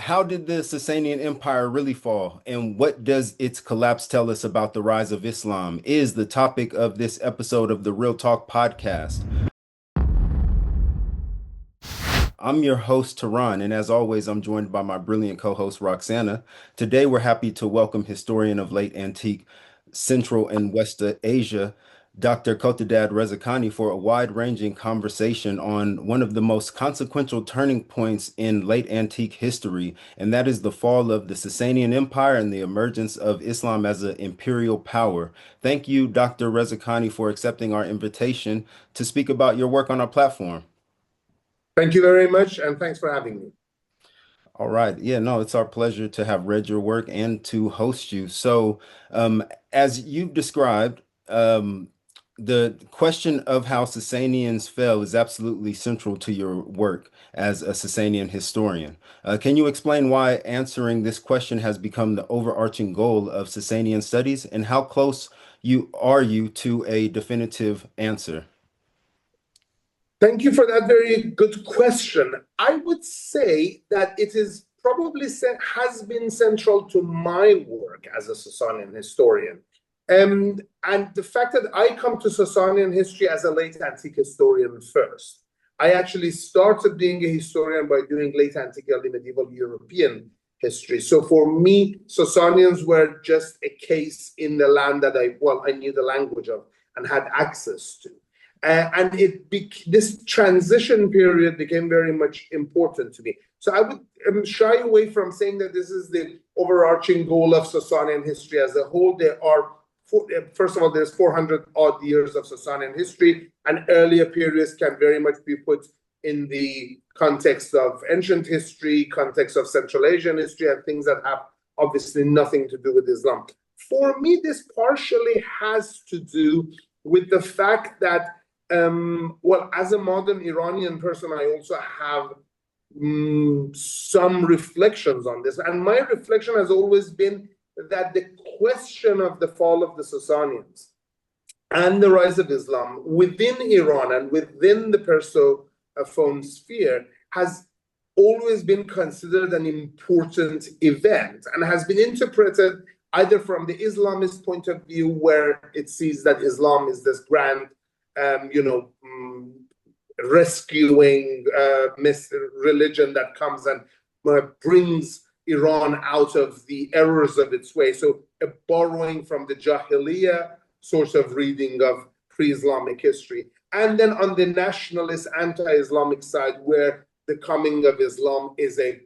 how did the Sasanian Empire really fall, and what does its collapse tell us about the rise of Islam? Is the topic of this episode of the Real Talk podcast. I'm your host, Tehran, and as always, I'm joined by my brilliant co-host, Roxana. Today, we're happy to welcome historian of late antique Central and West Asia, Dr. Khodadad Rezakhani, for a wide-ranging conversation on one of the most consequential turning points in late antique history, and that is the fall of the Sasanian Empire and the emergence of Islam as an imperial power. Thank you, Dr. Rezakhani, for accepting our invitation to speak about your work on our platform. Thank you very much, and thanks for having me. All right. Yeah, no, it's our pleasure to have read your work and to host you. So, as you've described, the question of how Sasanians fell is absolutely central to your work as a Sasanian historian. Can you explain why answering this question has become the overarching goal of Sasanian studies, and how close you to a definitive answer? Thank you for that very good question. I would say that it is probably has been central to my work as a Sasanian historian. And the fact that I come to Sasanian history as a late antique historian first. I actually started being a historian by doing late antique early medieval European history. So for me, Sasanians were just a case in the land that I knew the language of and had access to. And this transition period became very much important to me. So I would shy away from saying that this is the overarching goal of Sasanian history as a whole. First of all, there's 400 odd years of Sasanian history, and earlier periods can very much be put in the context of ancient history, context of Central Asian history, and things that have obviously nothing to do with Islam. For me, this partially has to do with the fact that as a modern Iranian person, I also have some reflections on this. And my reflection has always been that the question of the fall of the Sasanians and the rise of Islam within Iran and within the Persophone sphere has always been considered an important event and has been interpreted either from the Islamist point of view, where it sees that Islam is this grand rescuing religion that comes and brings Iran out of the errors of its way. So borrowing from the Jahiliyyah source of reading of pre-Islamic history. And then on the nationalist anti-Islamic side, where the coming of Islam is a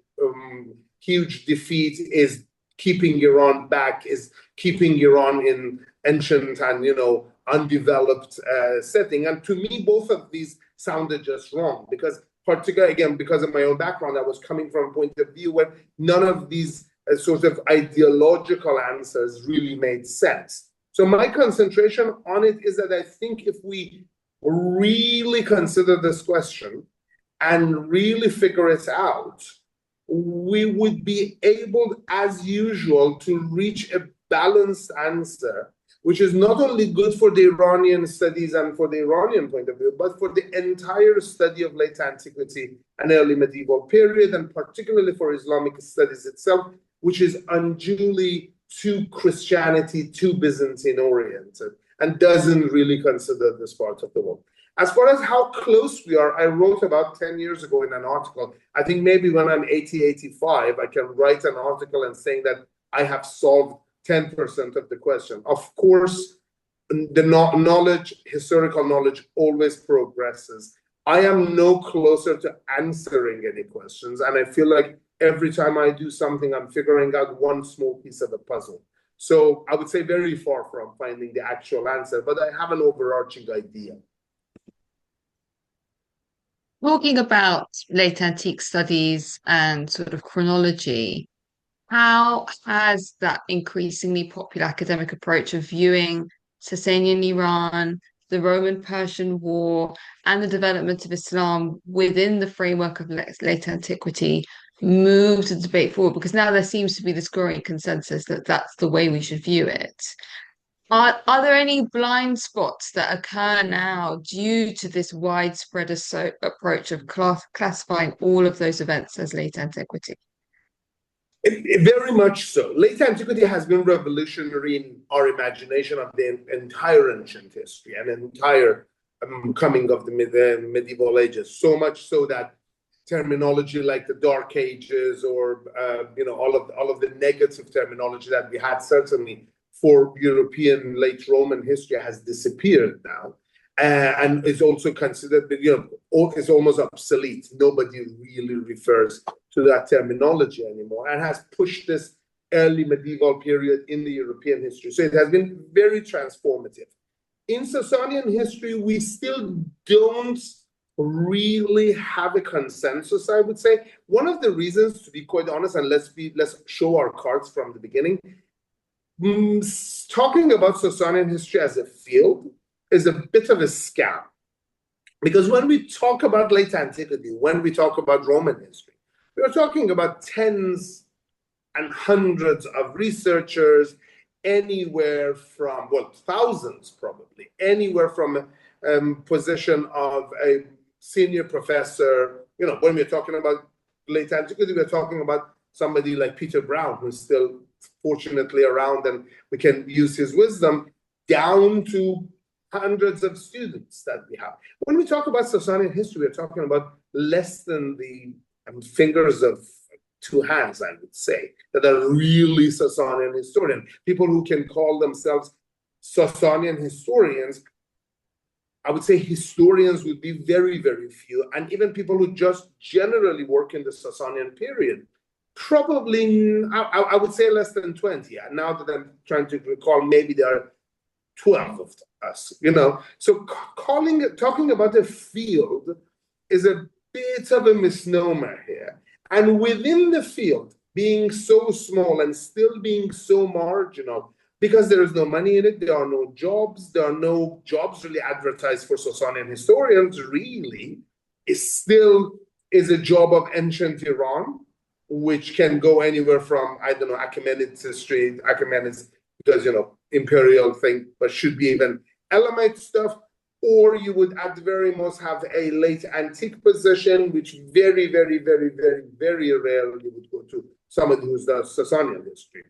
huge defeat, is keeping Iran back, is keeping Iran in ancient and, undeveloped setting. And to me, both of these sounded just wrong, because particularly, again, because of my own background, I was coming from a point of view where none of these sort of ideological answers really made sense. So my concentration on it is that I think if we really consider this question and really figure it out, we would be able, as usual, to reach a balanced answer, which is not only good for the Iranian studies and for the Iranian point of view, but for the entire study of late antiquity and early medieval period, and particularly for Islamic studies itself, which is unduly too Christianity, too Byzantine oriented, and doesn't really consider this part of the world. As far as how close we are, I wrote about 10 years ago in an article. I think maybe when I'm 80, 85, I can write an article and saying that I have solved 10% of the question. Of course, the historical knowledge always progresses. I am no closer to answering any questions, and I feel like every time I do something, I'm figuring out one small piece of a puzzle. So I would say very far from finding the actual answer, but I have an overarching idea. Talking about late antique studies and sort of chronology, how has that increasingly popular academic approach of viewing Sasanian Iran, the Roman-Persian War, and the development of Islam within the framework of late antiquity moved the debate forward? Because now there seems to be this growing consensus that that's the way we should view it. Are there any blind spots that occur now due to this widespread approach of classifying all of those events as late antiquity? Very much so. Late antiquity has been revolutionary in our imagination of the entire ancient history and entire coming of the medieval ages. So much so that terminology like the Dark Ages or all of the negative terminology that we had certainly for European late Roman history has disappeared now. And is also considered, is almost obsolete. Nobody really refers to that terminology anymore, and has pushed this early medieval period in the European history. So it has been very transformative. In Sasanian history, we still don't really have a consensus, I would say. One of the reasons, to be quite honest, and let's show our cards from the beginning, talking about Sasanian history as a field is a bit of a scam. Because when we talk about late antiquity, when we talk about Roman history, we're talking about tens and hundreds of researchers, anywhere from, well, thousands probably, anywhere from position of a senior professor. When we're talking about late antiquity, we're talking about somebody like Peter Brown, who's still fortunately around and we can use his wisdom, down to hundreds of students that we have. When we talk about Sasanian history, we're talking about less than the fingers of two hands, I would say, that are really Sasanian historians. People who can call themselves Sasanian historians, I would say historians would be very, very few. And even people who just generally work in the Sasanian period, probably, I would say less than 20. And now that I'm trying to recall, maybe there are 12 of us, So talking about a field is a bit of a misnomer here. And within the field, being so small and still being so marginal, because there is no money in it, there are no jobs really advertised for Sasanian historians, really, is a job of ancient Iran, which can go anywhere from, I don't know, Achaemenid history, Achaemenids, because, imperial thing, but should be even Elamite stuff, or you would at the very most have a late antique position, which very, very, very, very, very rarely would go to somebody who's the Sasanian history.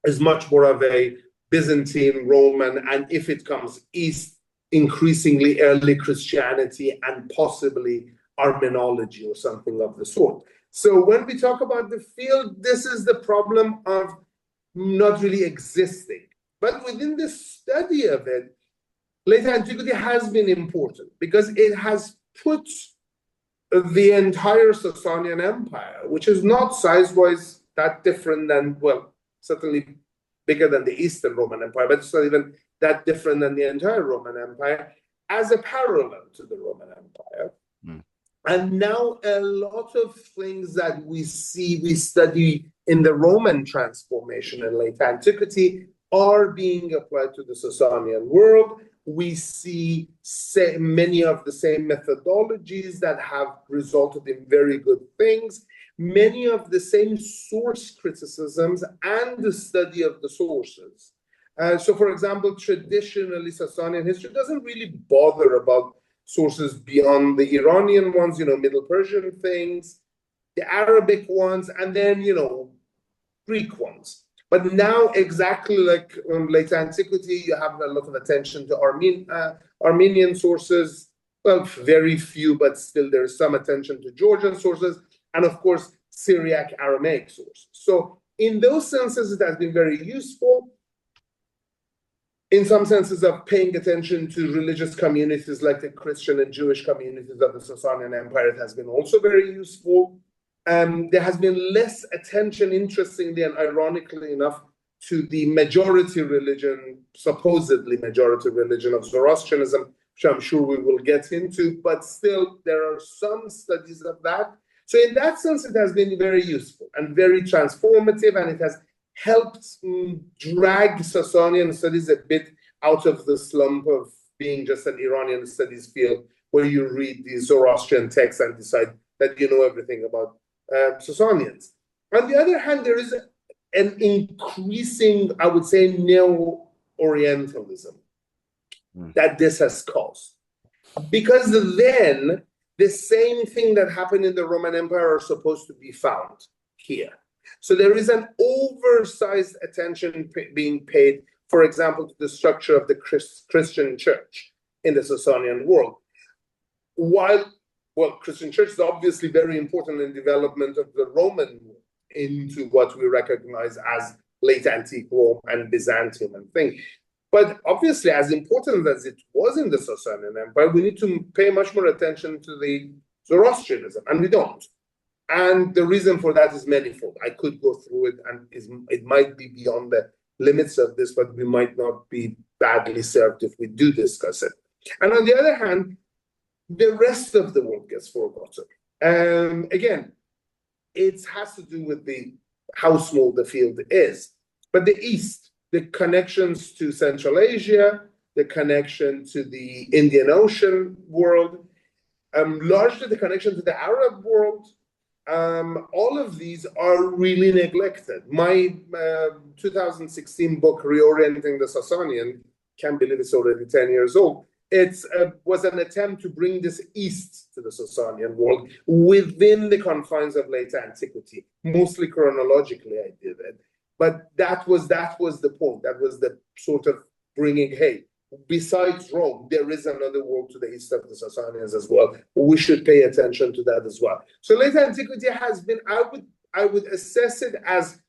Is much more of a Byzantine, Roman, and if it comes east, increasingly early Christianity and possibly Armenology or something of the sort. So when we talk about the field, this is the problem of not really existing. But within the study of it, late antiquity has been important because it has put the entire Sasanian Empire, which is not size-wise that different than, well, certainly bigger than the Eastern Roman Empire, but it's not even that different than the entire Roman Empire, as a parallel to the Roman Empire. And now a lot of things that we study in the Roman transformation in late antiquity are being applied to the Sasanian world. We see many of the same methodologies that have resulted in very good things, many of the same source criticisms and the study of the sources. So, for example, traditionally, Sasanian history doesn't really bother about sources beyond the Iranian ones, Middle Persian things, the Arabic ones, and then, Greek ones. But now, exactly like late antiquity, you have a lot of attention to Armenian sources. Well, very few, but still there is some attention to Georgian sources, and of course, Syriac Aramaic sources. So in those senses, it has been very useful. In some senses of paying attention to religious communities like the Christian and Jewish communities of the Sasanian Empire, it has been also very useful. There has been less attention, interestingly and ironically enough, to the majority religion, supposedly majority religion of Zoroastrianism, which I'm sure we will get into, but still there are some studies of that. So in that sense, it has been very useful and very transformative, and it has helped drag Sasanian studies a bit out of the slump of being just an Iranian studies field where you read the Zoroastrian texts and decide that you know everything about Sasanians. On the other hand, there is an increasing, I would say, neo-Orientalism that this has caused. Because then the same thing that happened in the Roman Empire are supposed to be found here. So there is an oversized attention being paid, for example, to the structure of the Christian church in the Sasanian world. While, well, Christian church is obviously very important in development of the Roman world into what we recognize as late antique Rome and Byzantium and things. But obviously, as important as it was in the Sasanian Empire, we need to pay much more attention to the Zoroastrianism, and we don't. And the reason for that is manifold. I could go through it, and it might be beyond the limits of this, but we might not be badly served if we do discuss it. And on the other hand, the rest of the world gets forgotten. Again, it has to do with how small the field is. But the East, the connections to Central Asia, the connection to the Indian Ocean world, largely the connection to the Arab world, all of these are really neglected. My 2016 book, Reorienting the Sasanian, can't believe it's already 10 years old. It was an attempt to bring this east to the Sasanian world within the confines of late antiquity. Mostly chronologically, I did it. But that was the point. That was the sort of bringing, hey, besides Rome, there is another world to the east of the Sasanians as well. We should pay attention to that as well. So late antiquity has been, I would assess it as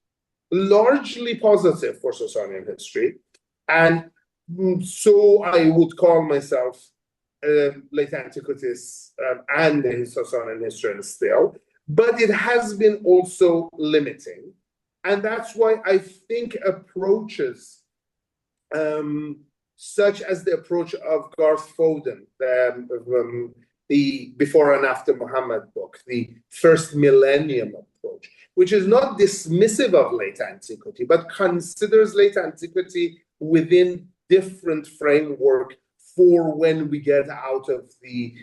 largely positive for Sasanian history. And so I would call myself late antiquitist and a Sasanian historian still. But it has been also limiting. And that's why I think approaches such as the approach of Garth Foden, the Before and After Muhammad book, the first millennium approach, which is not dismissive of late antiquity, but considers late antiquity within different framework for when we get out of the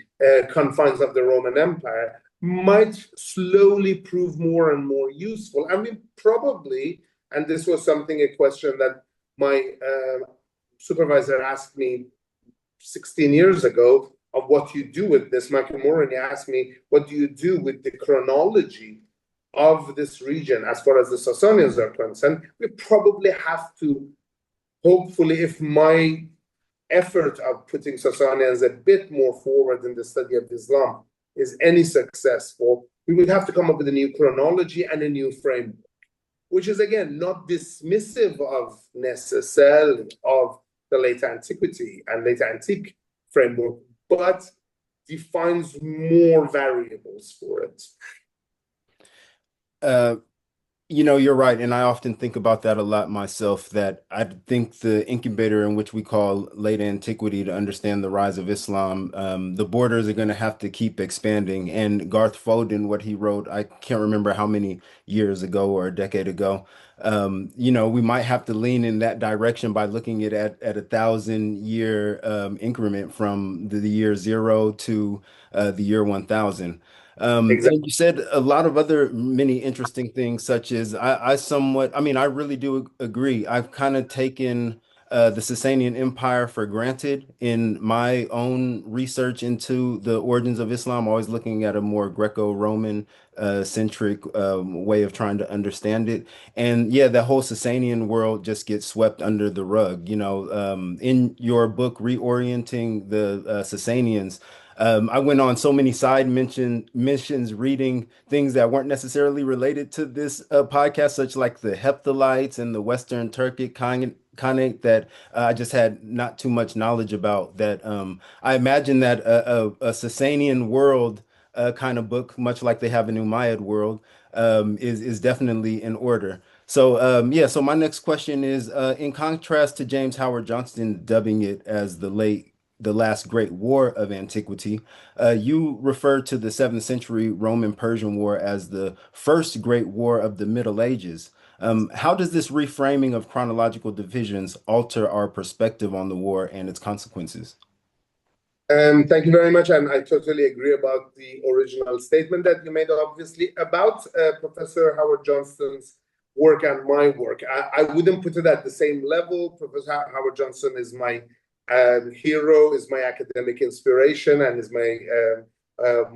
confines of the Roman Empire, might slowly prove more and more useful. I mean, probably, and this was a question that my supervisor asked me 16 years ago of what you do with this. Michael Moroney asked me, what do you do with the chronology of this region as far as the Sasanians are concerned? We probably have to, hopefully, if my effort of putting Sasanians a bit more forward in the study of Islam is any successful, we would have to come up with a new chronology and a new framework, which is, again, not dismissive of necessarily of the late antiquity and late antique framework, but defines more variables for it. You're right, and I often think about that a lot myself, that I think the incubator in which we call late antiquity to understand the rise of Islam, the borders are going to have to keep expanding. And Garth Foden, what he wrote, I can't remember how many years ago or a decade ago, we might have to lean in that direction by looking at a 1,000-year increment from the year 0 to the year 1,000. Exactly. And you said a lot of other many interesting things, such as I really do agree. I've kind of taken the Sasanian Empire for granted in my own research into the origins of Islam, always looking at a more Greco-Roman centric way of trying to understand it. And yeah, the whole Sasanian world just gets swept under the rug. In your book, Reorienting the Sasanians, I went on so many side missions reading things that weren't necessarily related to this podcast, such like the Hephthalites and the Western Turkic Khanate that I just had not too much knowledge about. That I imagine that a Sasanian world kind of book, much like they have an Umayyad world, is definitely in order. So so my next question is, in contrast to James Howard Johnston dubbing it as the last great war of antiquity, you refer to the 7th century Roman-Persian War as the first great war of the Middle Ages. How does this reframing of chronological divisions alter our perspective on the war and its consequences? Thank you very much, and I totally agree about the original statement that you made, obviously, about Professor Howard Johnston's work and my work. I wouldn't put it at the same level. Professor Howard Johnston is my hero, is my academic inspiration, and is my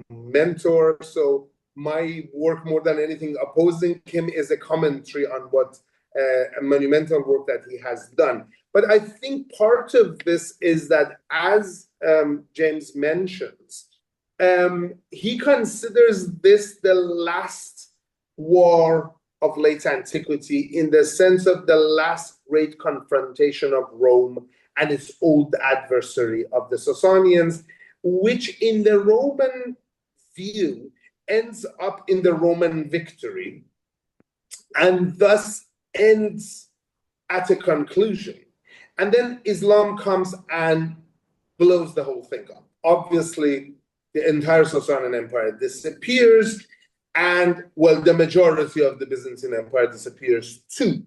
mentor. So my work, more than anything opposing him, is a commentary on what a monumental work that he has done. But I think part of this is that, as James mentions, he considers this the last war of late antiquity, in the sense of the last great confrontation of Rome and its old adversary of the Sasanians, which in the Roman view ends up in the Roman victory, and thus ends at a conclusion. And then Islam comes and blows the whole thing up. Obviously, the entire Sasanian Empire disappears, and, well, the majority of the Byzantine Empire disappears too.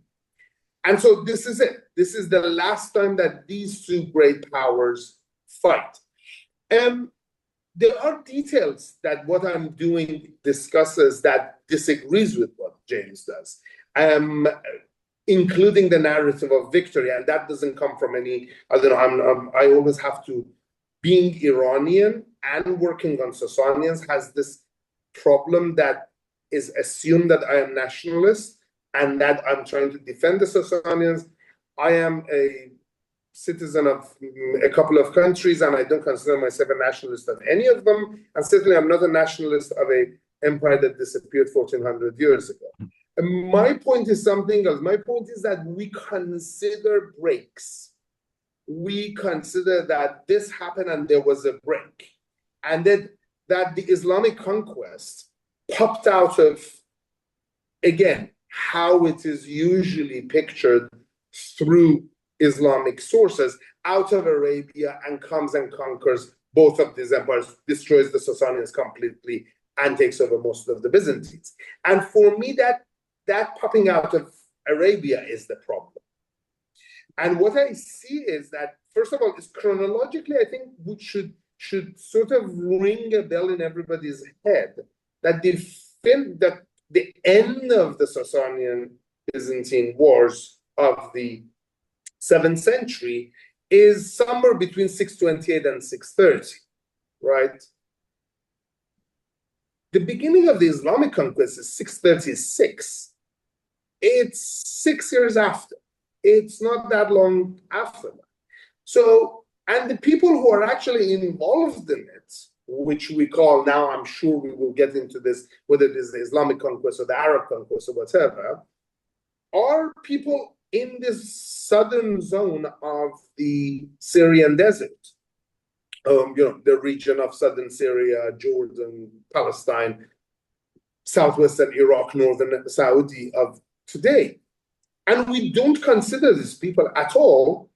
And so this is it. This is the last time that these two great powers fight. There are details that what I'm doing discusses that disagrees with what James does, including the narrative of victory. And that doesn't come from any, I don't know, I always have to, being Iranian and working on Sasanians has this problem that is assumed that I am nationalist and that I'm trying to defend the Sasanians. I am a citizen of a couple of countries, and I don't consider myself a nationalist of any of them. And certainly I'm not a nationalist of an empire that disappeared 1400 years ago. And my point is something else. My point is that we consider breaks. We consider that this happened and there was a break. And that the Islamic conquest popped out of, again, how it is usually pictured through Islamic sources, out of Arabia, and comes and conquers both of these empires, destroys the Sasanians completely, and takes over most of the Byzantines. And for me, that popping out of Arabia is the problem. And what I see is that, first of all, is chronologically, I think we should sort of ring a bell in everybody's head that the end of the Sasanian Byzantine wars of the 7th century is somewhere between 628 and 630, right? The beginning of the Islamic conquest is 636. It's 6 years after. It's not that long after that. So, and the people who are actually involved in it, which we call now, I'm sure we will get into this, whether it is the Islamic conquest or the Arab conquest or whatever, are people in this southern zone of the Syrian desert. The region of southern Syria, Jordan, Palestine, southwestern Iraq, northern Saudi of today. And we don't consider these people at all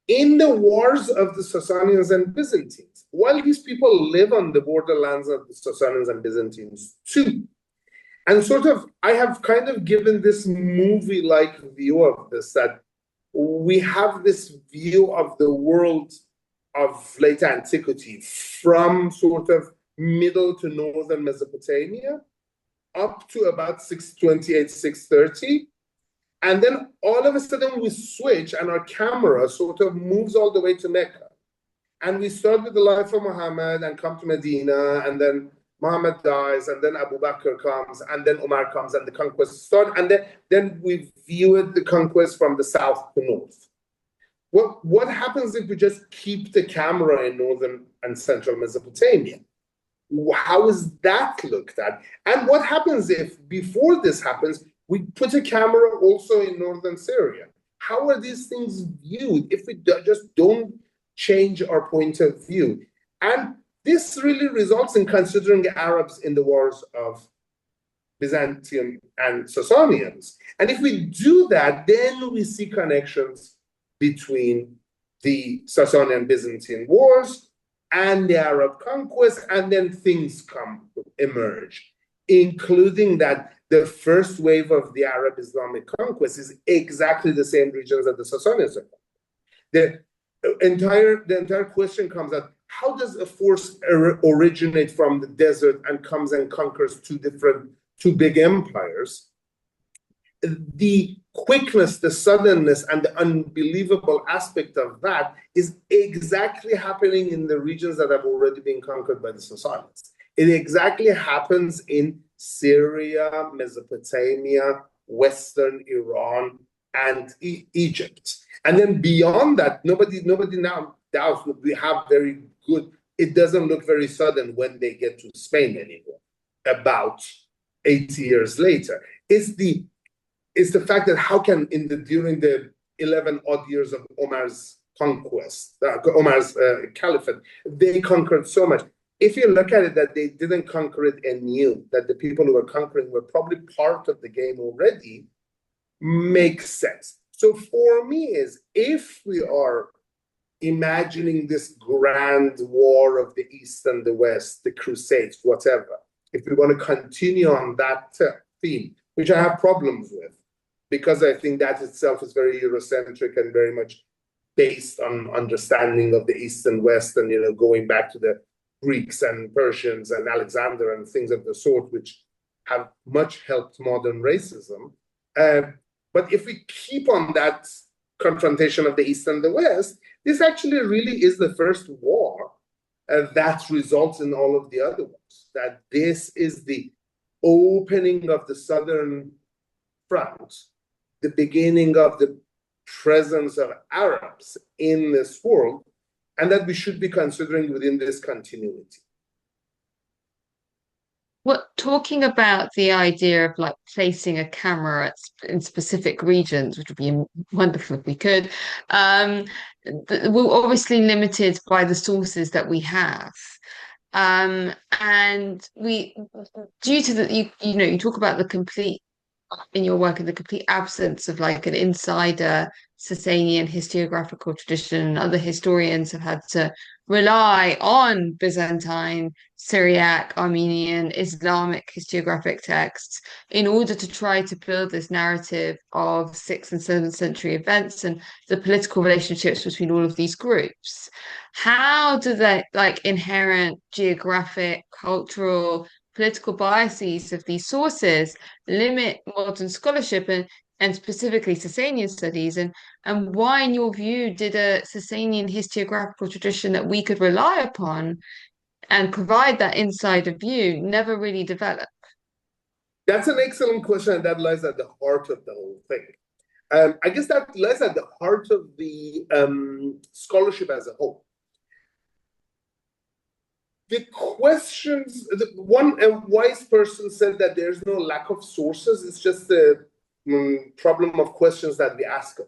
in the wars of the Sasanians and Byzantines, while these people live on the borderlands of the Sasanians and Byzantines too. And sort of, I have kind of given this movie-like view of this, that we have this view of the world of late antiquity from sort of middle to northern Mesopotamia up to about 628, 630. And then all of a sudden we switch and our camera sort of moves all the way to Mecca. And we start with the life of Muhammad and come to Medina, and then Muhammad dies, and then Abu Bakr comes, and then Umar comes, and the conquest starts. And then we view the conquest from the south to north. Well, what happens if we just keep the camera in northern and central Mesopotamia? How is that looked at? And what happens if, before this happens, we put a camera also in northern Syria? How are these things viewed if we just don't change our point of view? And this really results in considering Arabs in the wars of Byzantium and Sasanians. And if we do that, then we see connections between the Sasanian Byzantine wars and the Arab conquest, and then things emerge, including that the first wave of the Arab Islamic conquest is exactly the same regions that the Sasanians are. The entire question comes out: how does a force originate from the desert and comes and conquers two big empires? The quickness, the suddenness, and the unbelievable aspect of that is exactly happening in the regions that have already been conquered by the Sasanians. It exactly happens in Syria, Mesopotamia, Western Iran, and Egypt. And then beyond that, nobody now doubts we have very good. It doesn't look very sudden when they get to Spain anymore. About 80 years later, is the fact that how can during the 11 odd years of Omar's conquest, Omar's caliphate, they conquered so much. If you look at it, that they didn't conquer it anew, that the people who were conquering were probably part of the game already, makes sense. So for me is, if we are imagining this grand war of the East and the West, the Crusades, whatever, if we want to continue on that theme, which I have problems with, because I think that itself is very Eurocentric and very much based on understanding of the East and West, and going back to the Greeks and Persians and Alexander and things of the sort, which have much helped modern racism. But if we keep on that confrontation of the East and the West, this actually really is the first war that results in all of the other ones. That this is the opening of the Southern Front, the beginning of the presence of Arabs in this world, and that we should be considering within this continuity. What, talking about the idea of like placing a camera in specific regions, which would be wonderful if we could, we're obviously limited by the sources that we have. And we, due to the, you talk about the complete, in your work, in the complete absence of like an insider Sasanian historiographical tradition, and other historians have had to rely on Byzantine, Syriac, Armenian, Islamic historiographic texts in order to try to build this narrative of 6th and 7th century events and the political relationships between all of these groups. How do the like inherent geographic, cultural, political biases of these sources limit modern scholarship and specifically Sasanian studies, and why, in your view, did a Sasanian historiographical tradition that we could rely upon and provide that insider view never really develop? That's an excellent question, and that lies at the heart of the whole thing. I guess that lies at the heart of the scholarship as a whole. The questions, one wise person said that there's no lack of sources, it's just the problem of questions that we ask of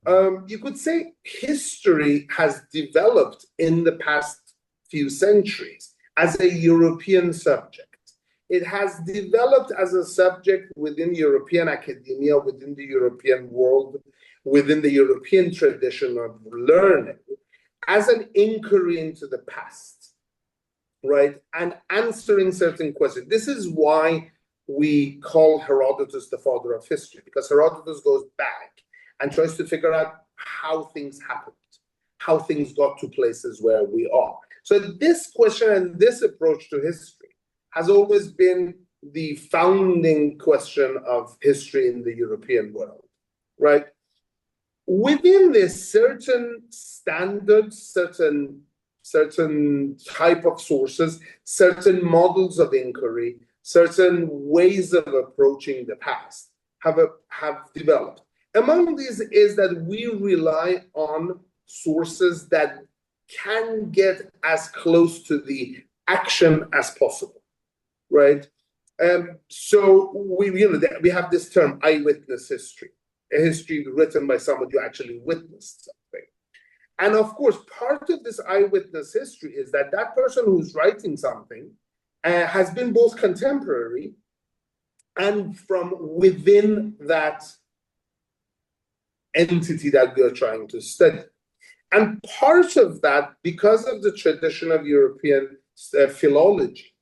them. You could say history has developed in the past few centuries as a European subject. It has developed as a subject within European academia, within the European world, within the European tradition of learning, as an inquiry into the past, right? And answering certain questions. This is why we call Herodotus the father of history, because Herodotus goes back and tries to figure out how things happened, how things got to places where we are. So this question and this approach to history has always been the founding question of history in the European world, right? Within this, certain standards, certain type of sources, certain models of inquiry, certain ways of approaching the past have developed. Among these is that we rely on sources that can get as close to the action as possible, right? So we have this term, eyewitness history, a history written by somebody who actually witnessed something. And of course, part of this eyewitness history is that that person who's writing something has been both contemporary and from within that entity that we are trying to study. And part of that, because of the tradition of European philology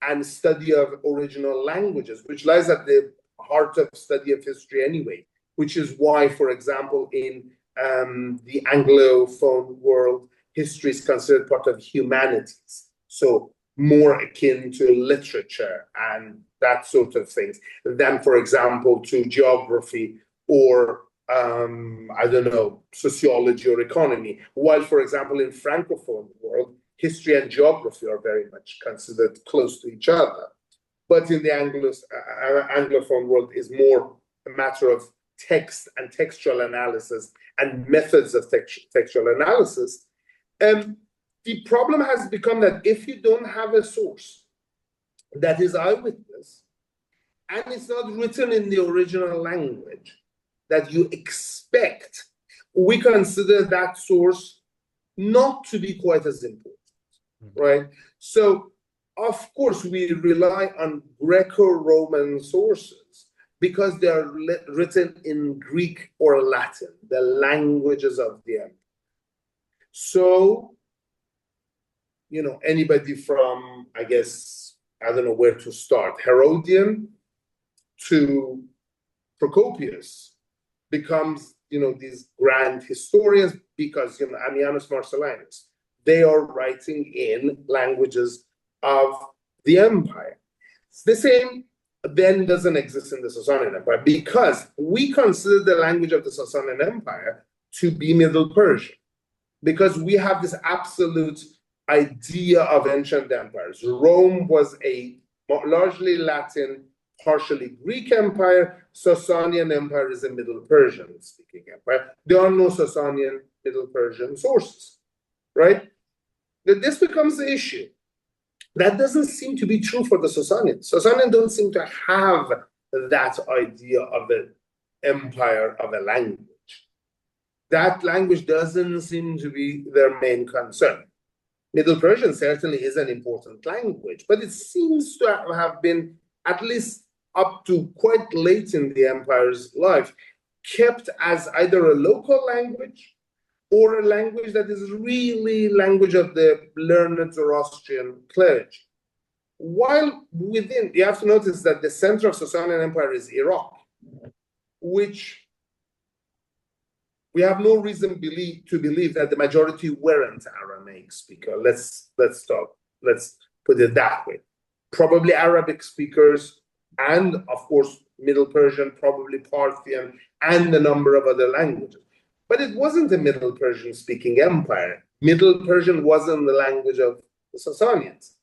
and study of original languages, which lies at the heart of study of history anyway, which is why, for example, in the Anglophone world, history is considered part of humanities. So more akin to literature and that sort of things than, for example, to geography or, I don't know, sociology or economy. While, for example, in Francophone world, history and geography are very much considered close to each other. But in the Anglophone world is more a matter of text and textual analysis and methods of textual analysis. The problem has become that if you don't have a source that is eyewitness, and it's not written in the original language that you expect, we consider that source not to be quite as important, right? So, of course, we rely on Greco-Roman sources because they are written in Greek or Latin, the languages of the empire. So, you know, anybody from, I guess, I don't know where to start, Herodian to Procopius becomes, you know, these grand historians because, you know, Ammianus Marcellinus, they are writing in languages of the empire. The same then doesn't exist in the Sasanian Empire because we consider the language of the Sasanian Empire to be Middle Persian because we have this absolute idea of ancient empires. Rome was a largely Latin, partially Greek empire. Sasanian Empire is a Middle Persian speaking empire. There are no Sasanian Middle Persian sources, right? This becomes the issue. That doesn't seem to be true for the Sasanians. Sasanians don't seem to have that idea of an empire of a language. That language doesn't seem to be their main concern. Middle Persian certainly is an important language, but it seems to have been, at least up to quite late in the empire's life, kept as either a local language or a language that is really language of the learned Zoroastrian clergy. While within, you have to notice that the center of Sasanian Empire is Iraq, which we have no reason to believe that the majority weren't Aramaic speaker. Let's put it that way. Probably Arabic speakers, and of course Middle Persian, probably Parthian, and a number of other languages. But it wasn't a Middle Persian speaking empire. Middle Persian wasn't the language of the Sasanians.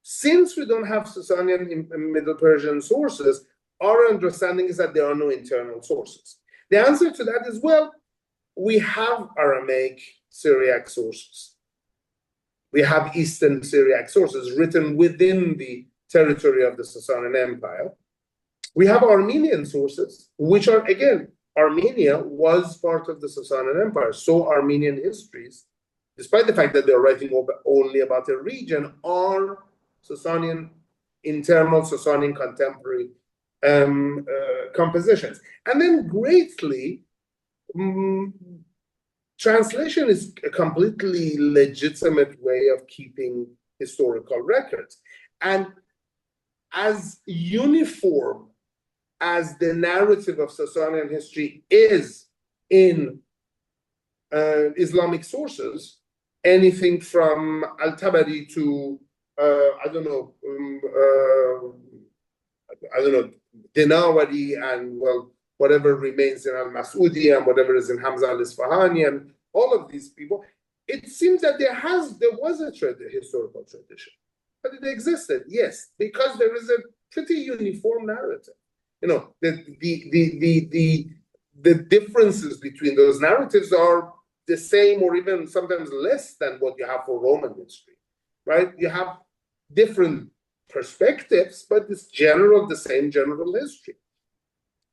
Since we don't have Sasanian Middle Persian sources, our understanding is that there are no internal sources. The answer to that is, well, we have Aramaic Syriac sources. We have Eastern Syriac sources written within the territory of the Sasanian Empire. We have Armenian sources, which are, again, Armenia was part of the Sasanian Empire. So Armenian histories, despite the fact that they're writing only about a region, are Sasanian, internal Sasanian contemporary compositions. And then greatly, translation is a completely legitimate way of keeping historical records. And as uniform as the narrative of Sasanian history is in Islamic sources, anything from Al-Tabari to Dinawari and, well, whatever remains in Al-Masudi and whatever is in Hamza al-Isfahani and all of these people, it seems that there was a historical tradition, but it existed, yes, because there is a pretty uniform narrative. You know, the differences between those narratives are the same or even sometimes less than what you have for Roman history, right? You have different perspectives, but it's the same general history.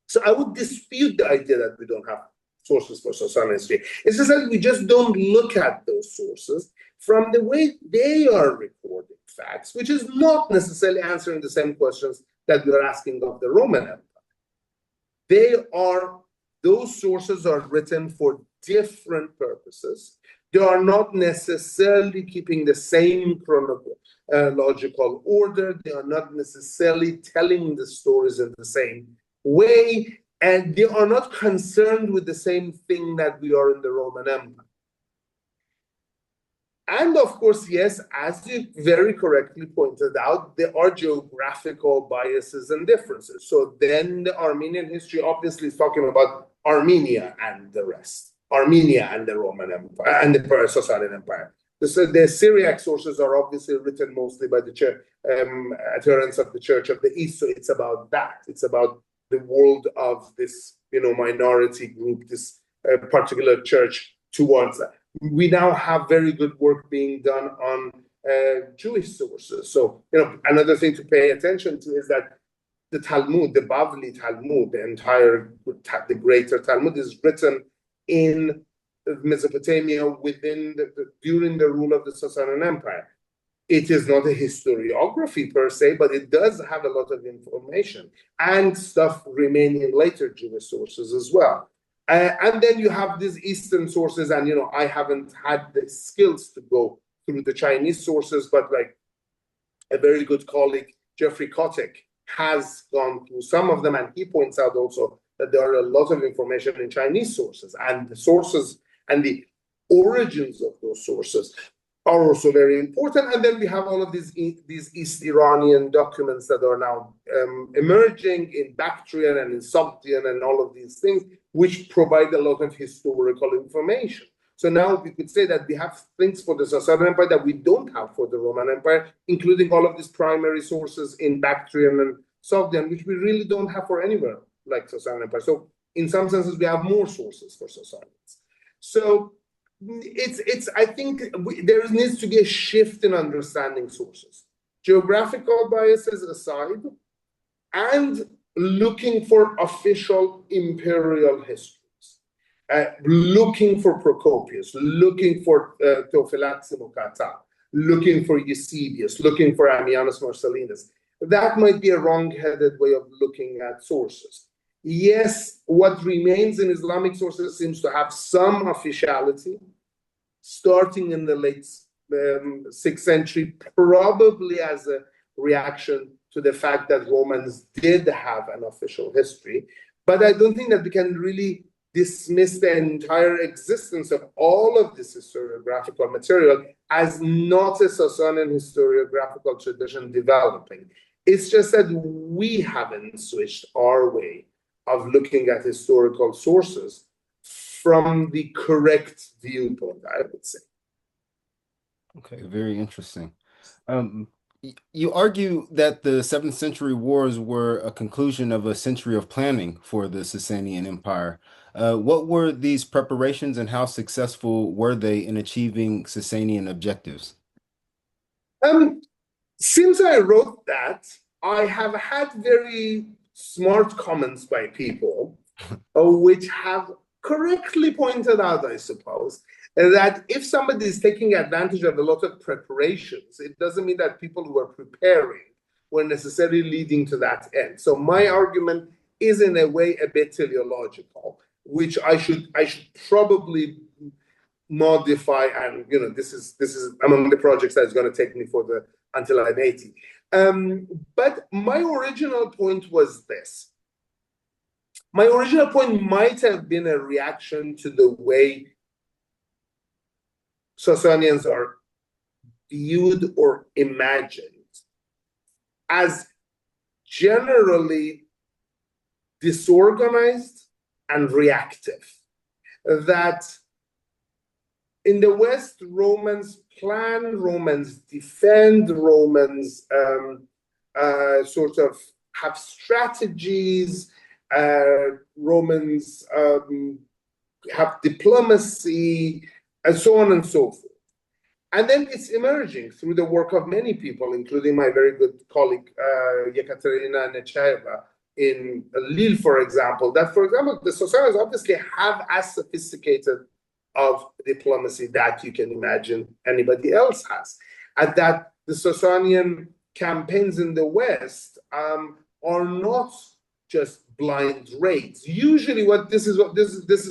So I would dispute the idea that we don't have sources for Sasanian history. It's just that we just don't look at those sources from the way they are recording facts, which is not necessarily answering the same questions that we are asking of the Roman Empire. Those sources are written for different purposes. They are not necessarily keeping the same chronological order. They are not necessarily telling the stories in the same way, and they are not concerned with the same thing that we are in the Roman Empire. And of course, yes, as you very correctly pointed out, there are geographical biases and differences. So then the Armenian history obviously is talking about Armenia and the rest, Armenia and the Roman Empire and the Sasanian Empire. The Syriac sources are obviously written mostly by the church, adherents of the Church of the East. So it's about that. It's about the world of this, minority group, this particular church towards that. We now have very good work being done on Jewish sources. So, another thing to pay attention to is that the Talmud, the Bavli Talmud, the greater Talmud is written in Mesopotamia during the rule of the Sasanian Empire. It is not a historiography per se, but it does have a lot of information and stuff remaining in later Jewish sources as well. And then you have these Eastern sources, and I haven't had the skills to go through the Chinese sources, but like a very good colleague, Jeffrey Kotick, has gone through some of them, and he points out also that there are a lot of information in Chinese sources, and the sources and the origins of those sources are also very important. And then we have all of these East Iranian documents that are now emerging in Bactrian and in Sogdian and all of these things, which provide a lot of historical information. So now we could say that we have things for the Sasanian Empire that we don't have for the Roman Empire, including all of these primary sources in Bactrian and Sogdian, which we really don't have for anywhere like Sasanian Empire. So in some senses, we have more sources for Sasanians. So I think there needs to be a shift in understanding sources, geographical biases aside, and looking for official imperial histories, looking for Procopius, looking for Theophylax Mokata, looking for Eusebius, looking for Ammianus Marcellinus. That might be a wrong-headed way of looking at sources. Yes, what remains in Islamic sources seems to have some officiality, starting in the late 6th century, probably as a reaction to the fact that Romans did have an official history. But I don't think that we can really dismiss the entire existence of all of this historiographical material as not a Sasanian historiographical tradition developing. It's just that we haven't switched our way of looking at historical sources from the correct viewpoint, I would say. Okay, very interesting. You argue that the 7th century wars were a conclusion of a century of planning for the Sasanian Empire. What were these preparations and how successful were they in achieving Sasanian objectives? Since I wrote that, I have had very smart comments by people which have correctly pointed out, I suppose, that if somebody is taking advantage of a lot of preparations, it doesn't mean that people who are preparing were necessarily leading to that end. So my argument is in a way a bit teleological, which I should probably modify, and this is among the projects that's going to take me until I'm 80. But my original point was this. My original point might have been a reaction to the way Sasanians are viewed or imagined as generally disorganized and reactive. That in the West, Romans plan, Romans defend, Romans sort of have strategies, Romans have diplomacy, and so on and so forth. And then it's emerging through the work of many people, including my very good colleague, Yekaterina Nechaeva in Lille, for example, that, for example, the Sasanians obviously have as sophisticated of diplomacy that you can imagine anybody else has. And that the Sasanian campaigns in the West are not just blind raids. Usually this is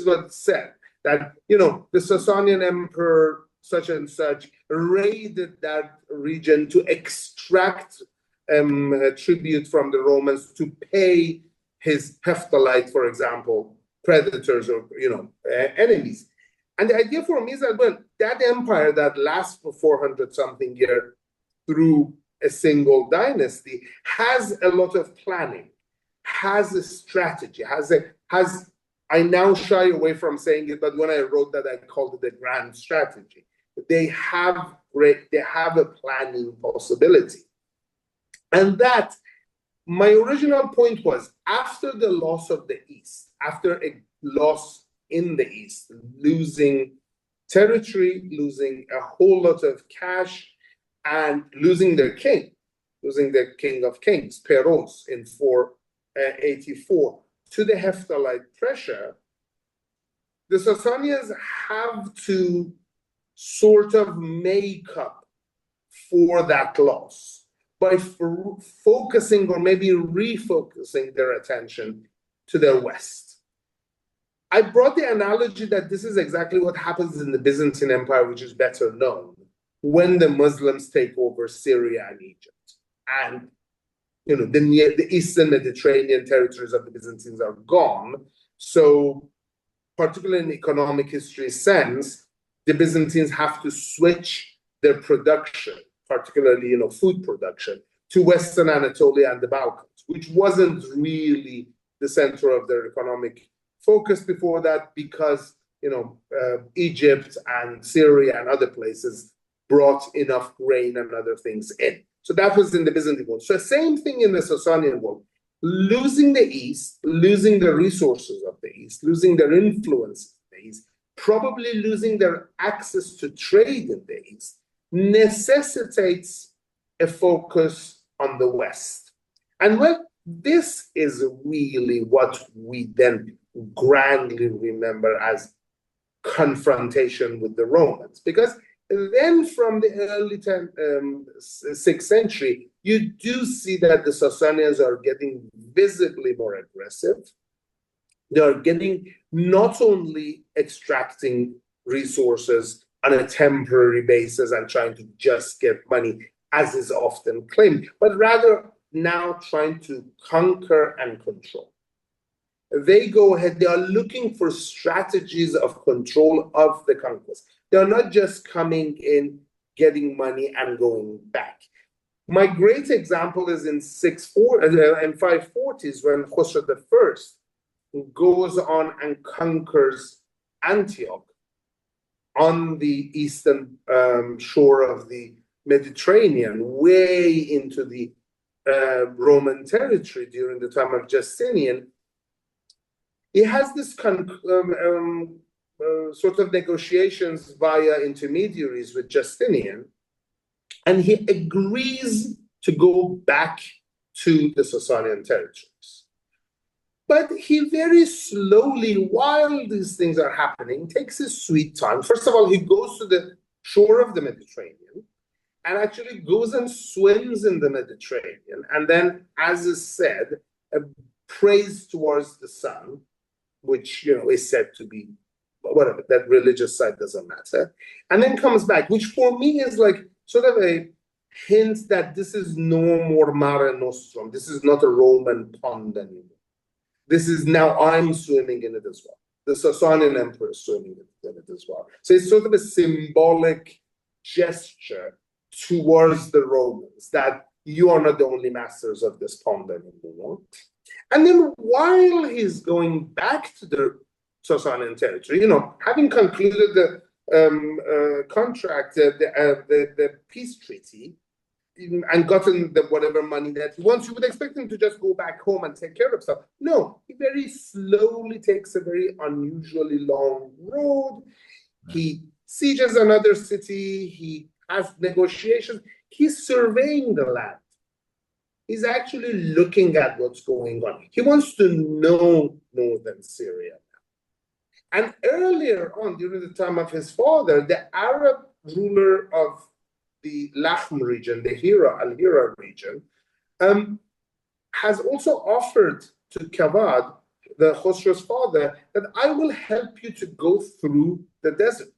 what's said, that the Sasanian emperor such and such raided that region to extract tribute from the Romans to pay his Hephthalite, for example, predators or enemies. And the idea for me is that, well, that empire that lasts for 400 something years through a single dynasty has a lot of planning, has a strategy, I now shy away from saying it, but when I wrote that, I called it a grand strategy. they have a planning possibility. And that, my original point was, after the loss of the East, after a loss in the East, losing territory, losing a whole lot of cash, and losing their king of kings, Peroz, in 484, to the Hephthalite pressure, the Sasanians have to sort of make up for that loss by focusing or maybe refocusing their attention to their west. I brought the analogy that this is exactly what happens in the Byzantine Empire, which is better known, when the Muslims take over Syria and Egypt. And the Eastern Mediterranean territories of the Byzantines are gone. So particularly in economic history sense, the Byzantines have to switch their production, particularly food production, to Western Anatolia and the Balkans, which wasn't really the center of their economic focus before that, because Egypt and Syria and other places brought enough grain and other things in. So that was in the Byzantine world. So same thing in the Sasanian world. Losing the East, losing the resources of the East, losing their influence in the East, probably losing their access to trade in the East, necessitates a focus on the West. And this is really what we then grandly remember as confrontation with the Romans, because then from the early 6th century, you do see that the Sasanians are getting visibly more aggressive. They are getting not only extracting resources on a temporary basis and trying to just get money, as is often claimed, but rather now trying to conquer and control. They go ahead, they are looking for strategies of control of the conquest. They're not just coming in, getting money and going back. My great example is in 540s, when Khosrow I goes on and conquers Antioch on the eastern shore of the Mediterranean, way into the Roman territory during the time of Justinian. He has this sort of negotiations via intermediaries with Justinian, and he agrees to go back to the Sasanian territories. But he very slowly, while these things are happening, takes his sweet time. First of all, he goes to the shore of the Mediterranean and actually goes and swims in the Mediterranean. And then, as is said, prays towards the sun, which is said to be whatever, that religious side doesn't matter, and then comes back, which for me is like sort of a hint that this is no more Mare Nostrum. This is not a Roman pond anymore. This is now I'm swimming in it as well. The Sasanian Empire is swimming in it as well. So it's sort of a symbolic gesture towards the Romans that you are not the only masters of this pond anymore. And then while he's going back to the Sasanian territory, having concluded the contract, the peace treaty, and gotten the whatever money that he wants, you would expect him to just go back home and take care of stuff. No, he very slowly takes a very unusually long road. He sieges another city. He has negotiations. He's surveying the land. He's actually looking at what's going on. He wants to know northern Syria. And earlier on, during the time of his father, the Arab ruler of the Lahm region, the Al-Hira region, has also offered to Kavad, the Khosrow's father, that I will help you to go through the desert.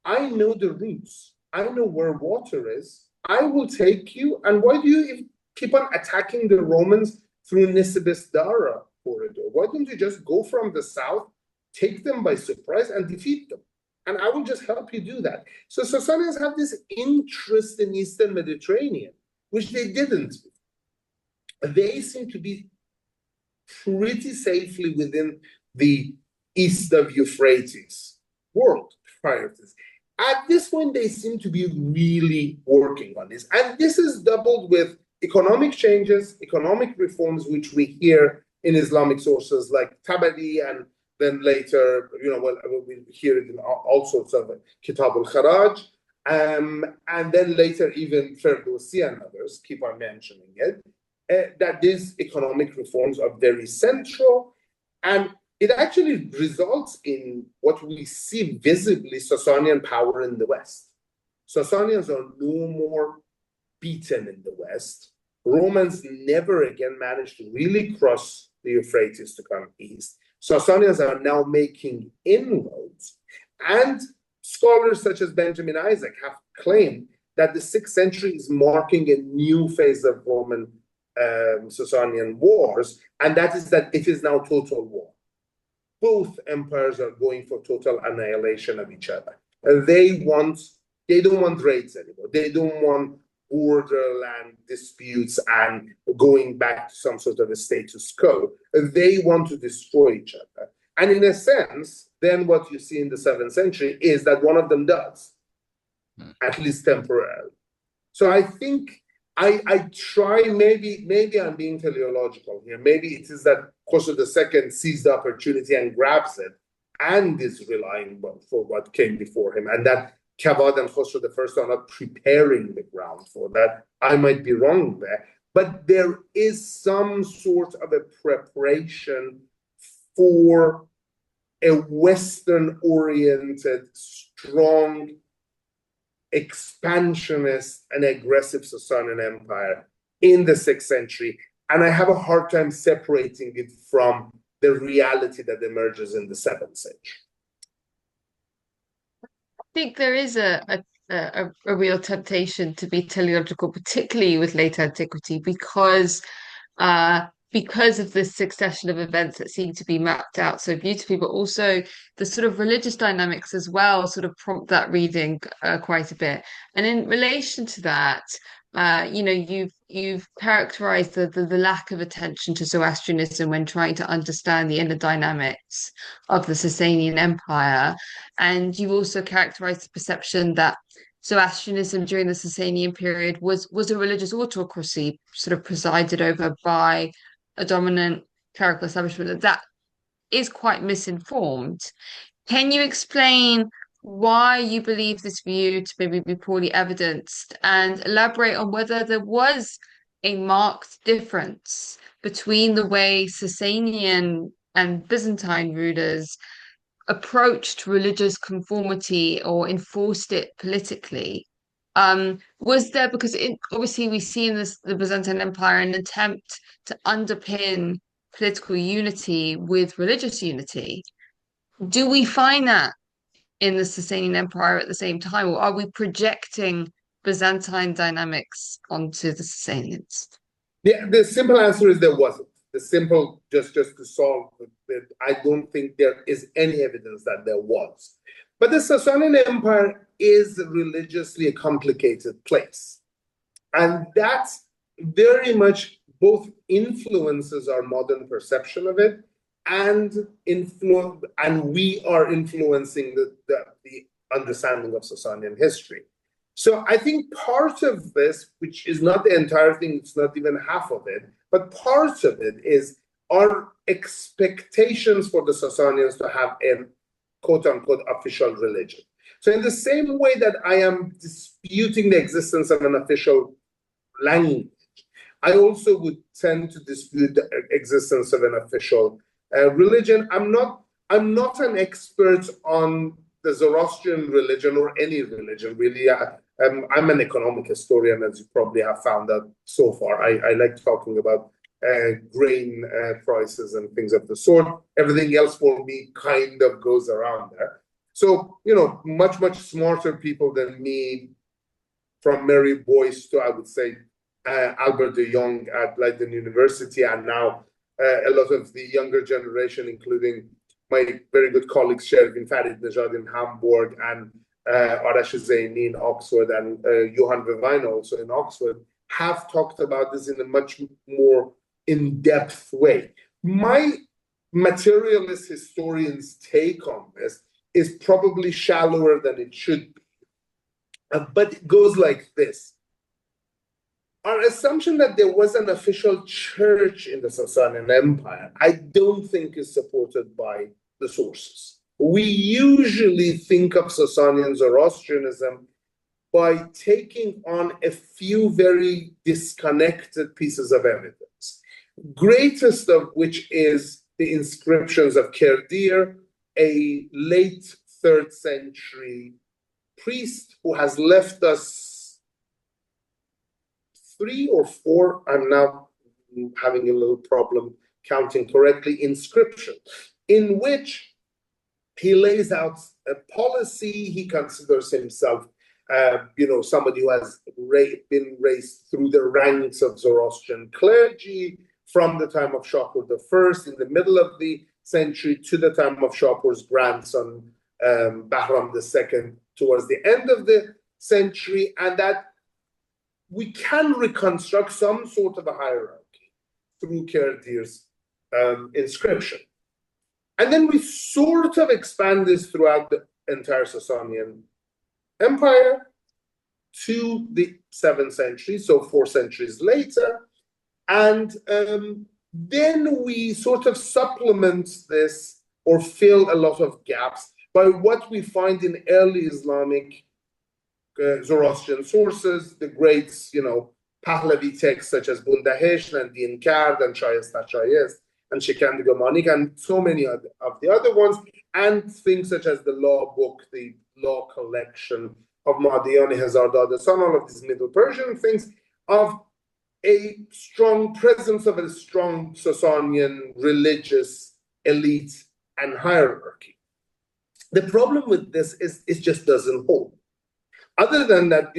I know the routes. I know where water is. I will take you. And why do you keep on attacking the Romans through Nisibis Dara corridor? Why don't you just go from the south, take them by surprise, and defeat them? And I will just help you do that. So Sasanians have this interest in Eastern Mediterranean, which they didn't. They seem to be pretty safely within the east of Euphrates world prior to this. At this point, they seem to be really working on this. And this is doubled with economic changes, economic reforms, which we hear in Islamic sources like Tabari, and then later, well, we hear it in all sorts of Kitab al-Kharaj. And then later, even Ferdowsi and others keep on mentioning it, that these economic reforms are very central. And it actually results in what we see visibly Sasanian power in the West. Sasanians are no more beaten in the West. Romans never again managed to really cross the Euphrates to come east. Sasanians are now making inroads. And scholars such as Benjamin Isaac have claimed that the 6th century is marking a new phase of Roman Sasanian wars, and that is that it is now total war. Both empires are going for total annihilation of each other. And they don't want raids anymore. They don't want borderland disputes and going back to some sort of a status quo. They want to destroy each other. And in a sense, then what you see in the 7th century is that one of them does, at least temporarily. So I think I try, maybe I'm being teleological here. Maybe it is that Khosrow II sees the opportunity and grabs it and is relying for what came before him, and that Kavad and Khosrow I are not preparing the ground for that. I might be wrong there, but there is some sort of a preparation for a Western-oriented, strong, expansionist and aggressive Sasanian Empire in the 6th century. And I have a hard time separating it from the reality that emerges in the 7th century. I think there is a real temptation to be teleological, particularly with late antiquity, because of this succession of events that seem to be mapped out so beautifully, but also the sort of religious dynamics as well sort of prompt that reading quite a bit. And in relation to that, you've characterized the lack of attention to Zoroastrianism when trying to understand the inner dynamics of the Sasanian Empire. And you've also characterized the perception that Zoroastrianism during the Sasanian period was a religious autocracy, sort of presided over by a dominant clerical establishment. That is quite misinformed. Can you explain why you believe this view to maybe be poorly evidenced, and elaborate on whether there was a marked difference between the way Sasanian and Byzantine rulers approached religious conformity or enforced it politically? Was there, because obviously we see in the Byzantine Empire an attempt to underpin political unity with religious unity. Do we find that in the Sasanian Empire at the same time, or are we projecting Byzantine dynamics onto the Sasanians? The simple answer is there wasn't. The simple, just to solve it, I don't think there is any evidence that there was. But the Sasanian Empire is religiously a complicated place. And that's very much both influences our modern perception of it, and we are influencing the understanding of Sasanian history. So I think part of this, which is not the entire thing, it's not even half of it, but part of it is our expectations for the Sasanians to have a quote-unquote official religion. So in the same way that I am disputing the existence of an official language, I also would tend to dispute the existence of an official religion. I'm not an expert on the Zoroastrian religion or any religion, really. I'm an economic historian, as you probably have found out so far. I like talking about grain prices and things of the sort. Everything else for me kind of goes around there. So, much smarter people than me, from Mary Boyce to, I would say, Albert de Jong at Leiden University, and now a lot of the younger generation, including my very good colleagues, Shervin Farid-Nejad in Hamburg, and Arash Zaini in Oxford, and Johan Vevine also in Oxford, have talked about this in a much more in-depth way. My materialist historian's take on this is probably shallower than it should be. But it goes like this. Our assumption that there was an official church in the Sasanian Empire, I don't think is supported by the sources. We usually think of Sasanian Zoroastrianism by taking on a few very disconnected pieces of evidence, greatest of which is the inscriptions of Kerdir, a late 3rd century priest who has left us 3 or 4, I'm now having a little problem counting correctly, inscription, in which he lays out a policy. He considers himself somebody who has been raised through the ranks of Zoroastrian clergy from the time of Shapur I in the middle of the century to the time of Shapur's grandson, Bahram II, towards the end of the century, and that we can reconstruct some sort of a hierarchy through Kerdir's inscription. And then we sort of expand this throughout the entire Sasanian Empire to the 7th century, so 4 centuries later. And then we sort of supplement this or fill a lot of gaps by what we find in early Islamic Zoroastrian sources, the great, Pahlavi texts such as Bundahesh and Din Kard and Shayest Shayest and Shikand Gomanik and so many of the other ones, and things such as the law book, the law collection of Madiani Hazardad Son, all of these Middle Persian things, of a strong presence of a strong Sasanian religious elite and hierarchy. The problem with this is it just doesn't hold. Other than that,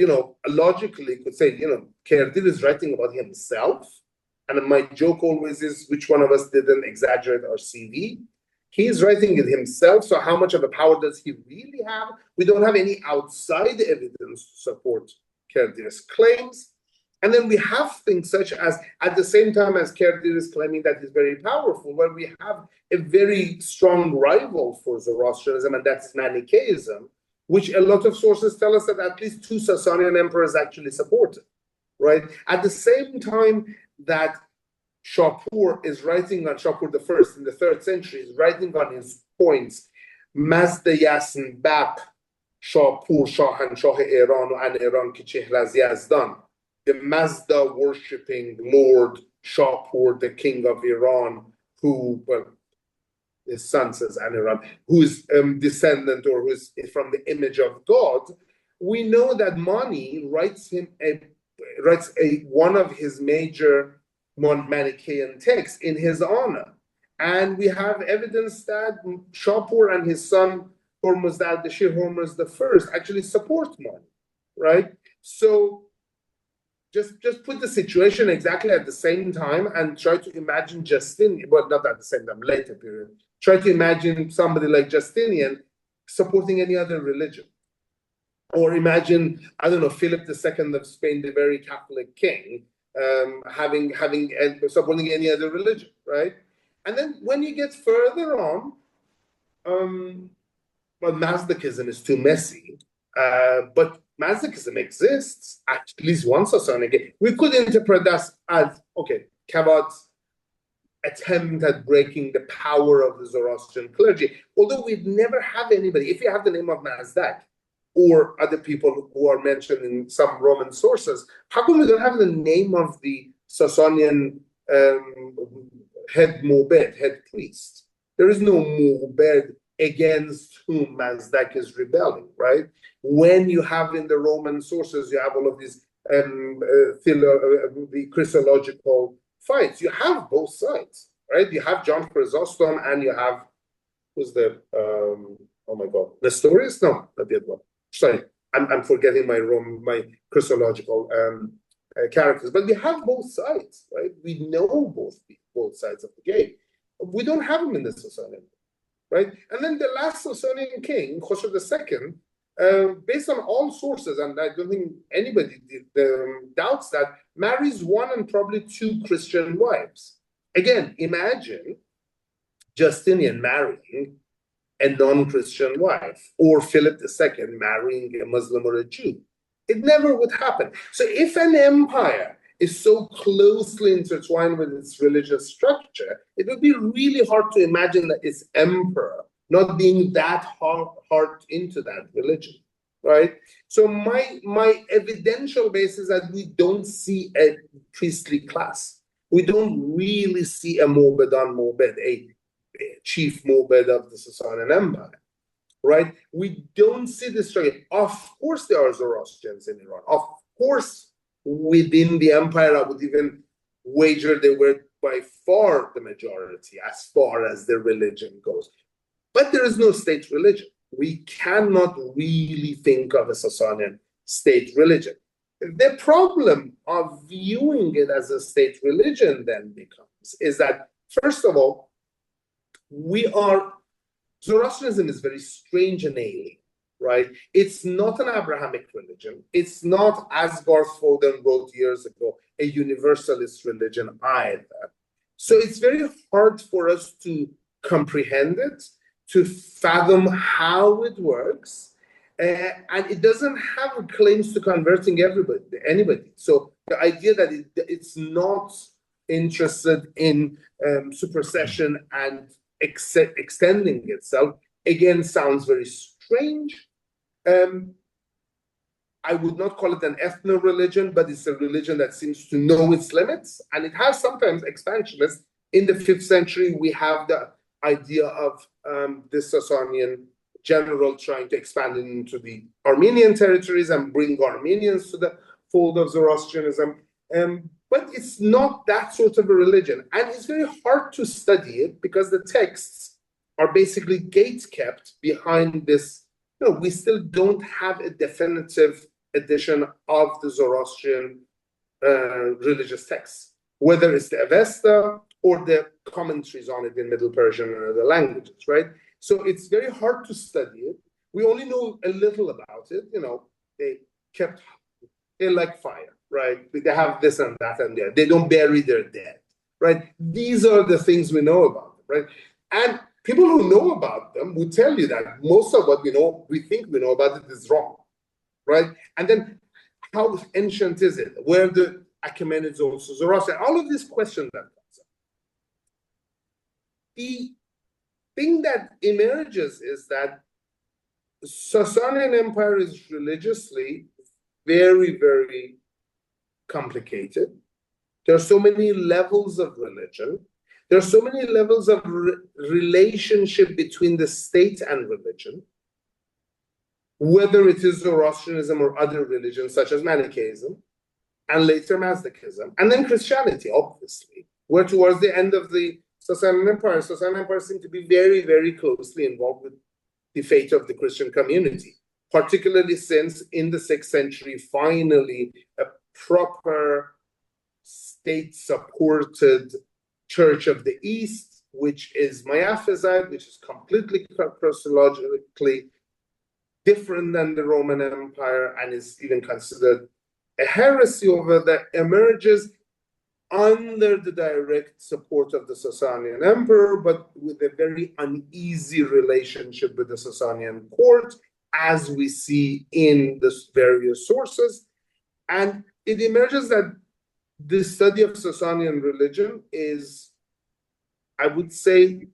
logically you could say, Kerdir is writing about himself. And my joke always is, which one of us didn't exaggerate our CV? He's writing it himself, so how much of a power does he really have? We don't have any outside evidence to support Kerdir's claims. And then we have things such as, at the same time as Kerdir is claiming that he's very powerful, where we have a very strong rival for Zoroastrianism, and that's Manichaeism, which a lot of sources tell us that at least 2 Sasanian emperors actually supported, right? At the same time that Shapur is writing on Shapur I in the 3rd century, is writing on his points, Mazda Yasin Bab, Shapur Shahanshah Iran and Iran ki Chehraz Yazdan, the Mazda worshipping Lord Shapur, the king of Iran, who, his son says Aniran, who is descendant or who is from the image of God. We know that Mani writes one of his major Manichaean texts in his honor. And we have evidence that Shapur and his son Hormuzd al-Dashir, Hormuzd I, actually support Mani, right? So just put the situation exactly at the same time and try to imagine Justinian, well, not at the same time, later period. Try to imagine somebody like Justinian supporting any other religion. Or imagine, I don't know, Philip II of Spain, the very Catholic king, having supporting any other religion, right? And then when you get further on, well, Mazdakism is too messy, but Mazdakism exists, at least once or so. Again, we could interpret that as, okay, Kabad's attempt at breaking the power of the Zoroastrian clergy, although we'd never have anybody, if you have the name of Mazdak, or other people who are mentioned in some Roman sources, how come we don't have the name of the Sasanian head Mubed, head priest? There is no Mubed against whom Mazdak is rebelling, right? When you have in the Roman sources, you have all of these the Christological fights. You have both sides, right? You have John Chrysostom and you have, who's the, oh my God, Nestorius? No, not the other one. Sorry, I'm forgetting my Christological characters, but we have both sides, right? We know both sides of the game. We don't have them in the Sasanian, right? And then the last Sasanian king, Khosrow II, based on all sources, and I don't think anybody doubts that, marries 1 and probably 2 Christian wives. Again, imagine Justinian marrying a non-Christian wife, or Philip II marrying a Muslim or a Jew. It never would happen. So if an empire is so closely intertwined with its religious structure, it would be really hard to imagine that its emperor not being that hard into that religion, right? So my evidential base is that we don't see a priestly class. We don't really see a Mobedan Mobed, a chief Mobed of the Sasanian Empire, right? We don't see this struggle. Of course, there are Zoroastrians in Iran. Of course, within the empire, I would even wager they were by far the majority as far as their religion goes. But there is no state religion. We cannot really think of a Sasanian state religion. The problem of viewing it as a state religion then becomes is that, first of all, Zoroastrianism is very strange and alien, right? It's not an Abrahamic religion. It's not, as Garth Foden wrote years ago, a universalist religion either. So it's very hard for us to comprehend it, to fathom how it works, and it doesn't have claims to converting anybody. So the idea that it's not interested in supersession and extending itself, again, sounds very strange. I would not call it an ethno-religion, but it's a religion that seems to know its limits, and it has sometimes expansionists. In the 5th century, we have the idea of the Sasanian general trying to expand into the Armenian territories and bring Armenians to the fold of Zoroastrianism. But it's not that sort of a religion. And it's very hard to study it because the texts are basically gate-kept behind this. We still don't have a definitive edition of the Zoroastrian religious texts, whether it's the Avesta or the commentaries on it in Middle Persian and other languages, right? So it's very hard to study it. We only know a little about it. They like fire, right? They have this and that and that. They don't bury their dead, right? These are the things we know about them, right? And people who know about them will tell you that most of what we think we know about it is wrong, right? And then how ancient is it? Where the Achaemenids also Zoroastrian? All of these questions that comes up. The thing that emerges is that Sasanian Empire is religiously very, very complicated. There are so many levels of religion. There are so many levels of relationship between the state and religion, whether it is Zoroastrianism or other religions such as Manichaeism, and later Mazdaism, and then Christianity, obviously, where towards the end of the Sasanian Empire seemed to be very, very closely involved with the fate of the Christian community, particularly since in the 6th century, finally, a proper state-supported Church of the East, which is Miaphysite, which is completely Christologically different than the Roman Empire and is even considered a heresy over that, emerges under the direct support of the Sasanian emperor, but with a very uneasy relationship with the Sasanian court, as we see in the various sources. And it emerges that the study of Sasanian religion is, I would say,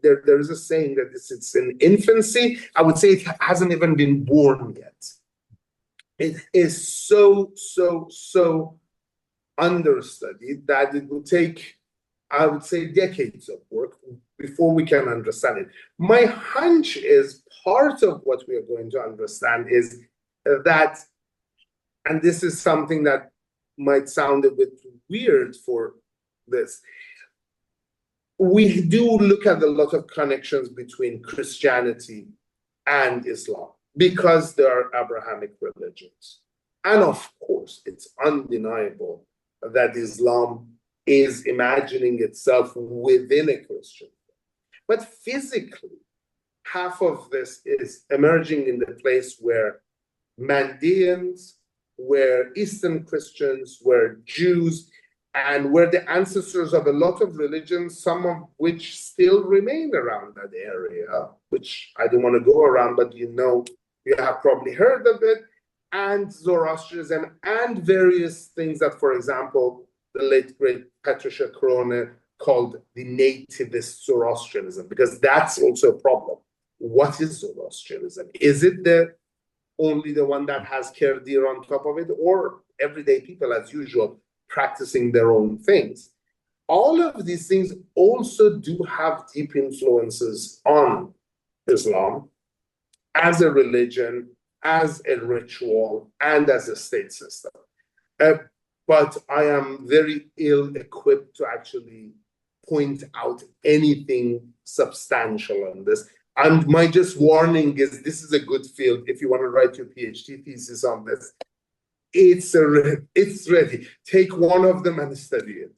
there is a saying that it's in infancy. I would say it hasn't even been born yet. It is so understudied that it will take, I would say, decades of work before we can understand it. My hunch is part of what we are going to understand is that, and this is something that might sound a bit weird for this, we do look at a lot of connections between Christianity and Islam because there are Abrahamic religions. And of course, it's undeniable that Islam is imagining itself within a Christian. But physically, half of this is emerging in the place where Mandeans, where Eastern Christians, where Jews, and where the ancestors of a lot of religions, some of which still remain around that area, which I don't want to go around, but you have probably heard of it. and Zoroastrianism and various things that, for example, the late great Patricia Crone called the nativist Zoroastrianism, because that's also a problem. What is Zoroastrianism? Is it only the one that has Kerdir on top of it, or everyday people, as usual, practicing their own things? All of these things also do have deep influences on Islam as a religion, as a ritual, and as a state system. But I am very ill-equipped to actually point out anything substantial on this. And my just warning is, this is a good field if you want to write your PhD thesis on this. It's ready. Take one of them and study it.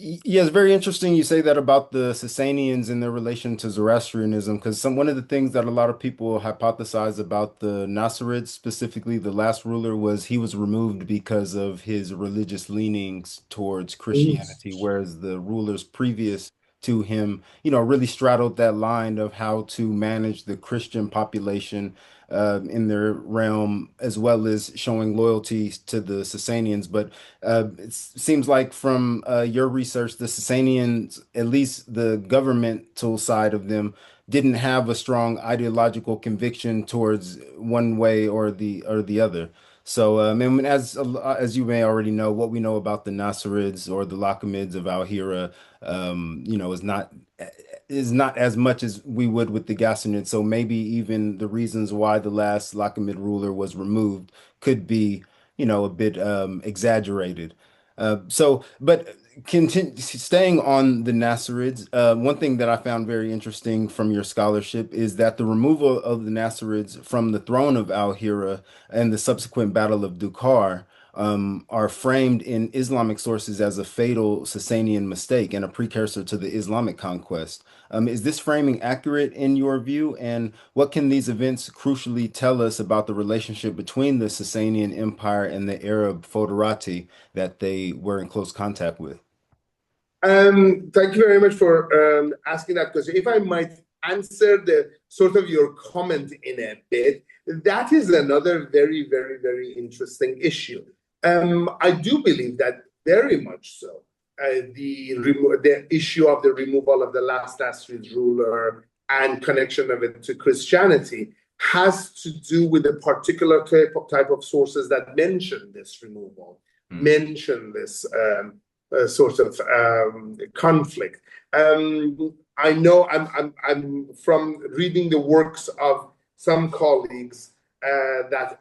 Yeah, it's very interesting you say that about the Sasanians and their relation to Zoroastrianism, because one of the things that a lot of people hypothesize about the Nasserids, specifically the last ruler, was he was removed because of his religious leanings towards Christianity, whereas the rulers previous to him, really straddled that line of how to manage the Christian population in their realm, as well as showing loyalty to the Sasanians. But it seems like from your research, the Sasanians, at least the governmental side of them, didn't have a strong ideological conviction towards one way or the other. So, and as you may already know, what we know about the Nasserids or the Lakhamids of Al-Hira, is not as much as we would with the Ghassanids. So maybe even the reasons why the last Lakhamid ruler was removed could be, a bit exaggerated. But staying on the Nasserids, one thing that I found very interesting from your scholarship is that the removal of the Nasserids from the throne of Al-Hira and the subsequent Battle of Dukar are framed in Islamic sources as a fatal Sasanian mistake and a precursor to the Islamic conquest. Is this framing accurate in your view? And what can these events crucially tell us about the relationship between the Sasanian Empire and the Arab foederati that they were in close contact with? Thank you very much for asking that question. If I might answer the sort of your comment in a bit, that is another very, very, very interesting issue. I do believe that very much so. The issue of the removal of the last Nasrid ruler and connection of it to Christianity has to do with a particular type of sources that mention this removal, mention this sort of conflict. I know I'm from reading the works of some colleagues that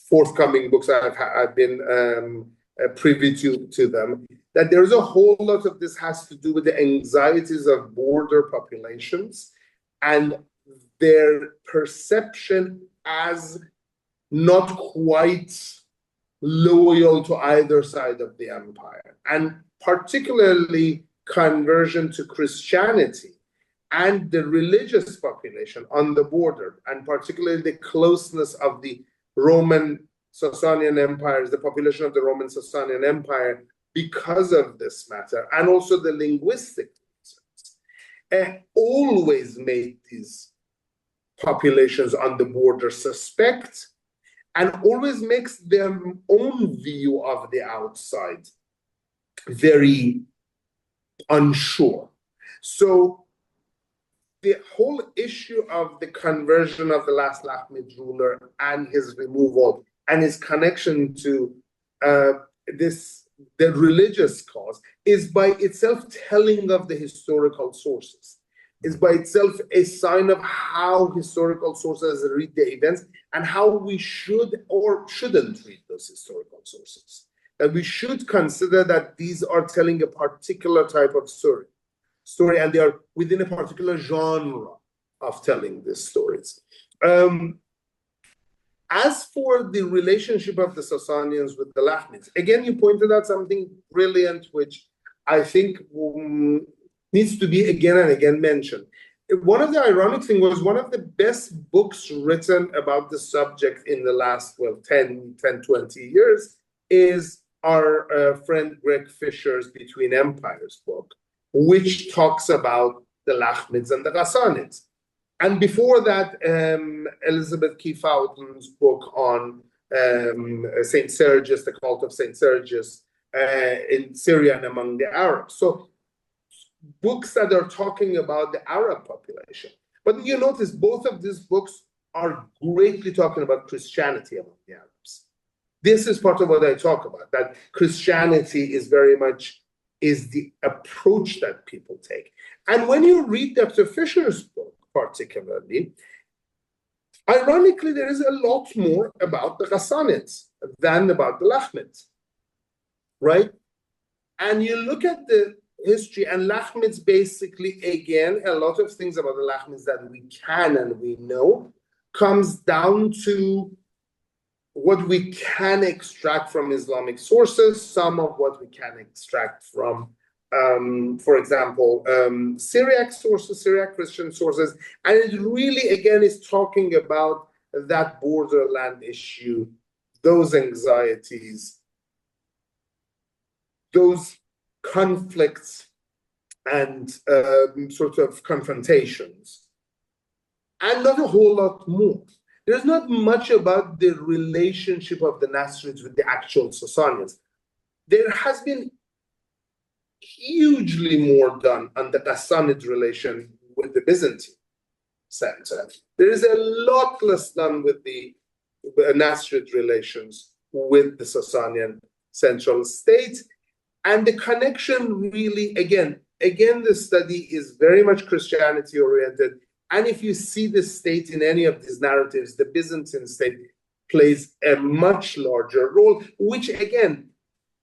forthcoming books I've been privy to them, that there's a whole lot of this has to do with the anxieties of border populations and their perception as not quite loyal to either side of the empire, and particularly conversion to Christianity and the religious population on the border, and particularly the closeness of the Roman Sasanian empires, the population of the Roman Sasanian Empire, because of this matter, and also the linguistic reasons, always made these populations on the border suspect, and always makes their own view of the outside very unsure. So the whole issue of the conversion of the last Lakhmid ruler and his removal and his connection to the religious cause is by itself telling of the historical sources, is by itself a sign of how historical sources read the events and how we should or shouldn't read those historical sources. That we should consider that these are telling a particular type of story, and they are within a particular genre of telling these stories. As for the relationship of the Sasanians with the Lakhmids, again, you pointed out something brilliant, which I think needs to be again and again mentioned. One of the ironic things was one of the best books written about the subject in the last, 10, 20 years is our friend Greg Fisher's Between Empires book, which talks about the Lakhmids and the Ghassanids. And before that, Elizabeth Keith Houghton's book on Saint Sergius, the cult of Saint Sergius in Syria and among the Arabs. So books that are talking about the Arab population. But you notice both of these books are greatly talking about Christianity among the Arabs. This is part of what I talk about, that Christianity is very much is the approach that people take. And when you read Dr. Fisher's book, particularly, ironically, there is a lot more about the Ghassanids than about the Lahmids, right? And you look at the history, and Lahmids basically, again, a lot of things about the Lahmids that we can and we know comes down to what we can extract from Islamic sources, some of what we can extract from, for example, Syriac sources, Syriac Christian sources. And it really, again, is talking about that borderland issue, those anxieties, those conflicts and sort of confrontations, and not a whole lot more. There's not much about the relationship of the Nasrids with the actual Sasanians. There has been hugely more done on the Ghassanid relation with the Byzantine center. There is a lot less done with the Nasrid relations with the Sasanian central state. And the connection really, again, the study is very much Christianity oriented. And if you see the state in any of these narratives, the Byzantine state plays a much larger role, which again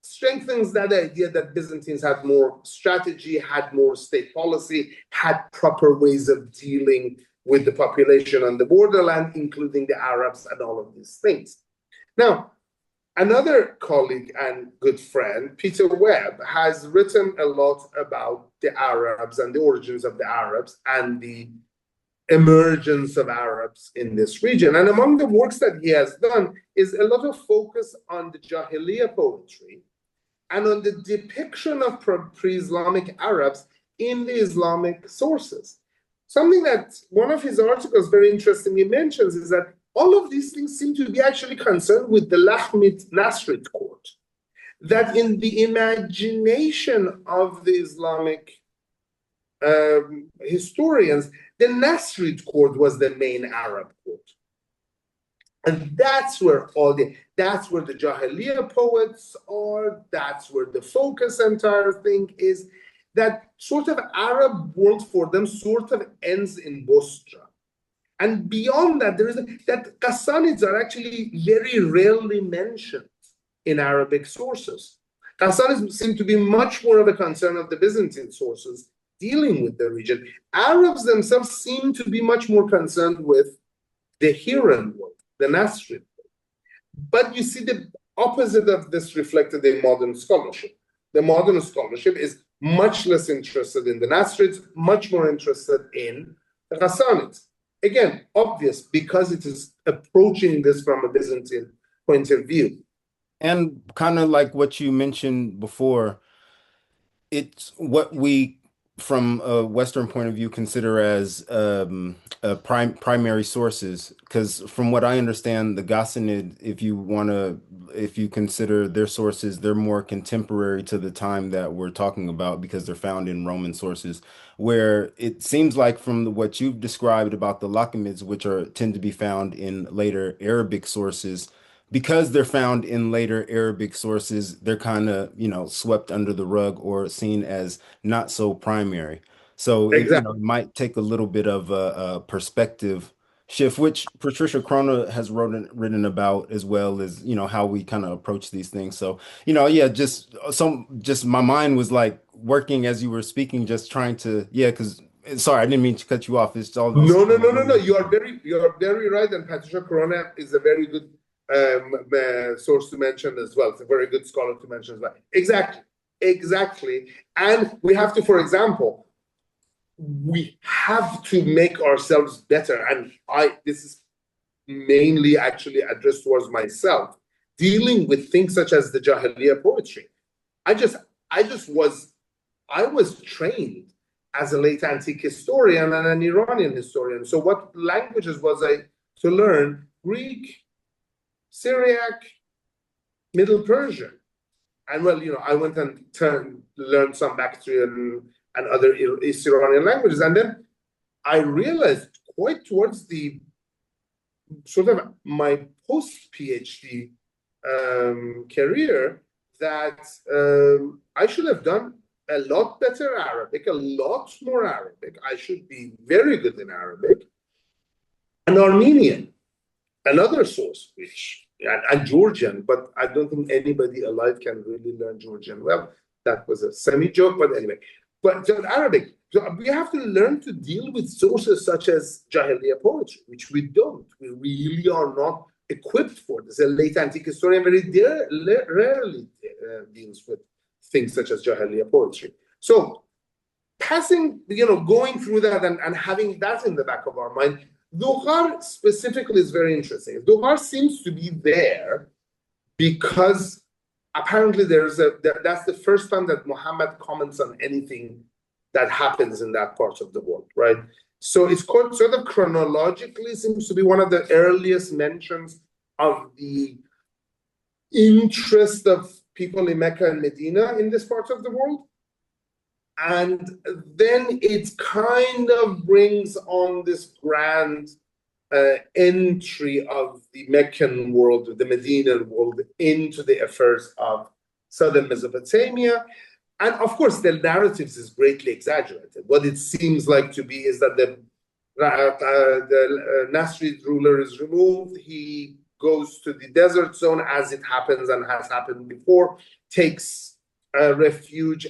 strengthens that idea that Byzantines had more strategy, had more state policy, had proper ways of dealing with the population on the borderland, including the Arabs and all of these things. Now, another colleague and good friend, Peter Webb, has written a lot about the Arabs and the origins of the Arabs and the emergence of Arabs in this region. And among the works that he has done is a lot of focus on the Jahiliyyah poetry and on the depiction of pre-Islamic Arabs in the Islamic sources. Something that one of his articles very interestingly mentions is that all of these things seem to be actually concerned with the Lahmid Nasrid court. That in the imagination of the Islamic historians, the Nasrid court was the main Arab court. And that's where the Jahiliyyah poets are, that's where the focus entire thing is. That sort of Arab world for them sort of ends in Bosra. And beyond that, that Ghassanids are actually very rarely mentioned in Arabic sources. Ghassanids seem to be much more of a concern of the Byzantine sources dealing with the region. Arabs themselves seem to be much more concerned with the Hiran world, the Nasrid world. But you see the opposite of this reflected in modern scholarship. The modern scholarship is much less interested in the Nasrids, much more interested in the Ghassanids. Again, obvious, because it is approaching this from a Byzantine point of view. And kind of like what you mentioned before, it's what we, from a Western point of view, consider as primary sources. Because from what I understand, the Ghassanid, if you consider their sources, they're more contemporary to the time that we're talking about because they're found in Roman sources. Where it seems like from what you've described about the Lakhmids, which tend to be found in later Arabic sources, because they're found in later Arabic sources, they're kind of, swept under the rug or seen as not so primary. So, Exactly. it might take a little bit of a perspective shift, which Patricia Crone has written about as well as, how we kind of approach these things. So, yeah, just my mind was like working as you were speaking, just trying to, yeah, because sorry, I didn't mean to cut you off. It's all No. You are very right. And Patricia Crone is a very good source to mention as well. It's a very good scholar to mention as well. Exactly. And we have to, for example, we have to make ourselves better. And this is mainly actually addressed towards myself, dealing with things such as the Jahiliyyah poetry. I was trained as a late antique historian and an Iranian historian. So what languages was I to learn? Greek, Syriac, Middle Persian. And well, I went and learned some Bactrian and other East Iranian languages. And then I realized quite towards the sort of my post-PhD career that I should have done a lot better Arabic, a lot more Arabic. I should be very good in Arabic. And Armenian, another source, and Georgian, but I don't think anybody alive can really learn Georgian well. That was a semi-joke, but anyway. But just Arabic. So we have to learn to deal with sources such as Jahiliya poetry, which we don't. We really are not equipped for this. A late antique historian very rarely deals with things such as Jahiliya poetry. So going through that and having that in the back of our mind, Duhar specifically is very interesting. Duhar seems to be there because apparently that's the first time that Muhammad comments on anything that happens in that part of the world, right? So it's called sort of chronologically seems to be one of the earliest mentions of the interest of people in Mecca and Medina in this part of the world. And then it kind of brings on this grand entry of the Meccan world, the Medinan world, into the affairs of southern Mesopotamia. And of course, the narratives is greatly exaggerated. What it seems like to be is that the Nasrid ruler is removed. He goes to the desert zone, as it happens and has happened before, takes refuge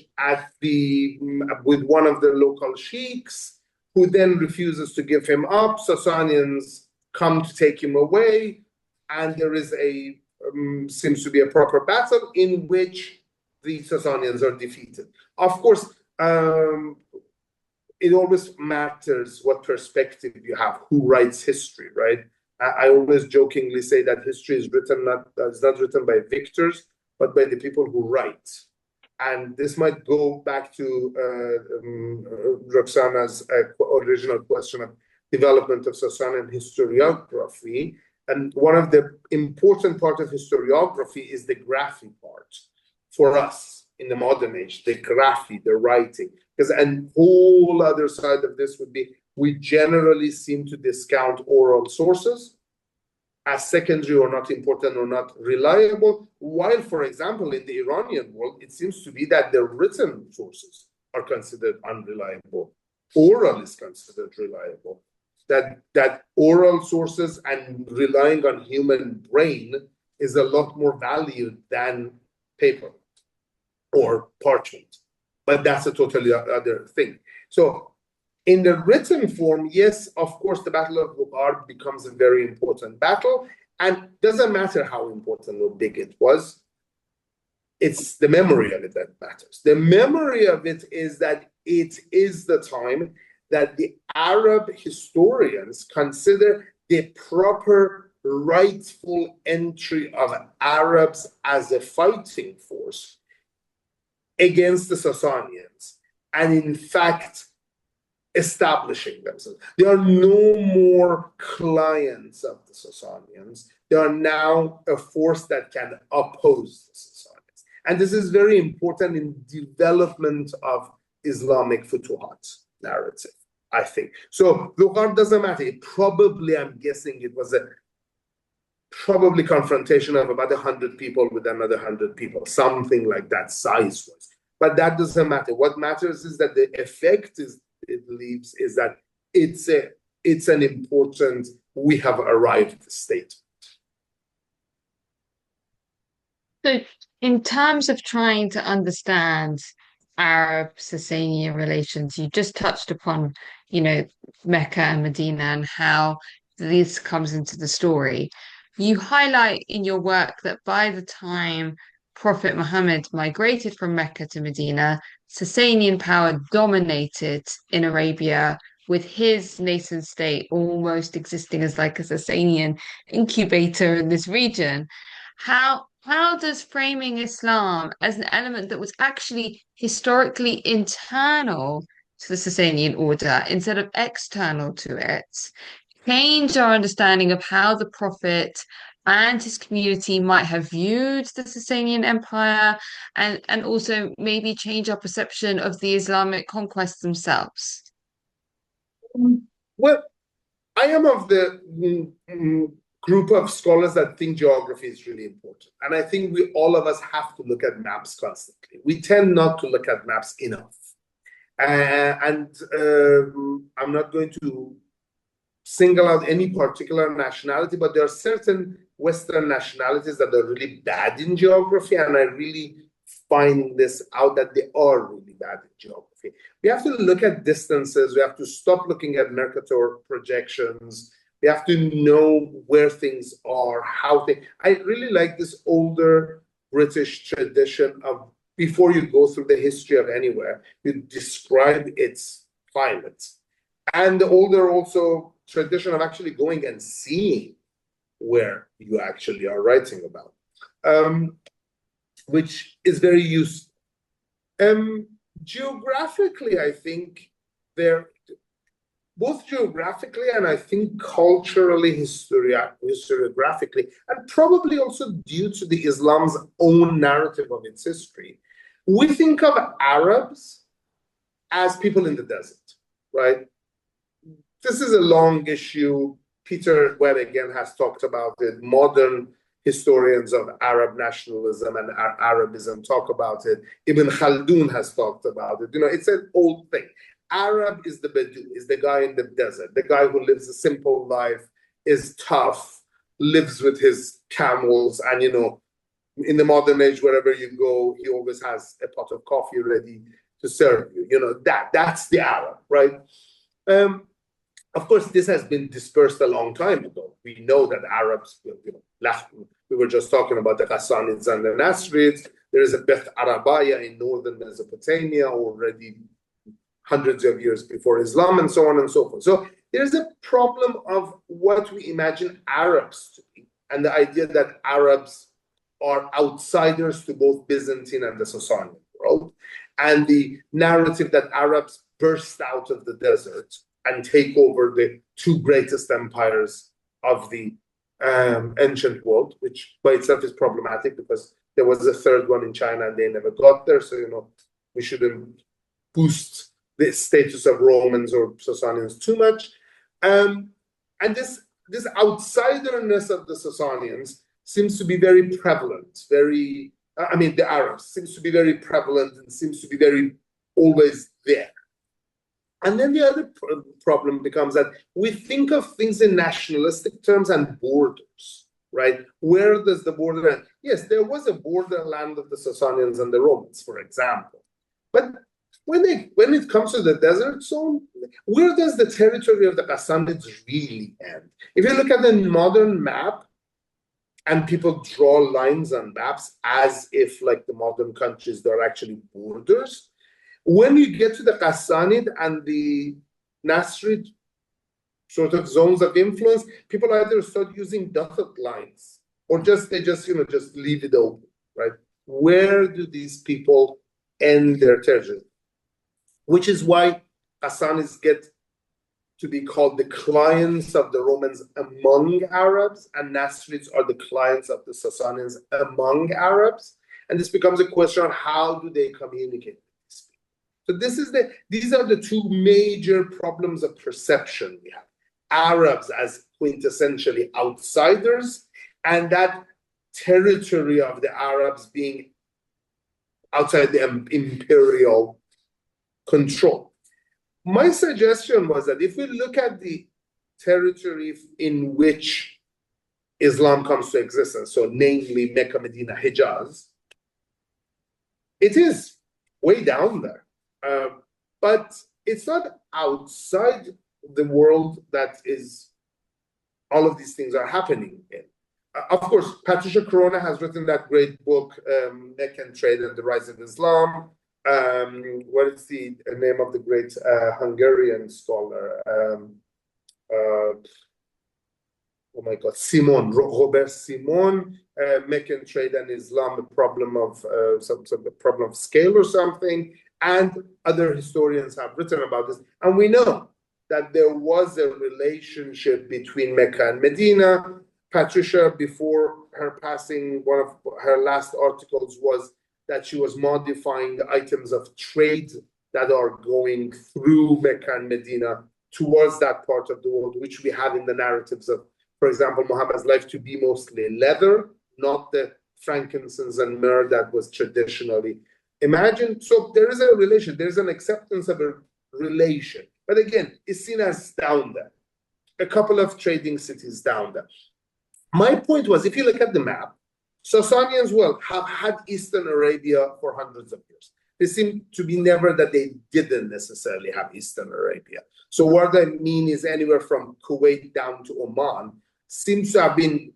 with one of the local sheiks, who then refuses to give him up. Sasanians come to take him away, and there is seems to be a proper battle in which the Sasanians are defeated. Of course, it always matters what perspective you have, who writes history, right? I always jokingly say that history is not written by victors, but by the people who write. And this might go back to Roxana's original question of development of Sasanian historiography. And one of the important part of historiography is the graphy part for us in the modern age, the graphy, the writing. Because a whole other side of this would be, we generally seem to discount oral sources as secondary or not important or not reliable, while, for example, in the Iranian world, it seems to be that the written sources are considered unreliable. Oral is considered reliable. That oral sources and relying on human brain is a lot more valued than paper or parchment. But that's a totally other thing. So in the written form, yes, of course, the Battle of Bukhara becomes a very important battle, and doesn't matter how important or big it was, it's the memory of it that matters. The memory of it is that it is the time that the Arab historians consider the proper rightful entry of Arabs as a fighting force against the Sasanians, and in fact, establishing themselves. They are no more clients of the Sasanians. They are now a force that can oppose the Sasanians. And this is very important in development of Islamic Futuhat narrative, I think. So Lughar doesn't matter. I'm guessing it was a probably confrontation of about 100 people with another 100 people, something like that size-wise. But that doesn't matter. What matters is that the effect it leaves is that it's an important, we have arrived state. So in terms of trying to understand Arab-Sasanian relations, you just touched upon, Mecca and Medina and how this comes into the story. You highlight in your work that by the time Prophet Muhammad migrated from Mecca to Medina, Sasanian power dominated in Arabia, with his nation state almost existing as like a Sasanian incubator in this region. How does framing Islam as an element that was actually historically internal to the Sasanian order instead of external to it, change our understanding of how the prophet and his community might have viewed the Sasanian Empire, and also maybe change our perception of the Islamic conquests themselves? Well, I am of the group of scholars that think geography is really important. And I think all of us have to look at maps constantly. We tend not to look at maps enough. I'm not going to single out any particular nationality, but there are certain Western nationalities that are really bad in geography, and I really find this out that they are really bad in geography. We have to look at distances. We have to stop looking at Mercator projections. We have to know where things are, how they. I really like this older British tradition of before you go through the history of anywhere, you describe its climate. And the older also tradition of actually going and seeing where you actually are writing about, which is very useful. Geographically, I think both geographically and I think culturally, historiographically, and probably also due to the Islam's own narrative of its history, we think of Arabs as people in the desert, right? This is a long issue. Peter Webb again has talked about it. Modern historians of Arab nationalism and Arabism talk about it. Ibn Khaldun has talked about it. It's an old thing. Arab is the Bedou, is the guy in the desert, the guy who lives a simple life, is tough, lives with his camels, and in the modern age, wherever you go, he always has a pot of coffee ready to serve you. That's the Arab, right? Of course, this has been dispersed a long time ago. We know that Arabs, we were just talking about the Ghassanids and the Nasrids. There is a Beth Arabaya in northern Mesopotamia already hundreds of years before Islam, and so on and so forth. So there's a problem of what we imagine Arabs to be, and the idea that Arabs are outsiders to both Byzantine and the Sasanian world, and the narrative that Arabs burst out of the desert and take over the two greatest empires of the ancient world, which by itself is problematic because there was a third one in China and they never got there. So, we shouldn't boost the status of Romans or Sasanians too much. And this outsiderness of the Sasanians seems to be very prevalent, the Arabs seems to be very prevalent and seems to be very always there. And then the other problem becomes that we think of things in nationalistic terms and borders, right? Where does the border end? Yes, there was a borderland of the Sasanians and the Romans, for example. But when it comes to the desert zone, where does the territory of the Ghassanids really end? If you look at the modern map, and people draw lines on maps as if, like the modern countries, they're actually borders. When you get to the Ghassanid and the Nasrid sort of zones of influence, people either start using dotted lines or just leave it open, right? Where do these people end their territory? Which is why Ghassanids get to be called the clients of the Romans among Arabs, and Nasrids are the clients of the Sasanians among Arabs. And this becomes a question of how do they communicate. So these are the two major problems of perception we have. Arabs as quintessentially outsiders, and that territory of the Arabs being outside the imperial control. My suggestion was that if we look at the territory in which Islam comes to existence, so namely Mecca, Medina, Hijaz, it is way down there. But it's not outside the world that is all of these things are happening in. Of course, Patricia Crone has written that great book, Meccan Trade and the Rise of Islam. What is the name of the great Hungarian scholar? Oh my God, Robert Simon, Meccan Trade and Islam, a problem of some problem of scale or something. And other historians have written about this. And we know that there was a relationship between Mecca and Medina. Patricia, before her passing, one of her last articles was that she was modifying the items of trade that are going through Mecca and Medina towards that part of the world, which we have in the narratives of, for example, Muhammad's life to be mostly leather, not the frankincense and myrrh that was traditionally imagined. So there is a relation, there's an acceptance of a relation. But again, it's seen as down there, a couple of trading cities down there. My point was, if you look at the map, Sasanians, well, have had Eastern Arabia for hundreds of years. They seem to be never that they didn't necessarily have Eastern Arabia. So what I mean is anywhere from Kuwait down to Oman seems to have been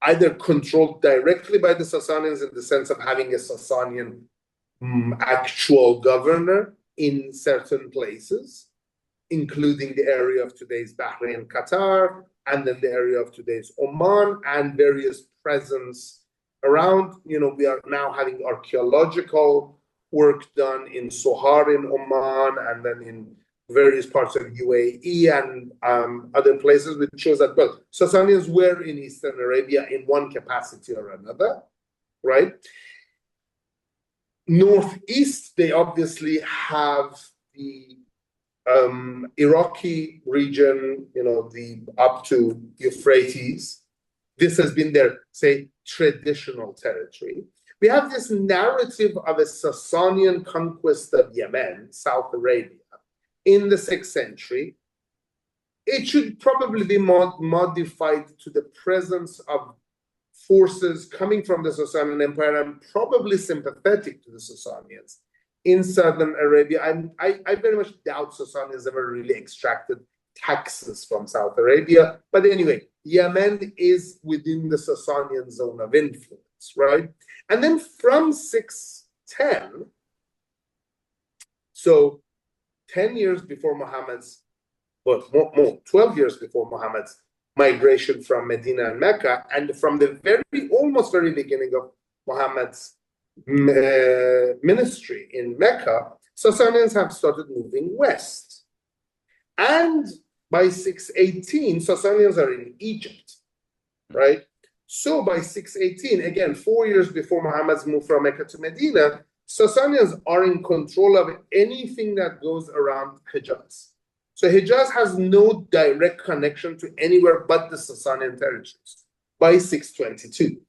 either controlled directly by the Sasanians in the sense of having a Sasanian actual governor in certain places, including the area of today's Bahrain, Qatar, and then the area of today's Oman, and various presence around. You know, we are now having archaeological work done in Sohar in Oman, and then in various parts of UAE and other places, which shows that, well, Sasanians were in Eastern Arabia in one capacity or another, right? Northeast, they obviously have the Iraqi region, you know, the up to Euphrates. This has been their, say, traditional territory. We have this narrative of a Sasanian conquest of Yemen, South Arabia, in the 6th century. It should probably be modified to the presence of forces coming from the Sasanian Empire and probably sympathetic to the Sasanians in southern Arabia. I very much doubt Sasanians ever really extracted taxes from South Arabia. But anyway, Yemen is within the Sasanian zone of influence, right? And then from 610, so 10 years before Muhammad's, well, more 12 years before Muhammad's migration from Medina and Mecca, and from the almost very beginning of Muhammad's ministry in Mecca, Sasanians have started moving west. And by 618, Sasanians are in Egypt, right? So by 618, again, 4 years before Muhammad's move from Mecca to Medina, Sasanians are in control of anything that goes around Hijaz. So Hijaz has no direct connection to anywhere but the Sasanian territories by 622.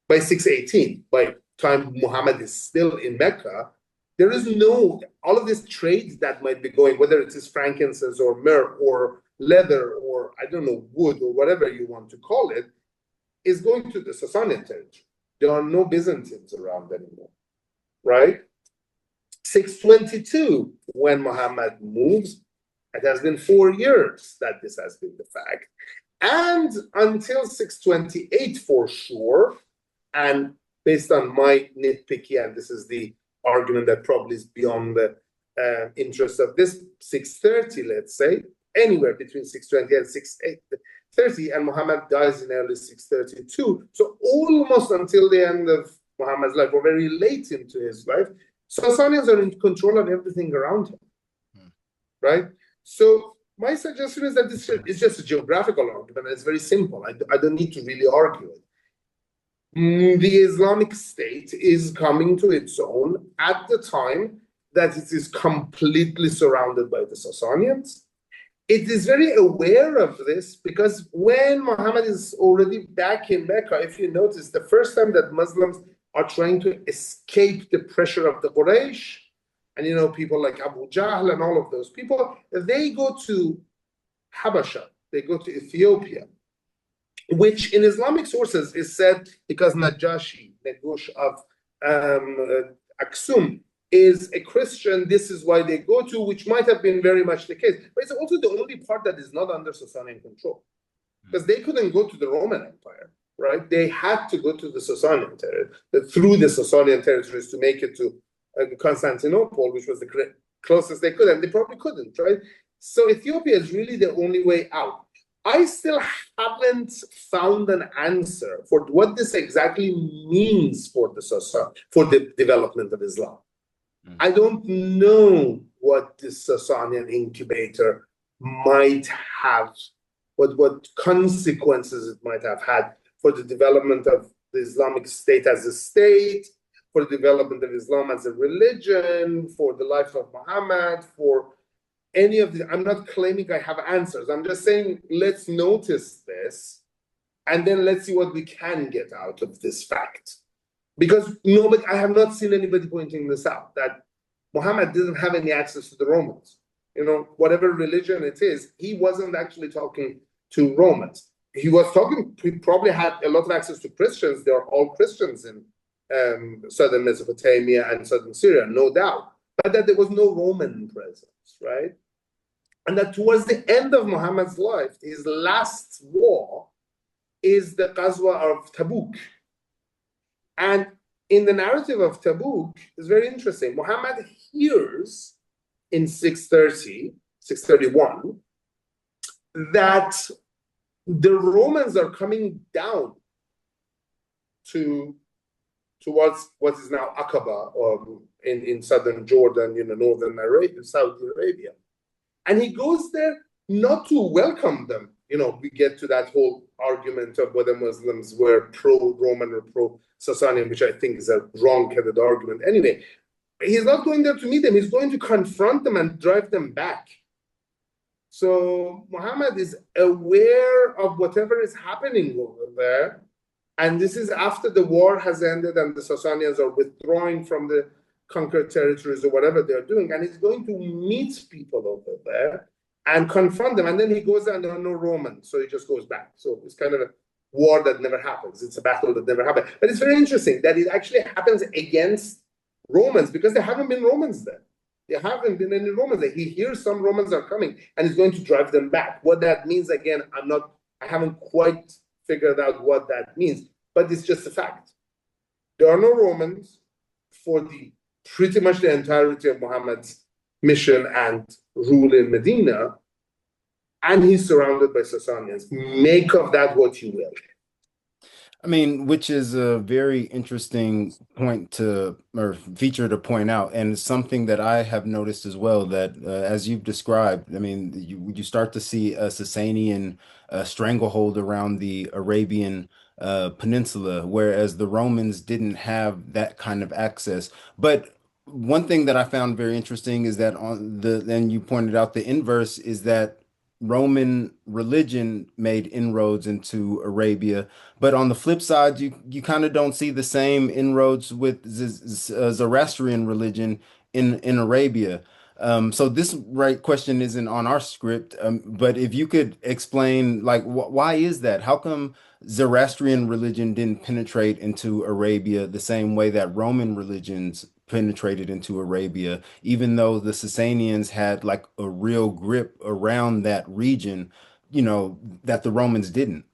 By 618, by time Muhammad is still in Mecca, there is no, all of this trade that might be going, whether it is frankincense or myrrh or leather or, I don't know, wood or whatever you want to call it, is going to the Sasanian territory. There are no Byzantines around anymore, right? 622, when Muhammad moves, it has been 4 years that this has been the fact. And until 628 for sure, and based on my nitpicky, and this is the argument that probably is beyond the interest of this, 630, let's say, anywhere between 620 and 630, and Muhammad dies in early 632. So almost until the end of Muhammad's life, or very late into his life, Sasanians are in control of everything around him, right? So my suggestion is that this is just a geographical argument. It's very simple. I don't need to really argue it. The Islamic State is coming to its own at the time that it is completely surrounded by the Sasanians. It is very aware of this because when Muhammad is already back in Mecca, if you notice, the first time that Muslims are trying to escape the pressure of the Quraysh, and you know, people like Abu Jahl and all of those people, they go to Habasha, they go to Ethiopia, which in Islamic sources is said because Najashi, Negush of Aksum, is a Christian. This is why they go to, which might have been very much the case. But it's also the only part that is not under Sasanian control, because they couldn't go to the Roman Empire, right? They had to go to the Sasanian territory, through the Sasanian territories to make it to Constantinople, which was the closest they could, and they probably couldn't, right? So Ethiopia is really the only way out. I still haven't found an answer for what this exactly means for the development of Islam. I don't know what this Sasanian incubator might have, what consequences it might have had for the development of the Islamic State as a state, for the development of Islam as a religion, for the life of Muhammad, for any of the. I'm not claiming I have answers. I'm just saying let's notice this, and then let's see what we can get out of this fact. Because I have not seen anybody pointing this out, that Muhammad didn't have any access to the Romans. Whatever religion it is, he wasn't actually talking to Romans. He probably had a lot of access to Christians. They are all Christians in southern Mesopotamia and southern Syria, no doubt. But that there was no Roman presence, right? And that towards the end of Muhammad's life, his last war is the Ghazwa of Tabuk. And in the narrative of Tabuk, it's very interesting. Muhammad hears in 631, that the Romans are coming down towards what is now Aqaba, or in southern Jordan, northern Arabia, Saudi Arabia. And he goes there not to welcome them. We get to that whole argument of whether Muslims were pro-Roman or pro-Sasanian, which I think is a wrong-headed argument. Anyway, he's not going there to meet them. He's going to confront them and drive them back. So Muhammad is aware of whatever is happening over there. And this is after the war has ended and the Sasanians are withdrawing from the conquered territories or whatever they're doing. And he's going to meet people over there and confront them. And then he goes there and there are no Romans. So he just goes back. So it's kind of a war that never happens. It's a battle that never happened. But it's very interesting that it actually happens against Romans, because there haven't been Romans there. There haven't been any Romans there. He hears some Romans are coming and he's going to drive them back. What that means, again, I haven't quite figured out what that means, but it's just a fact. There are no Romans for pretty much the entirety of Muhammad's mission and rule in Medina, and he's surrounded by Sasanians. Make of that what you will. I mean, which is a very interesting feature to point out, and something that I have noticed as well, that as you've described, I mean, you start to see a Sasanian stranglehold around the Arabian Peninsula, whereas the Romans didn't have that kind of access. But one thing that I found very interesting is that then you pointed out the inverse is that Roman religion made inroads into Arabia, but on the flip side, you kind of don't see the same inroads with Zoroastrian religion in Arabia. So this question isn't on our script, but if you could explain, like, why is that? How come Zoroastrian religion didn't penetrate into Arabia the same way that Roman religions penetrated into Arabia, even though the Sasanians had like a real grip around that region, that the Romans didn't?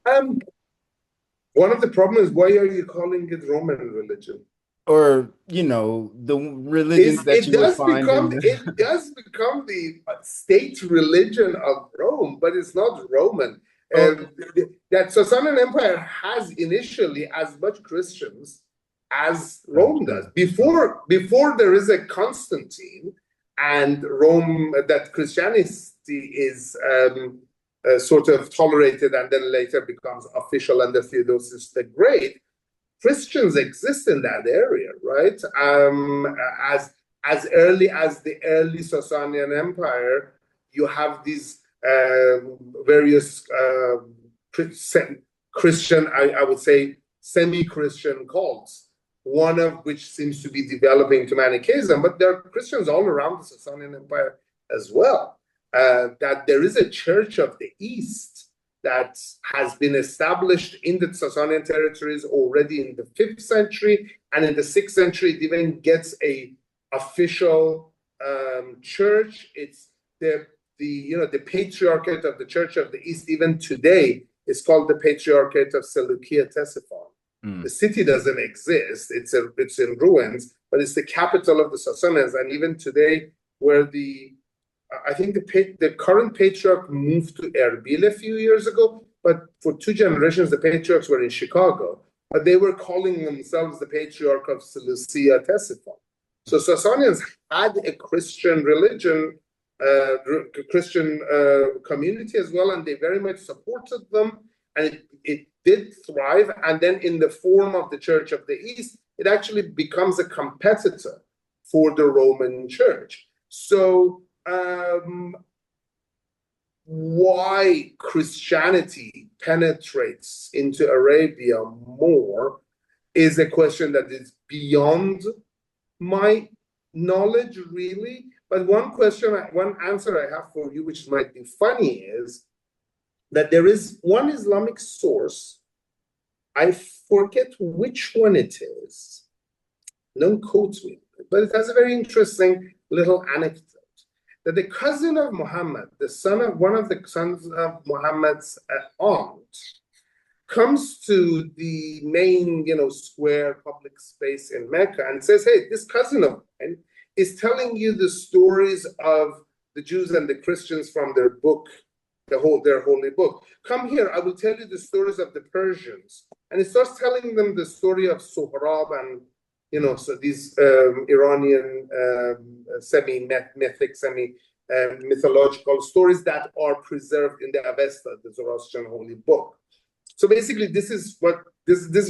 One of the problems is, why are you calling it Roman religion? Or, the religions that you would find it does become the state religion of Rome, but it's not Roman. That Sasanian Empire has initially as much Christians as Rome does. Before there is a Constantine and Rome, that Christianity is sort of tolerated and then later becomes official under Theodosius the Great, Christians exist in that area, right? As early as the early Sasanian Empire, you have these various Christian, I would say, semi-Christian cults, one of which seems to be developing to Manichaeism, but there are Christians all around the Sasanian Empire as well. That there is a Church of the East that has been established in the Sasanian territories already in the 5th century, and in the 6th century it even gets a official church. It's the patriarchate of the Church of the East even today is called the Patriarchate of Seleucia Ctesiphon. The city doesn't exist; it's in ruins, but it's the capital of the Sasanians. And even today, where I think the current patriarch moved to Erbil a few years ago, but for 2 generations the patriarchs were in Chicago. But they were calling themselves the Patriarch of Seleucia Ctesiphon. So Sasanians had a Christian religion, Christian community as well, and they very much supported them, and it did thrive. And then in the form of the Church of the East, it actually becomes a competitor for the Roman Church. So why Christianity penetrates into Arabia more is a question that is beyond my knowledge, really. But one answer I have for you, which might be funny, is that there is one Islamic source. I forget which one it is. Don't quote me, but it has a very interesting little anecdote that the cousin of Muhammad, the son of one of the sons of Muhammad's aunt, comes to the main, square public space in Mecca and says, "Hey, this cousin of mine is telling you the stories of the Jews and the Christians from their book, their holy book. Come here, I will tell you the stories of the Persians." And he starts telling them the story of Sohrab and so these Iranian semi-mythic, semi-mythological stories that are preserved in the Avesta, the Zoroastrian holy book. So basically, this is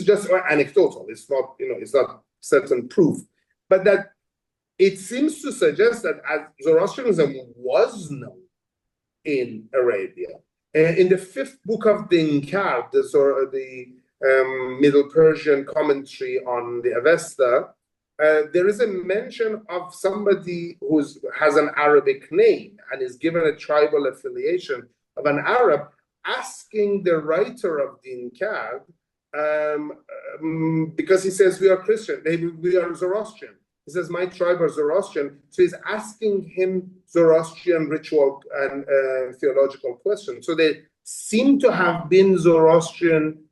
just anecdotal. It's not, it's not certain proof, but that it seems to suggest that as Zoroastrianism was known in Arabia, in the fifth book of the Inkar, the Middle Persian commentary on the Avesta, there is a mention of somebody who has an Arabic name and is given a tribal affiliation of an Arab, asking the writer of the Inkar, because he says, "We are Christian, we are Zoroastrian." He says, "My tribe are Zoroastrian." So he's asking him Zoroastrian ritual and theological questions. So they seem to have been Zoroastrian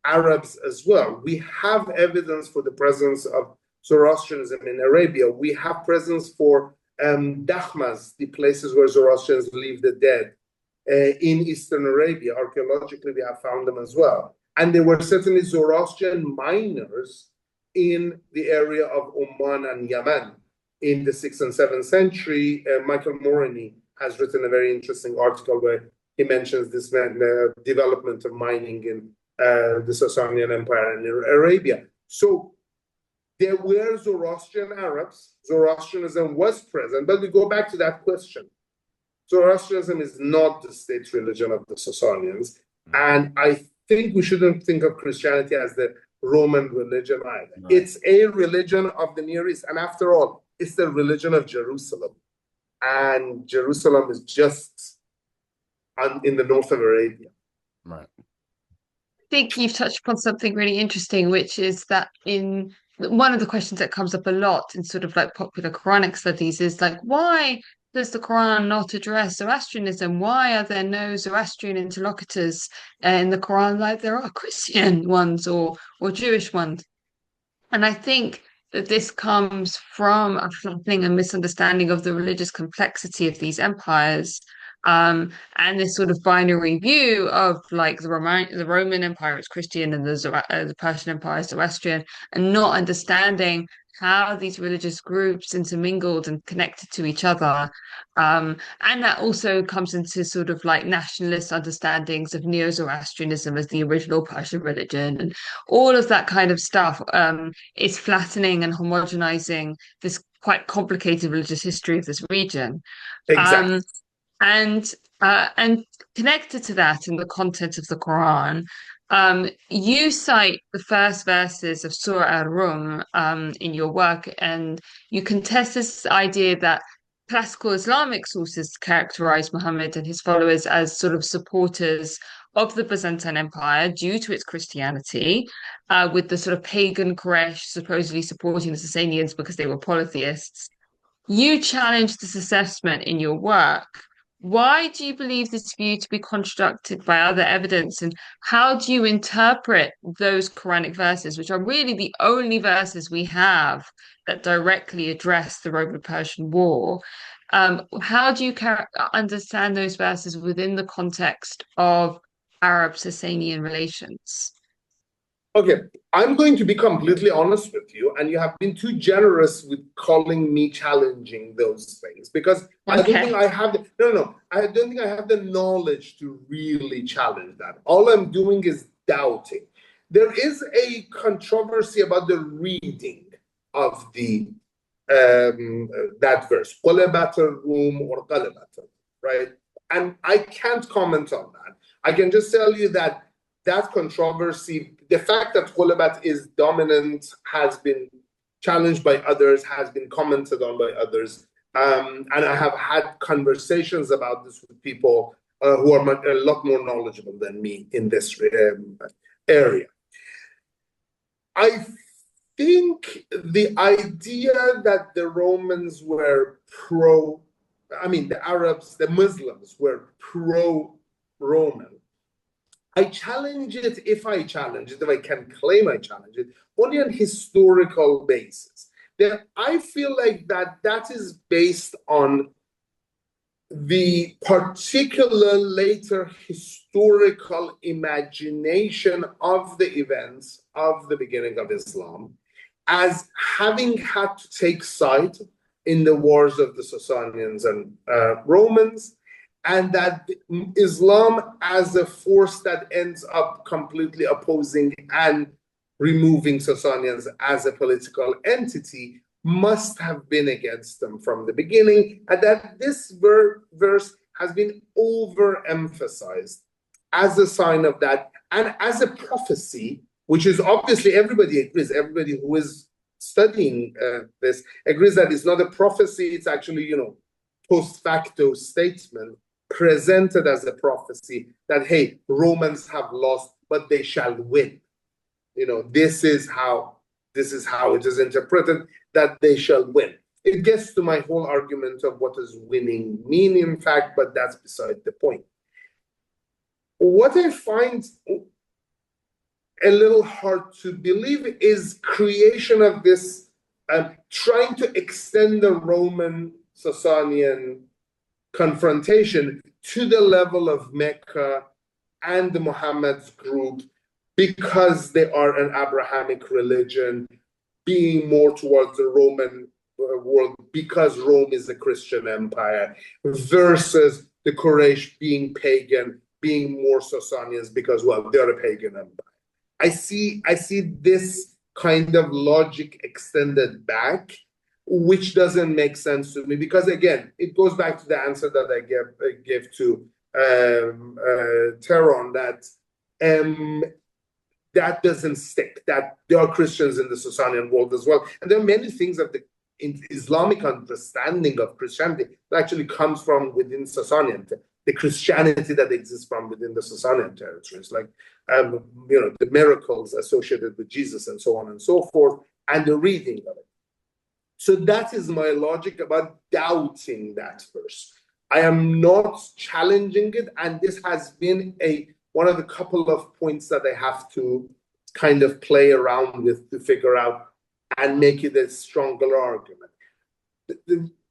Arabs as well. We have evidence for the presence of Zoroastrianism in Arabia. We have presence for dakhmas, the places where Zoroastrians leave the dead. In Eastern Arabia, archaeologically, we have found them as well. And there were certainly Zoroastrian miners in the area of Oman and Yemen in the 6th and 7th century. Michael Moroney has written a very interesting article where he mentions this development of mining in the Sasanian Empire in Arabia. So there were Zoroastrian Arabs. Zoroastrianism was present, but we go back to that question. Zoroastrianism is not the state religion of the Sasanians, and I think we shouldn't think of Christianity as the Roman religion either. Right. It's a religion of the Near East, and after all, it's the religion of Jerusalem, and Jerusalem is just in the north of Arabia. Right. I think you've touched upon something really interesting, which is that in one of the questions that comes up a lot in sort of like popular Quranic studies is like, why does the Quran not address Zoroastrianism? Why are there no Zoroastrian interlocutors in the Quran like there are Christian ones or Jewish ones? And I think that this comes from a flattening and misunderstanding of the religious complexity of these empires. And this sort of binary view of like the Roman Empire is Christian and the Persian Empire is Zoroastrian, and not understanding how these religious groups intermingled and connected to each other. And that also comes into sort of like nationalist understandings of Neo-Zoroastrianism as the original Persian religion, and all of that kind of stuff is flattening and homogenizing this quite complicated religious history of this region. Exactly. And connected to that in the content of the Quran, you cite the first verses of Surah Al-Rum in your work, and you contest this idea that classical Islamic sources characterize Muhammad and his followers as sort of supporters of the Byzantine Empire due to its Christianity, with the sort of pagan Quraysh supposedly supporting the Sasanians because they were polytheists. You challenge this assessment in your work. Why do you believe this view to be constructed by other evidence, and how do you interpret those Quranic verses, which are really the only verses we have that directly address the Roman-Persian War? How do you understand those verses within the context of Arab-Sasanian relations? Okay, I'm going to be completely honest with you, and you have been too generous with calling me challenging those things because I don't think Okay. I have the, no, I don't think I have the knowledge to really challenge that. All I'm doing is doubting. There is a controversy about the reading of the that verse, قلبت الروم or قلبت, right? And I can't comment on that. I can just tell you that that controversy, the fact that Khulabat is dominant, has been challenged by others, has been commented on by others. And I have had conversations about this with people who are a lot more knowledgeable than me in this area. I think the idea that the Romans were the Arabs, the Muslims were pro-Roman, I challenge it if I challenge it, if I can claim I challenge it, only on historical basis. Then I feel like that is based on the particular later historical imagination of the events of the beginning of Islam as having had to take side in the wars of the Sasanians and Romans, and that Islam as a force that ends up completely opposing and removing Sasanians as a political entity must have been against them from the beginning, and that this verse has been overemphasized as a sign of that and as a prophecy, which is obviously everybody agrees, everybody who is studying this agrees that it's not a prophecy, it's actually, post facto statement presented as a prophecy that, hey, Romans have lost, but they shall win. This is how it is interpreted, that they shall win. It gets to my whole argument of what does winning mean, in fact, but that's beside the point. What I find a little hard to believe is creation of this, trying to extend the Roman-Sasanian confrontation to the level of Mecca and the Muhammad's group because they are an Abrahamic religion, being more towards the Roman world because Rome is a Christian empire, versus the Quraysh being pagan, being more Sasanians because, well, they're a pagan empire. I see this kind of logic extended back, which doesn't make sense to me because, again, it goes back to the answer that I gave to Teron, that that doesn't stick, that there are Christians in the Sasanian world as well. And there are many things of the Islamic understanding of Christianity that actually comes from within Sasanian, the Christianity that exists from within the Sasanian territories, like the miracles associated with Jesus and so on and so forth, and the reading of it. So that is my logic about doubting that verse. I am not challenging it, and this has been one of the couple of points that I have to kind of play around with to figure out and make it a stronger argument.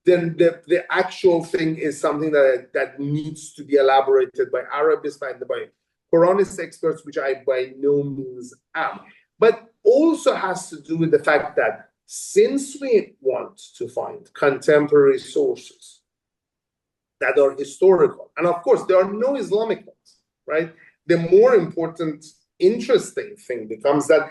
Then the actual thing is something that needs to be elaborated by Arabists and by Quranist experts, which I by no means am. But also has to do with the fact that since we want to find contemporary sources that are historical, and of course there are no Islamic ones, right? The more important, interesting thing becomes that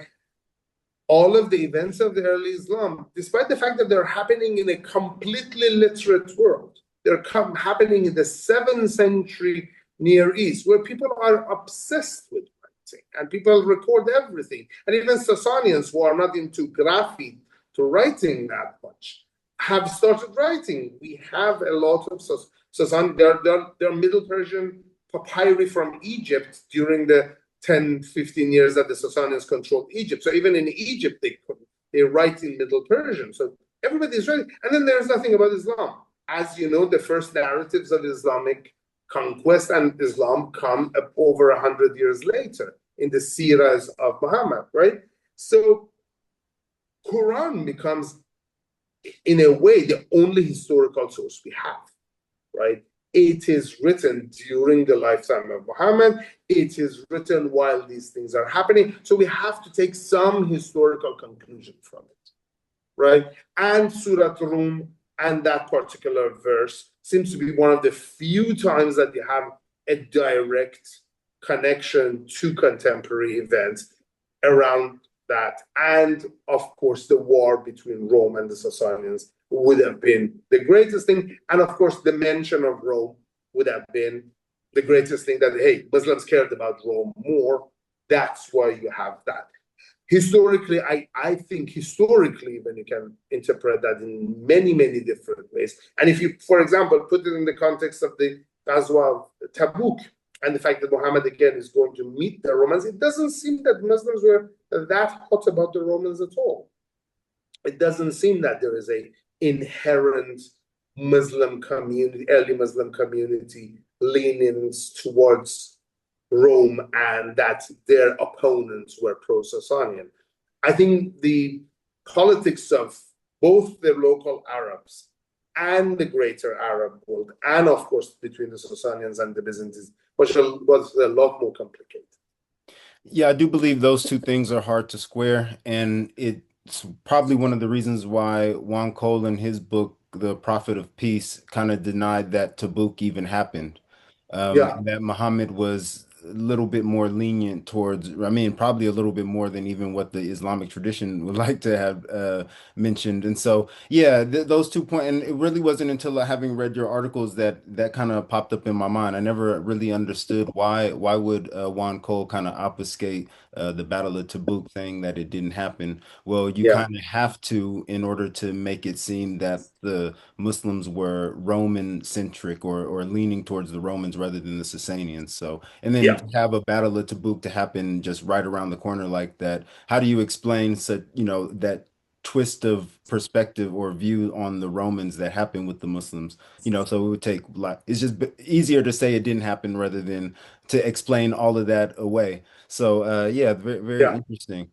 all of the events of the early Islam, despite the fact that they're happening in a completely literate world, they're happening in the 7th century Near East, where people are obsessed with writing and people record everything. And even Sasanians who are not into grapheme to writing that much have started writing. We have a lot of Sasan, they're Middle Persian papyri from Egypt during the 10, 15 years that the Sasanians controlled Egypt. So even in Egypt, they write in Middle Persian. So everybody's writing. And then there's nothing about Islam. As you know, the first narratives of Islamic conquest and Islam come up over 100 years later in the seeras of Muhammad, right? So Quran becomes, in a way, the only historical source we have, right? it is written during the lifetime of Muhammad. It is written while these things are happening. So we have to take some historical conclusion from it, right? And Surah Rum and that particular verse seems to be one of the few times that you have a direct connection to contemporary events around that. And of course, the war between Rome and the Sasanians would have been the greatest thing. And of course, the mention of Rome would have been the greatest thing, that, hey, Muslims cared about Rome more. That's why you have that. Historically, I think historically, when you can interpret that in many, many different ways. And if you, for example, put it in the context of the Ghazwa of Tabuk, and the fact that Muhammad again is going to meet the Romans, it doesn't seem that Muslims were that hot about the Romans at all. It doesn't seem that there is a inherent Muslim community, early Muslim community leanings towards Rome, and that their opponents were pro-Sasanian. I think the politics of both the local Arabs and the greater Arab world, and of course between the Sasanians and the Byzantines, was a lot more complicated. Yeah, I do believe those two things are hard to square, and it's probably one of the reasons why Juan Cole in his book, The Prophet of Peace, kind of denied that Tabuk even happened. Yeah, And that Muhammad was a little bit more lenient towards, I mean, probably a little bit more than even what the Islamic tradition would like to have mentioned. And so, yeah, th those 2 points, and it really wasn't until having read your articles that that kind of popped up in my mind. I never really understood why would Juan Cole kind of obfuscate the Battle of Tabuk, saying that it didn't happen. Well, you yeah, kind of have to in order to make it seem that the Muslims were Roman centric or leaning towards the Romans rather than the Sasanians. So, and then yeah, to have a battle of Tabuk to happen just right around the corner like that. How do you explain such, that twist of perspective or view on the Romans that happened with the Muslims? So it would take like it's just easier to say it didn't happen rather than to explain all of that away. So yeah, very, very yeah. interesting.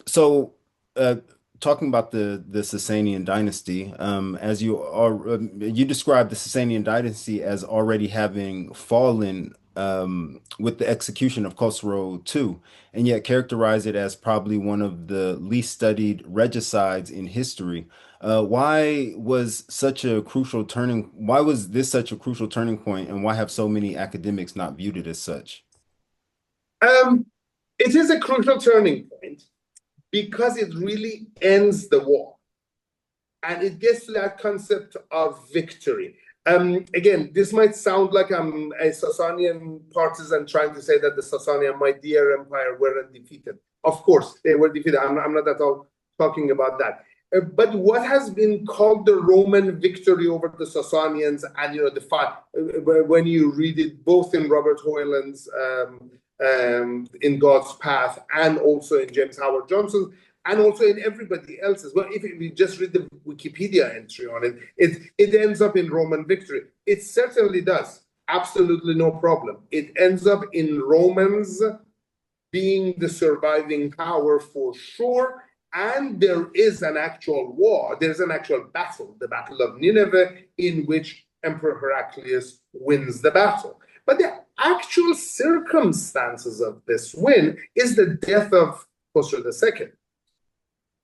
So uh, talking about the Sasanian dynasty, as you described the Sasanian dynasty as already having fallen with the execution of Khosrow too, and yet characterize it as probably one of the least studied regicides in history. Why was this such a crucial turning point, and why have so many academics not viewed it as such? Um, it is a crucial turning point because it really ends the war. And it gets to that concept of victory. Again, this might sound like I'm a Sasanian partisan trying to say that the Sasanian, my dear empire, weren't defeated. Of course, they were defeated. I'm not at all talking about that. But what has been called the Roman victory over the Sasanians, and the fight, when you read it both in Robert Hoyland's In God's Path and also in James Howard Johnson's, and also in everybody else's. Well, if we just read the Wikipedia entry on it, it ends up in Roman victory. It certainly does. Absolutely no problem. It ends up in Romans being the surviving power for sure. And there is an actual war. There's an actual battle, the Battle of Nineveh, in which Emperor Heraclius wins the battle. But the actual circumstances of this win is the death of Khosrow II.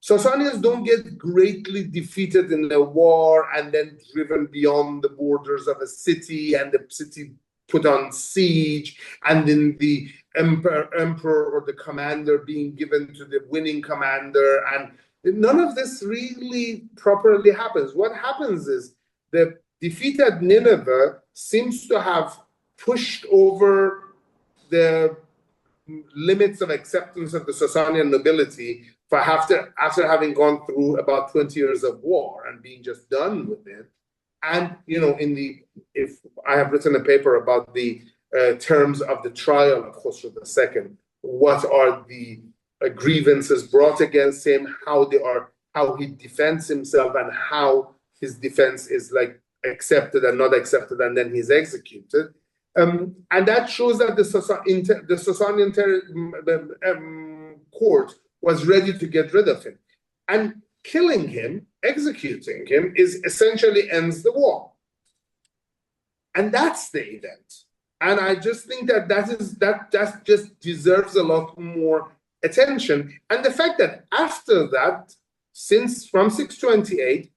Sasanians don't get greatly defeated in a war and then driven beyond the borders of a city and the city put on siege, and then the emperor or the commander being given to the winning commander. And none of this really properly happens. What happens is the defeated Nineveh seems to have pushed over the limits of acceptance of the Sasanian nobility for after having gone through about 20 years of war and being just done with it. And if I have written a paper about the terms of the trial of Khosrow II, what are the grievances brought against him, how he defends himself, and how his defense is like accepted and not accepted, and then he's executed. And that shows that the Sasanian court was ready to get rid of him. And killing him, executing him, essentially ends the war. And that's the event. And I just think that that just deserves a lot more attention. And the fact that after that, since from 628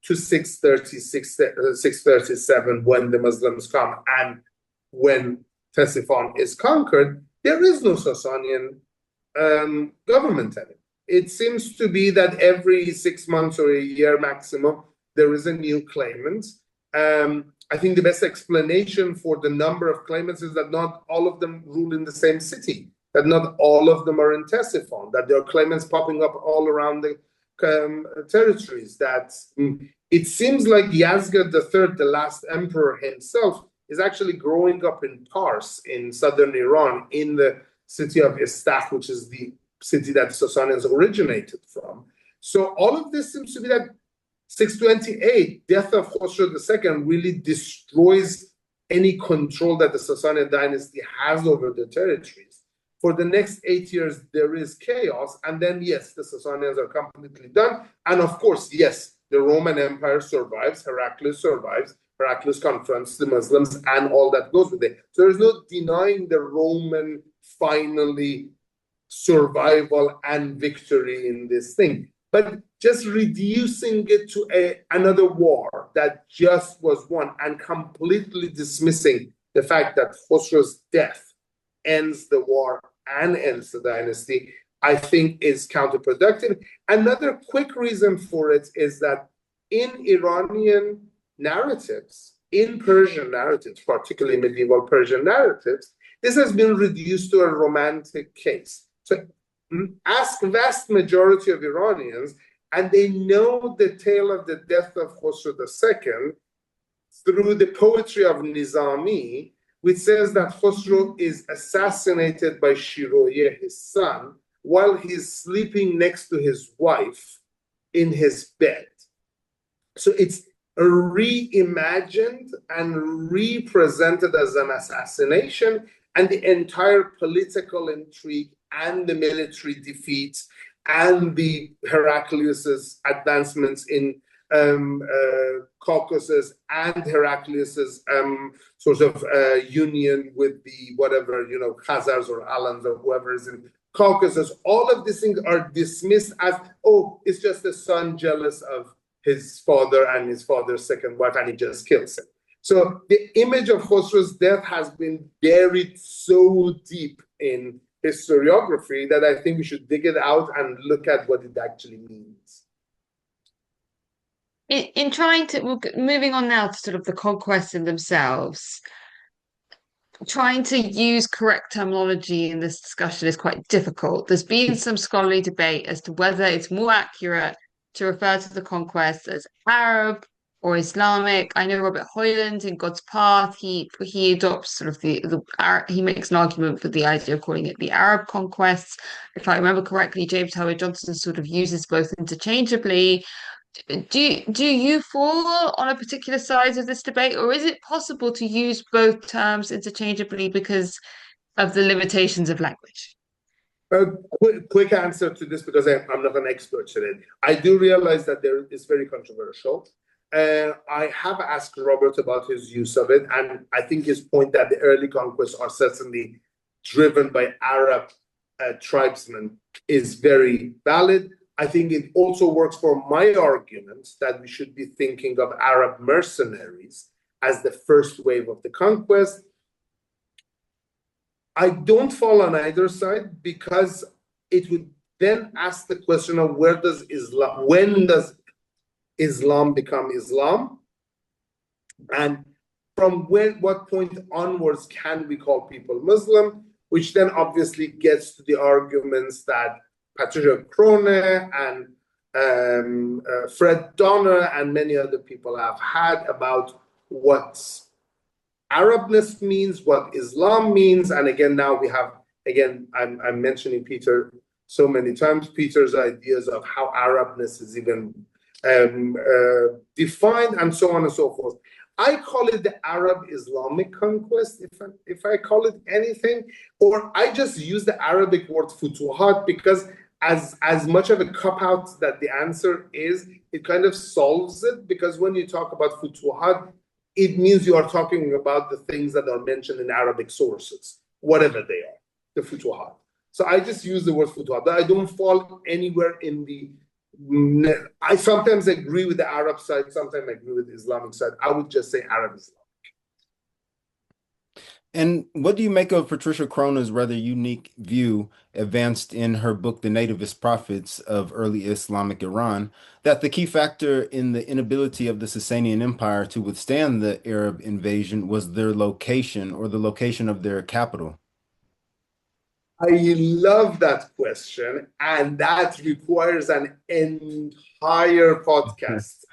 to 637, when the Muslims come and when Ctesiphon is conquered, there is no Sasanian government anymore. It seems to be that every 6 months or a year maximum, there is a new claimant. I think the best explanation for the number of claimants is that not all of them rule in the same city, that not all of them are in Ctesiphon, that there are claimants popping up all around the territories, that it seems like Yazgad III, the last emperor himself, is actually growing up in Pars in southern Iran, in the city of Istakh, which is the city that Sasanians originated from. So all of this seems to be that 628, death of Khosrow II, really destroys any control that the Sasanian dynasty has over the territories. For the next 8 years, there is chaos. And then, yes, the Sasanians are completely done. And of course, yes, the Roman Empire survives, Heraclius confronts the Muslims and all that goes with it. So there's no denying the Roman finally survival and victory in this thing. But just reducing it to another war that just was won and completely dismissing the fact that Khosrow's death ends the war and ends the dynasty, I think is counterproductive. Another quick reason for it is that in Iranian narratives, in Persian narratives, particularly medieval Persian narratives, this has been reduced to a romantic case. So ask vast majority of Iranians, and they know the tale of the death of Khosrow II through the poetry of Nizami, which says that Khosrow is assassinated by Shiroye, his son, while he's sleeping next to his wife in his bed. So it's reimagined and represented as an assassination, and the entire political intrigue and the military defeats and the Heraclius's advancements in Caucasus and Heraclius's sort of union with the whatever, Khazars or Alans or whoever is in Caucasus, all of these things are dismissed as, oh, it's just a son jealous of his father and his father's second wife, and he just kills him. So the image of Khosrow's death has been buried so deep in historiography that I think we should dig it out and look at what it actually means. In trying to, moving on now to sort of the conquests in themselves, trying to use correct terminology in this discussion is quite difficult. There's been some scholarly debate as to whether it's more accurate to refer to the conquests as Arab or Islamic. I know Robert Hoyland in God's Path, he adopts sort of he makes an argument for the idea of calling it the Arab conquests. If I remember correctly, James Howard Johnson sort of uses both interchangeably. Do you fall on a particular side of this debate, or is it possible to use both terms interchangeably because of the limitations of language? Quick answer to this, because I'm not an expert in it. I do realize that it's very controversial. I have asked Robert about his use of it, and I think his point that the early conquests are certainly driven by Arab tribesmen is very valid. I think it also works for my argument that we should be thinking of Arab mercenaries as the first wave of the conquest. I don't fall on either side, because it would then ask the question of when does Islam become Islam? And from what point onwards can we call people Muslim? Which then obviously gets to the arguments that Patricia Crone and Fred Donner and many other people have had about what Arabness means, what Islam means. And again, now we have, I'm mentioning Peter so many times, Peter's ideas of how Arabness is even defined, and so on and so forth. I call it the Arab-Islamic conquest, if I call it anything, or I just use the Arabic word futuhat, because as much of a cop-out that the answer is, it kind of solves it, because when you talk about futuhat, it means you are talking about the things that are mentioned in Arabic sources, whatever they are, the futuhat. So I just use the word futuhat, but I don't fall anywhere in the. I sometimes agree with the Arab side, sometimes I agree with the Islamic side. I would just say Arab Islam. And what do you make of Patricia Crone's rather unique view, advanced in her book, The Nativist Prophets of Early Islamic Iran, that the key factor in the inability of the Sasanian Empire to withstand the Arab invasion was their location or the location of their capital? I love that question, and that requires an entire podcast,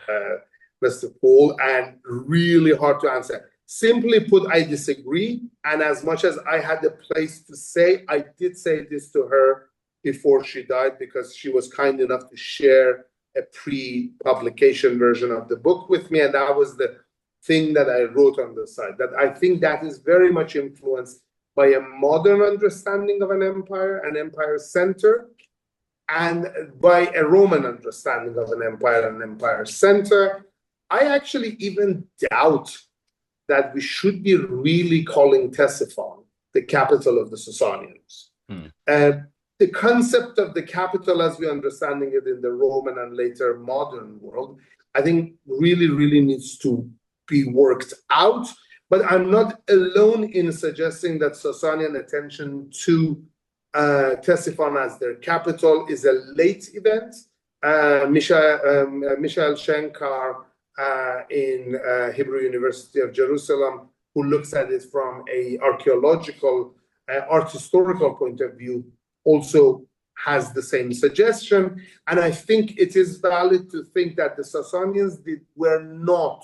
Mr. Paul, and really hard to answer. Simply put, I disagree. And as much as I had a place to say, I did say this to her before she died because she was kind enough to share a pre-publication version of the book with me. And that was the thing that I wrote on the side, that I think that is very much influenced by a modern understanding of an empire center, and by a Roman understanding of an empire center. I actually even doubt that we should be really calling Ctesiphon the capital of the Sasanians. The concept of the capital as we're understanding it in the Roman and later modern world, I think really, really needs to be worked out. But I'm not alone in suggesting that Sasanian attention to Ctesiphon as their capital is a late event. Michael Shenkar in Hebrew University of Jerusalem, who looks at it from a archaeological, art historical point of view, also has the same suggestion. And I think it is valid to think that the Sasanians were not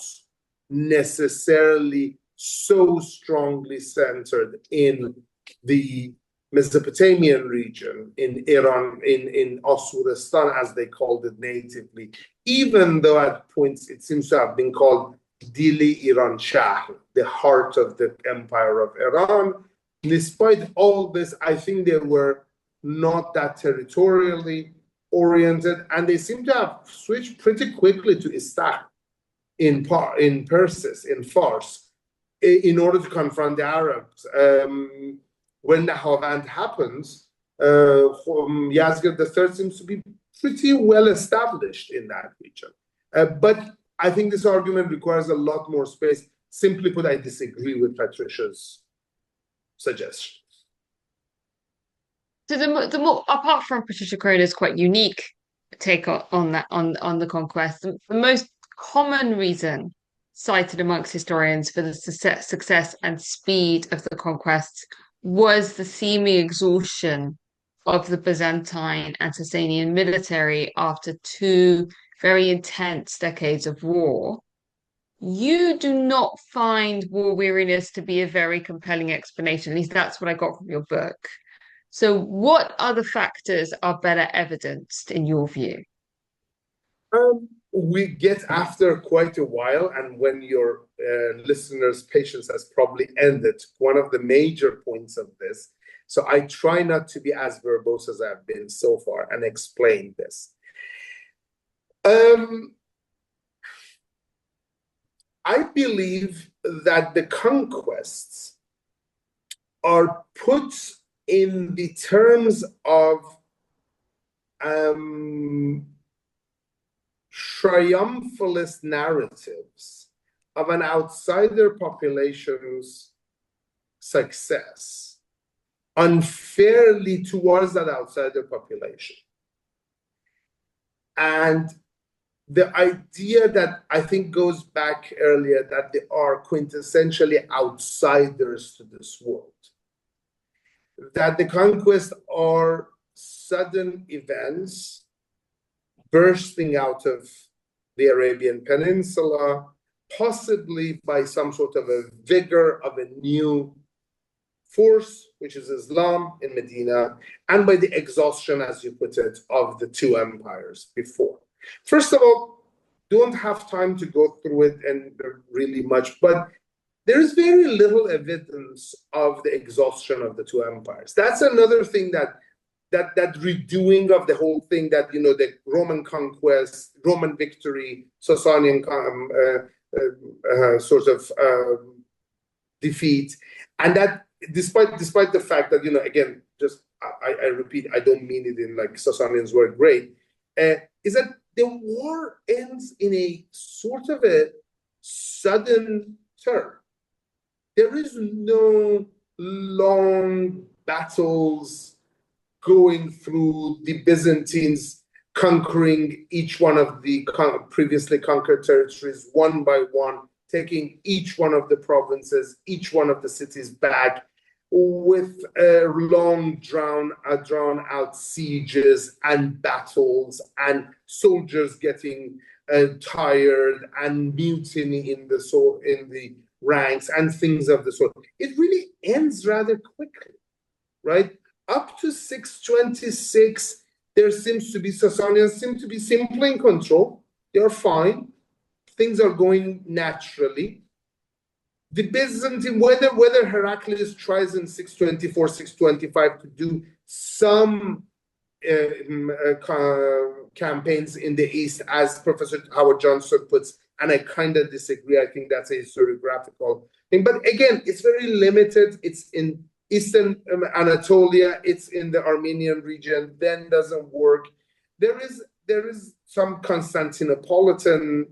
necessarily so strongly centered in the Mesopotamian region, in Iran, in Asuristan, as they called it natively, even though at points it seems to have been called Dili Iran Shah, the heart of the empire of Iran. Despite all this, I think they were not that territorially oriented, and they seem to have switched pretty quickly to Istar in Persis, in Fars, in order to confront the Arabs. When Nahawand happens, Yazgir III seems to be pretty well established in that region. But I think this argument requires a lot more space. Simply put, I disagree with Patricia's suggestion. So the more, apart from Patricia Crone's quite unique take on that on the conquest, the most common reason cited amongst historians for the success and speed of the conquests was the seeming exhaustion of the Byzantine and Sasanian military after two very intense decades of war. You do not find war weariness to be a very compelling explanation. At least that's what I got from your book. So what other factors are better evidenced in your view? We get after quite a while, and when your listeners' patience has probably ended, one of the major points of this. So I try not to be as verbose as I've been so far and explain this. I believe that the conquests are put in the terms of triumphalist narratives of an outsider population's success unfairly towards that outsider population. And the idea that I think goes back earlier, that they are quintessentially outsiders to this world, that the conquests are sudden events bursting out of the Arabian Peninsula, possibly by some sort of a vigor of a new force, which is Islam in Medina, and by the exhaustion, as you put it, of the two empires before. First of all, don't have time to go through it and really much, but there's very little evidence of the exhaustion of the two empires. That's another thing that redoing of the whole thing, that, you know, the Roman conquest, Roman victory, Sasanian sort of defeat, and that despite the fact that, again, just I repeat, I don't mean it in like Sasanians were great, is that the war ends in a sort of a sudden turn. There is no long battles going through the Byzantines conquering each one of the previously conquered territories one by one, taking each one of the provinces, each one of the cities back, with long drawn out sieges and battles, and soldiers getting tired, and mutiny in the ranks, and things of the sort. It really ends rather quickly, right? Up to 626, there seems to be Sasanians seem to be simply in control. They are fine. Things are going naturally. The Byzantine, whether Heraclius tries in 624, 625 to do some campaigns in the east, as Professor Howard Johnson puts, and I kind of disagree. I think that's a historiographical thing. But again, it's very limited. It's in Eastern Anatolia. It's in the Armenian region. Then doesn't work. There is some Constantinopolitan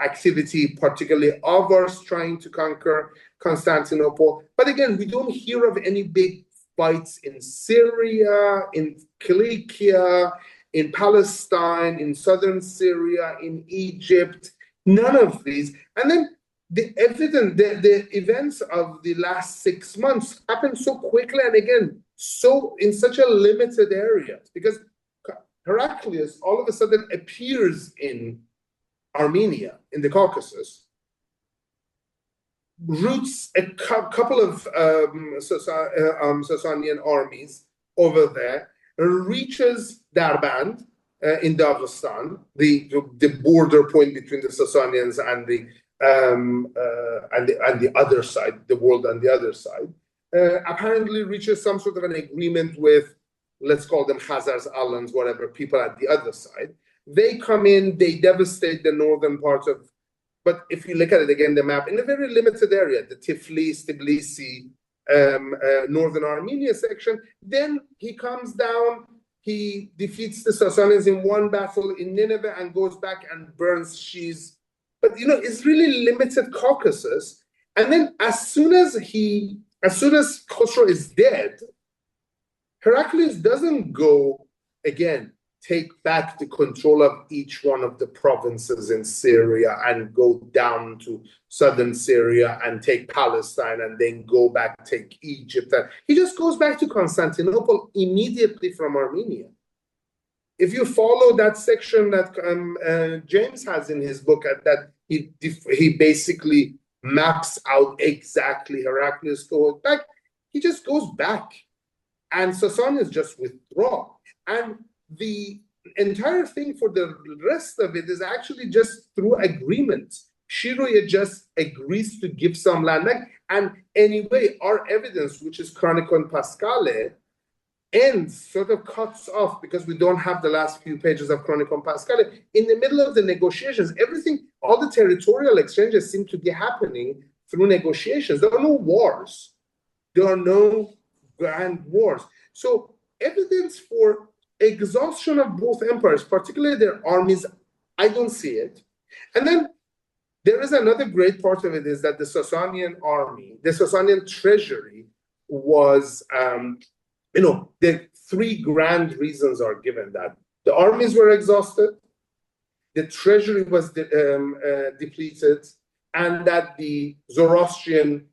activity, particularly Avars trying to conquer Constantinople. But again, we don't hear of any big fights in Syria, in Cilicia, in Palestine, in southern Syria, in Egypt, none of these. And then the events of the last 6 months happen so quickly, and again, so in such a limited area, because Heraclius all of a sudden appears in Armenia, in the Caucasus, routes a couple of Sasanian armies over there, reaches Darband in Dagestan, the border point between the Sasanians and the other side, the world on the other side. Apparently reaches some sort of an agreement with, let's call them Khazars, Alans, whatever, people at the other side. They come in, they devastate the northern part of, but if you look at it again, the map, in a very limited area, the Tiflis, Tbilisi, northern Armenia section. Then he comes down, he defeats the Sasanians in one battle in Nineveh and goes back and burns Shiz. But it's really limited Caucasus. And then as soon as Khosrow is dead, Heraclius doesn't go again, take back the control of each one of the provinces in Syria and go down to southern Syria and take Palestine and then go back, take Egypt. He just goes back to Constantinople immediately from Armenia. If you follow that section that James has in his book, that he basically maps out exactly Heraclius goes back, he just goes back. And Sasanians just withdraw. And the entire thing for the rest of it is actually just through agreement. Shiroya just agrees to give some land back. And anyway, our evidence, which is Chronicon Pascale, ends, sort of cuts off, because we don't have the last few pages of Chronicon Pascale. In the middle of the negotiations, everything, all the territorial exchanges seem to be happening through negotiations. There are no wars. There are no grand wars. So evidence for exhaustion of both empires, particularly their armies, I don't see it. And then there is another great part of it, is that the Sasanian army, the Sasanian treasury was, the three grand reasons are given: that the armies were exhausted, the treasury was depleted, and that the Zoroastrian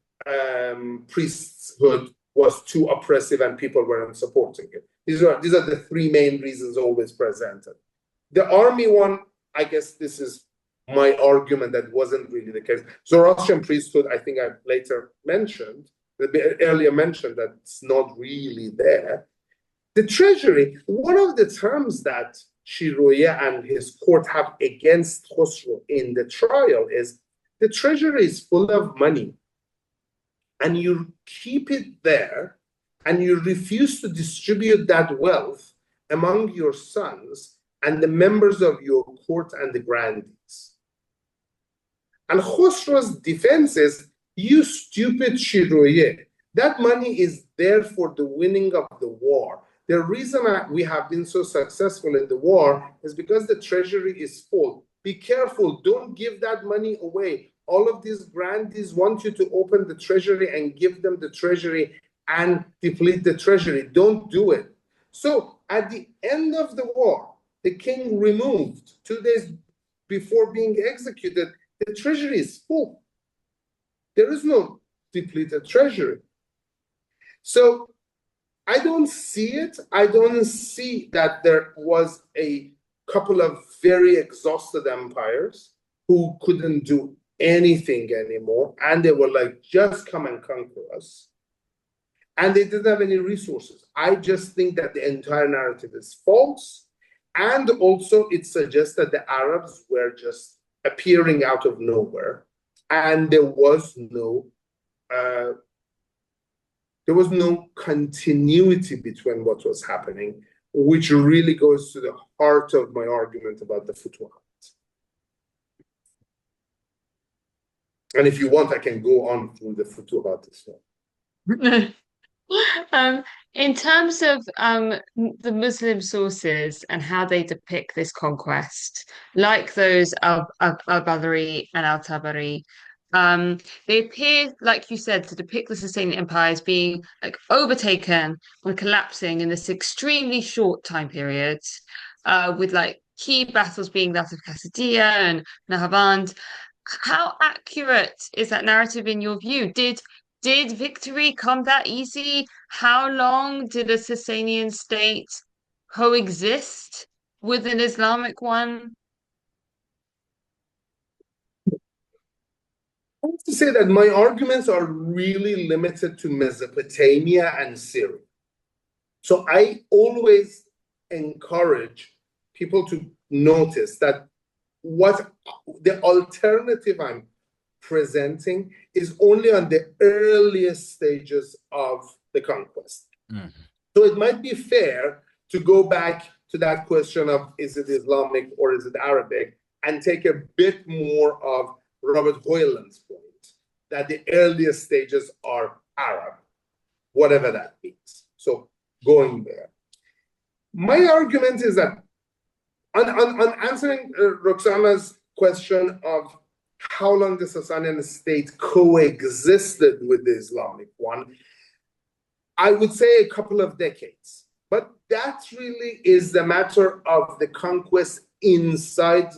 priesthood was too oppressive and people weren't supporting it. These are the three main reasons always presented. The army one, I guess this is my argument, that wasn't really the case. Zoroastrian priesthood, I think I earlier mentioned that it's not really there. The treasury, one of the terms that Shiroya and his court have against Khosrow in the trial is the treasury is full of money, and you keep it there, and you refuse to distribute that wealth among your sons and the members of your court and the grandees. And Khosrow's defense is, you stupid Shiroye, that money is there for the winning of the war. The reason we have been so successful in the war is because the treasury is full. Be careful, don't give that money away. All of these grandees want you to open the treasury and give them the treasury and deplete the treasury. Don't do it. So at the end of the war, the king removed, 2 days before being executed, the treasury is full. There is no depleted treasury. So I don't see it. I don't see that there was a couple of very exhausted empires who couldn't do anything anymore, and they were like, just come and conquer us. And they didn't have any resources. I just think that the entire narrative is false. And also it suggests that the Arabs were just appearing out of nowhere. And there was no continuity between what was happening, which really goes to the heart of my argument about the Futuhat. And if you want, I can go on through the Futuhat as well. In terms of the Muslim sources and how they depict this conquest, like those al-Badri and al-Tabari, they appear, like you said, to depict the Sasanian Empire as being like overtaken and collapsing in this extremely short time period, with like key battles being that of Qasadiya and Nahawand. How accurate is that narrative in your view? Did victory come that easy? How long did a Sasanian state coexist with an Islamic one? I have to say that my arguments are really limited to Mesopotamia and Syria. So I always encourage people to notice that what the alternative I'm presenting is only on the earliest stages of the conquest. Mm-hmm. So it might be fair to go back to that question of, is it Islamic or is it Arabic, and take a bit more of Robert Hoyland's point, that the earliest stages are Arab, whatever that means. So going there. My argument is that on answering Roxana's question of how long the Sasanian state coexisted with the Islamic one, I would say a couple of decades. But that really is the matter of the conquest inside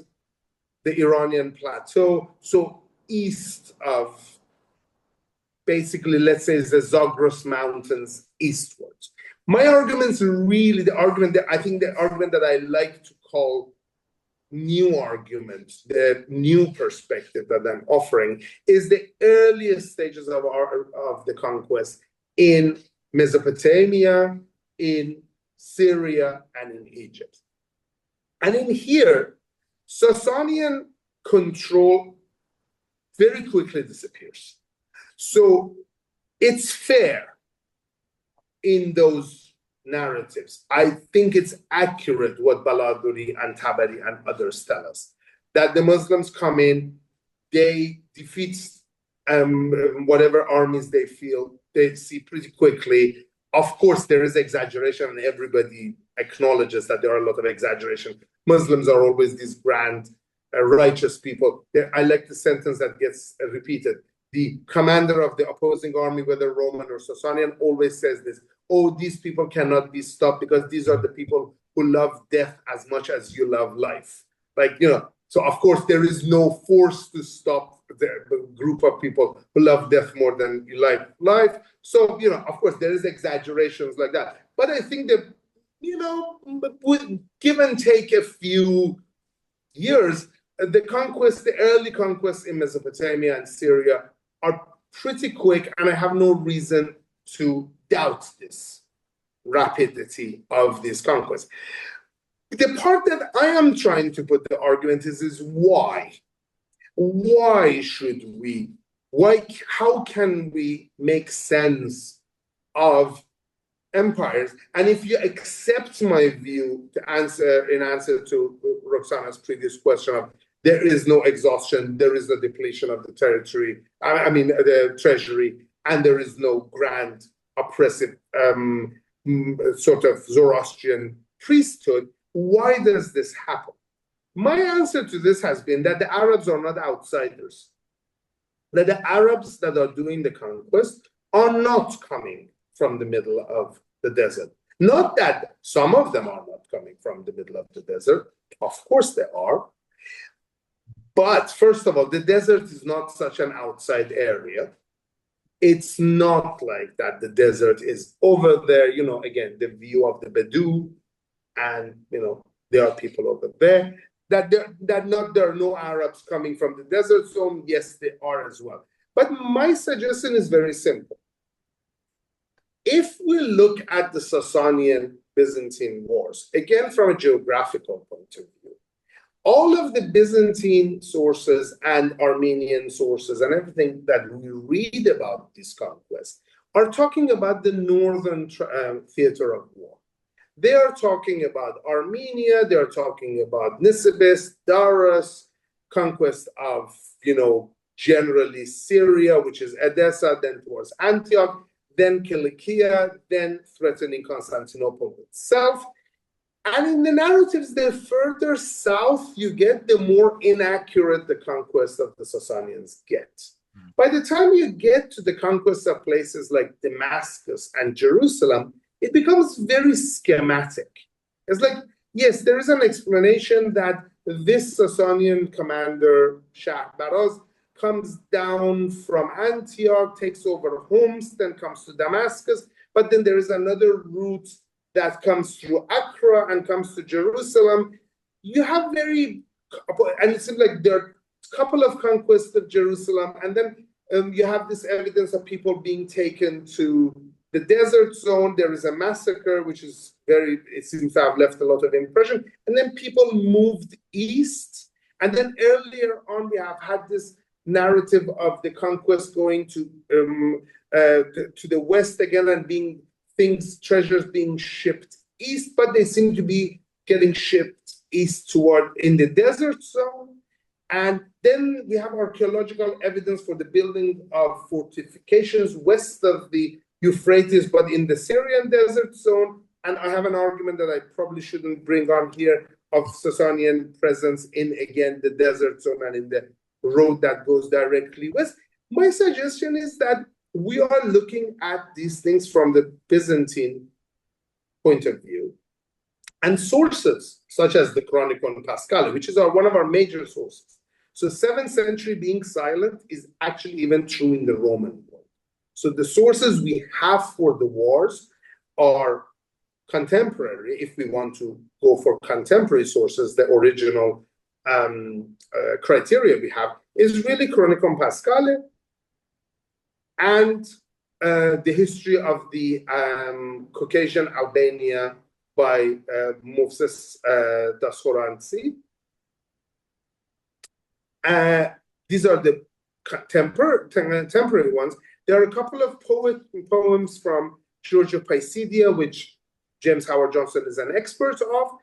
the Iranian plateau, so east of, basically, let's say, the Zagros Mountains eastwards. My argument's really the argument that I like to call new argument, the new perspective that I'm offering, is the earliest stages of the conquest in Mesopotamia, in Syria, and in Egypt. And in here, Sasanian control very quickly disappears. So it's fair in those narratives. I think it's accurate what Baladuri and Tabari and others tell us, that the Muslims come in, they defeat whatever armies they see pretty quickly. Of course, there is exaggeration, and everybody acknowledges that there are a lot of exaggeration. Muslims are always these grand, righteous people. I like the sentence that gets repeated. The commander of the opposing army, whether Roman or Sasanian, always says this: oh, these people cannot be stopped because these are the people who love death as much as you love life. So of course there is no force to stop the group of people who love death more than you like life. So, of course there is exaggerations like that. But I think that, with give and take a few years, the early conquests in Mesopotamia and Syria are pretty quick, and I have no reason to doubt this rapidity of this conquest. The part that I am trying to put the argument is why? Why should we? How can we make sense of empires? And if you accept my view in answer to Roxana's previous question of there is no exhaustion, there is no depletion of the territory, the treasury, and there is no grand oppressive sort of Zoroastrian priesthood. Why does this happen? My answer to this has been that the Arabs are not outsiders, that the Arabs that are doing the conquest are not coming from the middle of the desert. Not that some of them are not coming from the middle of the desert. Of course they are. But first of all, the desert is not such an outside area. It's not like that the desert is over there, again, the view of the Bedou, and, there are people over there. There are no Arabs coming from the desert zone. Yes, they are as well. But my suggestion is very simple. If we look at the Sasanian-Byzantine wars, again, from a geographical point of view, all of the Byzantine sources and Armenian sources and everything that we read about this conquest are talking about the northern theater of war. They are talking about Armenia, they're talking about Nisibis, Daras, conquest of, generally Syria, which is Edessa, then towards Antioch, then Cilicia, then threatening Constantinople itself. And in the narratives, the further south you get, the more inaccurate the conquest of the Sasanians get. By the time you get to the conquest of places like Damascus and Jerusalem, it becomes very schematic. It's like, yes, there is an explanation that this Sasanian commander, Shahbaraz, comes down from Antioch, takes over Homs, then comes to Damascus, but then there is another route that comes through Accra and comes to Jerusalem. You have and it seems like there are a couple of conquests of Jerusalem, and then you have this evidence of people being taken to the desert zone. There is a massacre, which is it seems to have left a lot of impression. And then people moved east. And then earlier on, we have had this narrative of the conquest going to the west again and treasures being shipped east, but they seem to be getting shipped east in the desert zone. And then we have archaeological evidence for the building of fortifications west of the Euphrates, but in the Syrian desert zone. And I have an argument that I probably shouldn't bring on here of Sasanian presence in, again, the desert zone and in the road that goes directly west. My suggestion is that we are looking at these things from the Byzantine point of view. And sources such as the Chronicon Paschale, which is one of our major sources. So 7th century being silent is actually even true in the Roman world. So the sources we have for the wars are contemporary. If we want to go for contemporary sources, the original criteria we have is really Chronicon Paschale and the history of the Caucasian Albania by Moses Dashoransi. These are the contemporary ones. There are a couple of poems from Georgia Pisidia, which James Howard Johnson is an expert of.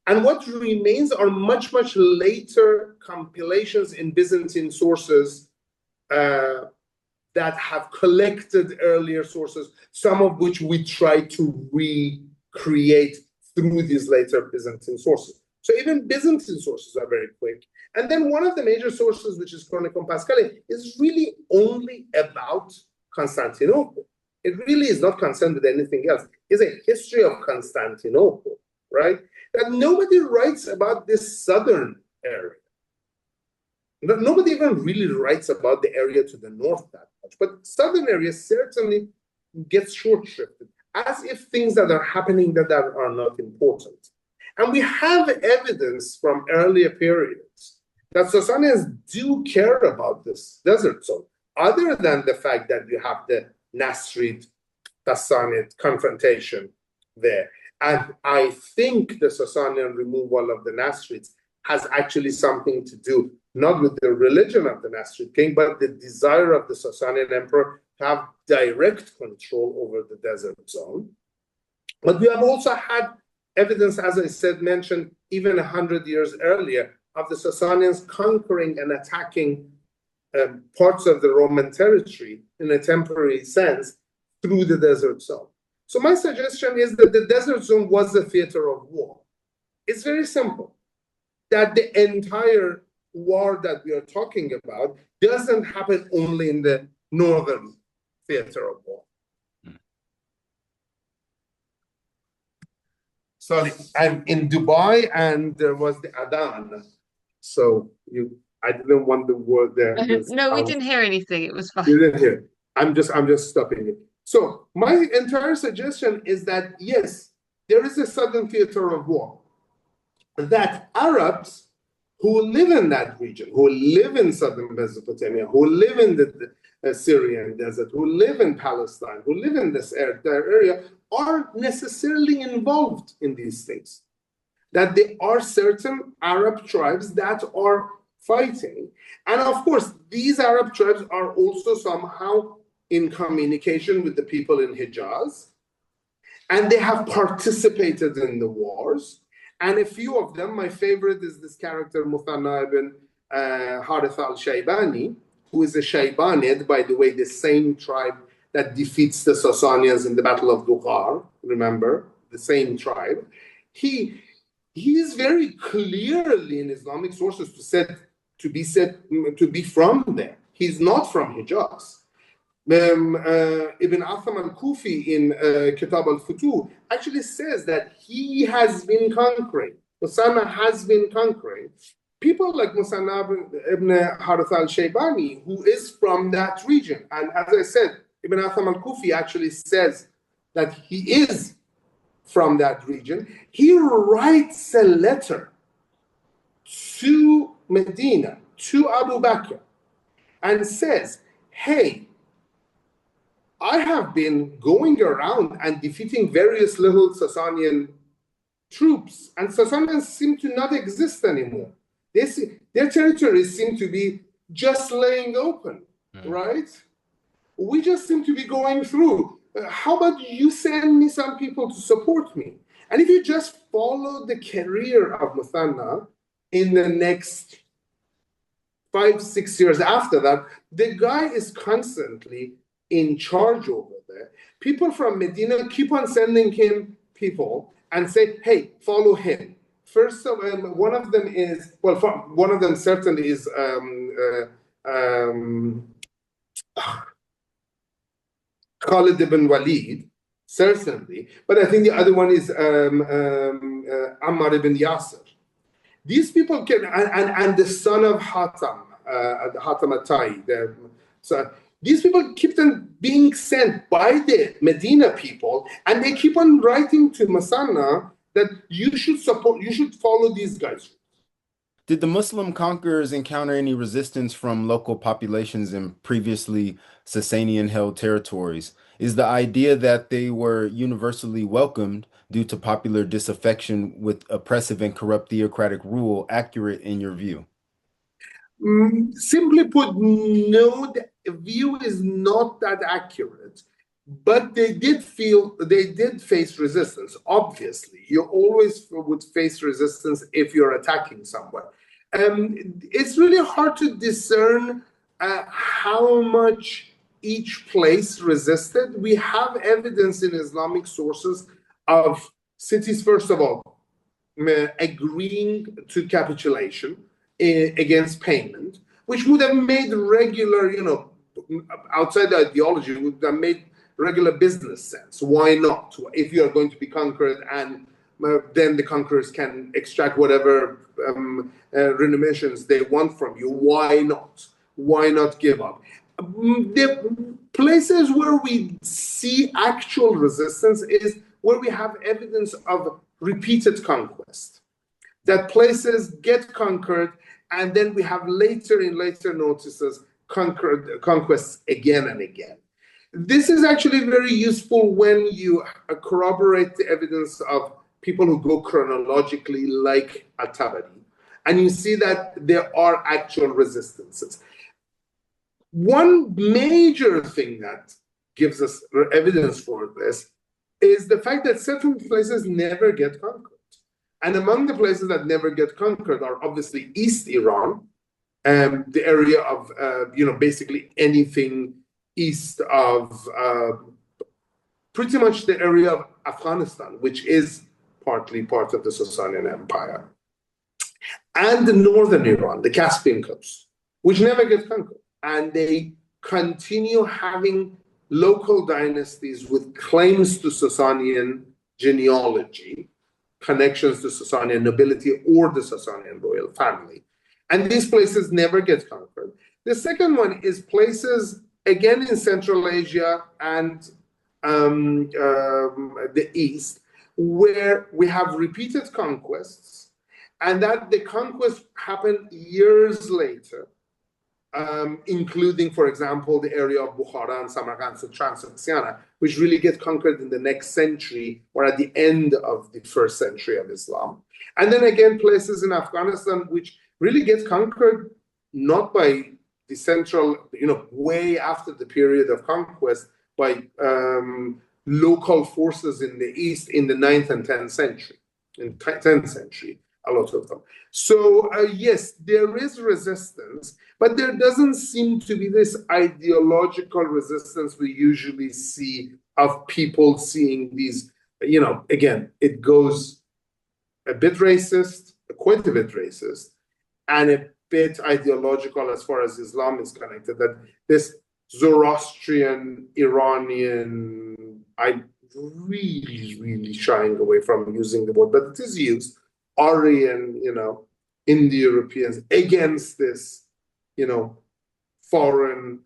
And what remains are much, much later compilations in Byzantine sources that have collected earlier sources, some of which we try to recreate through these later Byzantine sources. So even Byzantine sources are very quick. And then one of the major sources, which is Chronicon Paschale, is really only about Constantinople. It really is not concerned with anything else. It's a history of Constantinople, right? That nobody writes about this southern area. Nobody even really writes about the area to the north that much. But southern area certainly gets short-shrifted, as if things that are happening that are not important. And we have evidence from earlier periods that Sasanians do care about this desert zone, other than the fact that you have the Nasrid-Sassanid confrontation there. And I think the Sasanian removal of the Nasrids has actually something to do, not with the religion of the Nasrid king, but the desire of the Sasanian emperor to have direct control over the desert zone. But we have also had evidence, as I said, mentioned even 100 years earlier, of the Sasanians conquering and attacking parts of the Roman territory in a temporary sense through the desert zone. So my suggestion is that the desert zone was a theater of war. It's very simple, that the entire war that we are talking about doesn't happen only in the northern theater of war. Sorry, I'm in Dubai and there was the Adhan. So I didn't want the word there. No, we didn't hear anything. It was fine. You didn't hear. I'm just stopping it. So my entire suggestion is that yes, there is a southern theater of war. That Arabs who live in that region, who live in southern Mesopotamia, who live in the Syrian desert, who live in Palestine, who live in this area, aren't necessarily involved in these things. That there are certain Arab tribes that are fighting. And of course, these Arab tribes are also somehow in communication with the people in Hijaz. And they have participated in the wars. And a few of them, my favorite is this character, Muthanna ibn Harith al-Shaybani, who is a Shaybanid, by the way, the same tribe that defeats the Sasanians in the Battle of Duqar, remember, the same tribe. He is very clearly in Islamic sources to be from there. He's not from Hijaz. Ibn Atham al-Kufi in Kitab al-Futuh actually says that he has been conquering. Musanna has been conquering. People like Musanna ibn Harith al-Shaybani, who is from that region. And as I said, Ibn Atham al-Kufi actually says that he is from that region. He writes a letter to Medina, to Abu Bakr, and says, hey, I have been going around and defeating various little Sasanian troops, and Sasanians seem to not exist anymore. Their territories seem to be just laying open, right? We just seem to be going through. How about you send me some people to support me? And if you just follow the career of Muthanna in the next 5-6 years after that, the guy is constantly in charge over there. People from Medina keep on sending him people and say, hey, follow him. First, one of them is, well, one of them certainly is Khalid ibn Walid, certainly, but I think the other one is Ammar ibn Yasir. These people can, and the son of Hatam, Hatam Atai. So these people keep on being sent by the Medina people, and they keep on writing to Musanna that you should follow these guys. Did the Muslim conquerors encounter any resistance from local populations in previously Sasanian-held territories? Is the idea that they were universally welcomed due to popular disaffection with oppressive and corrupt theocratic rule accurate in your view? Simply put, no, the view is not that accurate, but they did face resistance. Obviously, you always would face resistance if you're attacking someone. It's really hard to discern how much each place resisted. We have evidence in Islamic sources of cities, first of all, agreeing to capitulation against payment, which would have made regular, outside the ideology, would have made regular business sense. Why not? If you are going to be conquered, and then the conquerors can extract whatever remunerations they want from you, why not? Why not give up? The places where we see actual resistance is where we have evidence of repeated conquest. That places get conquered, and then we have later notices conquests again and again. This is actually very useful when you corroborate the evidence of people who go chronologically, like At-Tabari, and you see that there are actual resistances. One major thing that gives us evidence for this is the fact that certain places never get conquered. And among the places that never get conquered are obviously East Iran, the area of, basically anything east of pretty much the area of Afghanistan, which is partly part of the Sasanian Empire, and the northern Iran, the Caspian coast, which never get conquered. And they continue having local dynasties with claims to Sasanian genealogy, connections to Sasanian nobility or the Sasanian royal family. And these places never get conquered. The second one is places, again, in Central Asia and the East, where we have repeated conquests, and that the conquests happen years later, including, for example, the area of Bukhara and Samarkand, so Transoxiana, which really get conquered in the next century or at the end of the first century of Islam. And then again, places in Afghanistan, which really get conquered not by the central, way after the period of conquest, by local forces in the East in the 9th and 10th century, a lot of them. So yes, there is resistance, but there doesn't seem to be this ideological resistance we usually see of people seeing these, again, it goes a bit racist, quite a bit racist, and a bit ideological as far as Islam is connected, that this Zoroastrian, Iranian, I'm really, really shying away from using the word, but it is used, Aryan, Indo-Europeans against this, foreign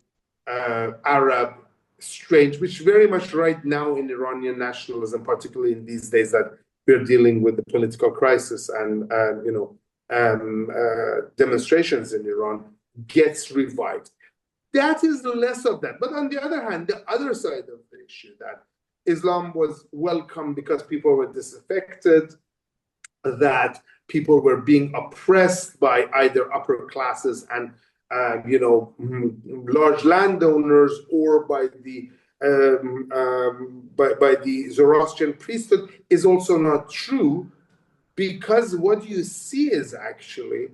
Arab strange, which very much right now in Iranian nationalism, particularly in these days that we're dealing with the political crisis and, demonstrations in Iran, gets revived. That is less of that. But on the other hand, the other side of the issue, that Islam was welcome because people were disaffected, that people were being oppressed by either upper classes and large landowners, or by the Zoroastrian priesthood, is also not true, because what you see is actually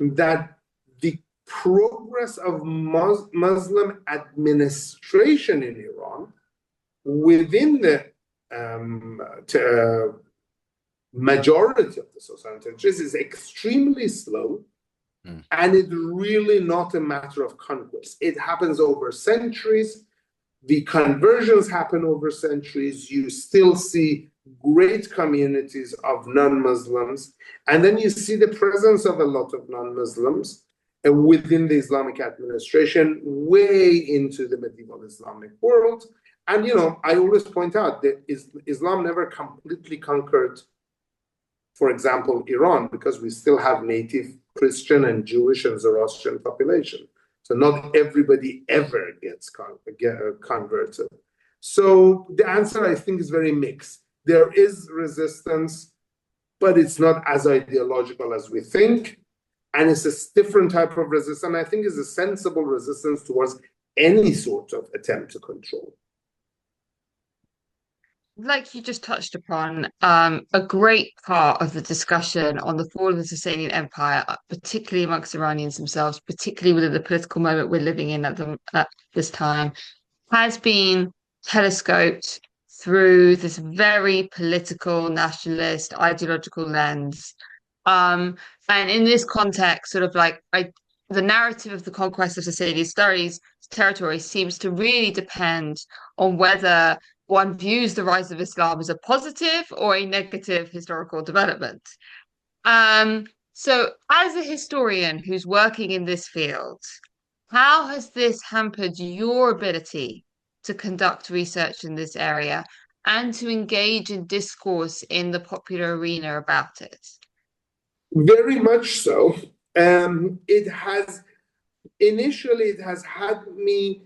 that the progress of Muslim administration in Iran within the majority of the Sasanian territories is extremely slow, and it's really not a matter of conquest. It happens over centuries. The conversions happen over centuries. You still see great communities of non-Muslims, and then you see the presence of a lot of non-Muslims within the Islamic administration way into the medieval Islamic world. And, I always point out that Islam never completely conquered, for example, Iran, because we still have native Christian and Jewish and Zoroastrian population. So not everybody ever gets converted. So the answer, I think, is very mixed. There is resistance, but it's not as ideological as we think. And it's a different type of resistance. And I think it's a sensible resistance towards any sort of attempt to control. Like you just touched upon, a great part of the discussion on the fall of the Sasanian Empire, particularly amongst Iranians themselves, particularly within the political moment we're living in at this time, has been telescoped through this very political, nationalist, ideological lens. And in this context, sort of the narrative of the conquest of Sasanian territory seems to really depend on whether one views the rise of Islam as a positive or a negative historical development. So as a historian who's working in this field, how has this hampered your ability to conduct research in this area and to engage in discourse in the popular arena about it? Very much so. It has had me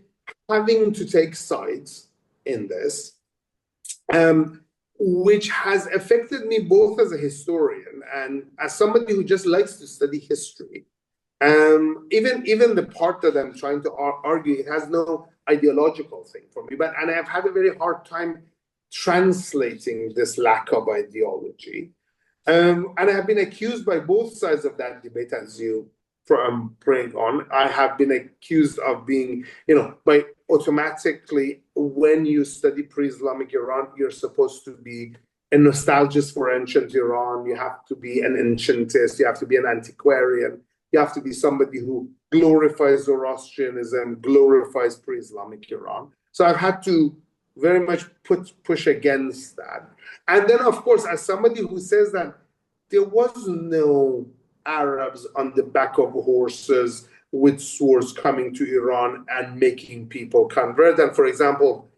having to take sides in this, which has affected me both as a historian and as somebody who just likes to study history. Even the part that I'm trying to argue, it has no ideological thing for me, and I've had a very hard time translating this lack of ideology. And I have been accused by both sides of that debate, as you bring on. I have been accused of being, by automatically, when you study pre-Islamic Iran, you're supposed to be a nostalgist for ancient Iran. You have to be an ancientist. You have to be an antiquarian. You have to be somebody who glorifies Zoroastrianism, glorifies pre-Islamic Iran. So I've had to very much push against that. And then, of course, as somebody who says that there was no Arabs on the back of horses with swords coming to Iran and making people convert. And for example,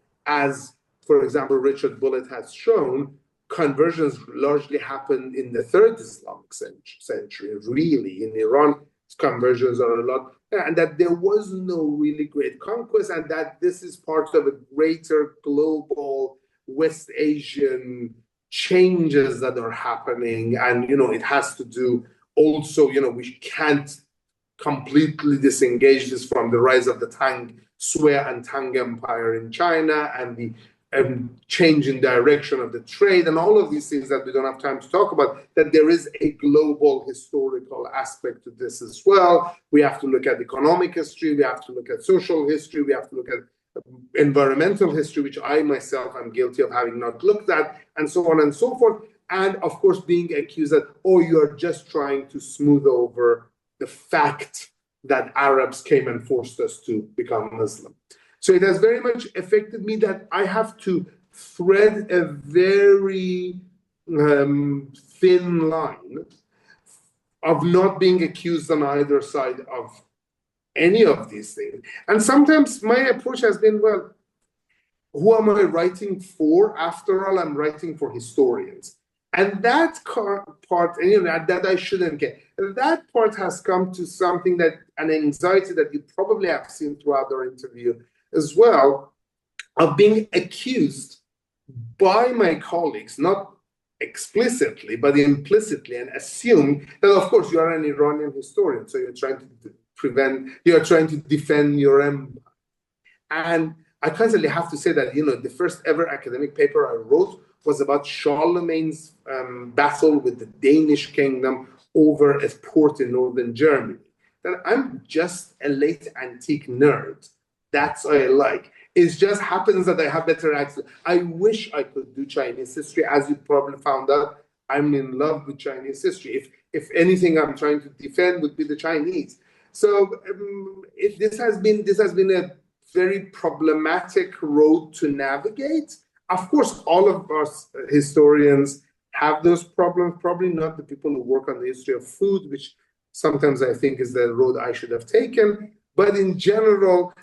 Richard Bullitt has shown, conversions largely happened in the third Islamic century, really. In Iran, conversions are a lot, and that there was no really great conquest, and that this is part of a greater global West Asian changes that are happening. And, it has to do also, we can't completely disengage this from the rise of the Tang, Sui and Tang Empire in China, and the change in direction of the trade, and all of these things that we don't have time to talk about, that there is a global historical aspect to this as well. We have to look at economic history, we have to look at social history, we have to look at environmental history, which I myself am guilty of having not looked at, and so on and so forth. And of course, being accused that, oh, you're just trying to smooth over the fact that Arabs came and forced us to become Muslim. So it has very much affected me that I have to thread a very thin line of not being accused on either side of any of these things. And sometimes my approach has been, well, who am I writing for? After all, I'm writing for historians. And that part, that I shouldn't get. That part has come to something that, an anxiety that you probably have seen throughout our interview as well, of being accused by my colleagues, not explicitly, but implicitly, and assume that, of course, you are an Iranian historian, so you're trying to defend your empire. And I constantly have to say that, the first ever academic paper I wrote was about Charlemagne's battle with the Danish kingdom over a port in northern Germany. That I'm just a late antique nerd. That's what I like. It just happens that I have better access. I wish I could do Chinese history. As you probably found out, I'm in love with Chinese history. If anything I'm trying to defend would be the Chinese. So this has been a very problematic road to navigate. Of course, all of us historians have those problems, probably not the people who work on the history of food, which sometimes I think is the road I should have taken. But in general,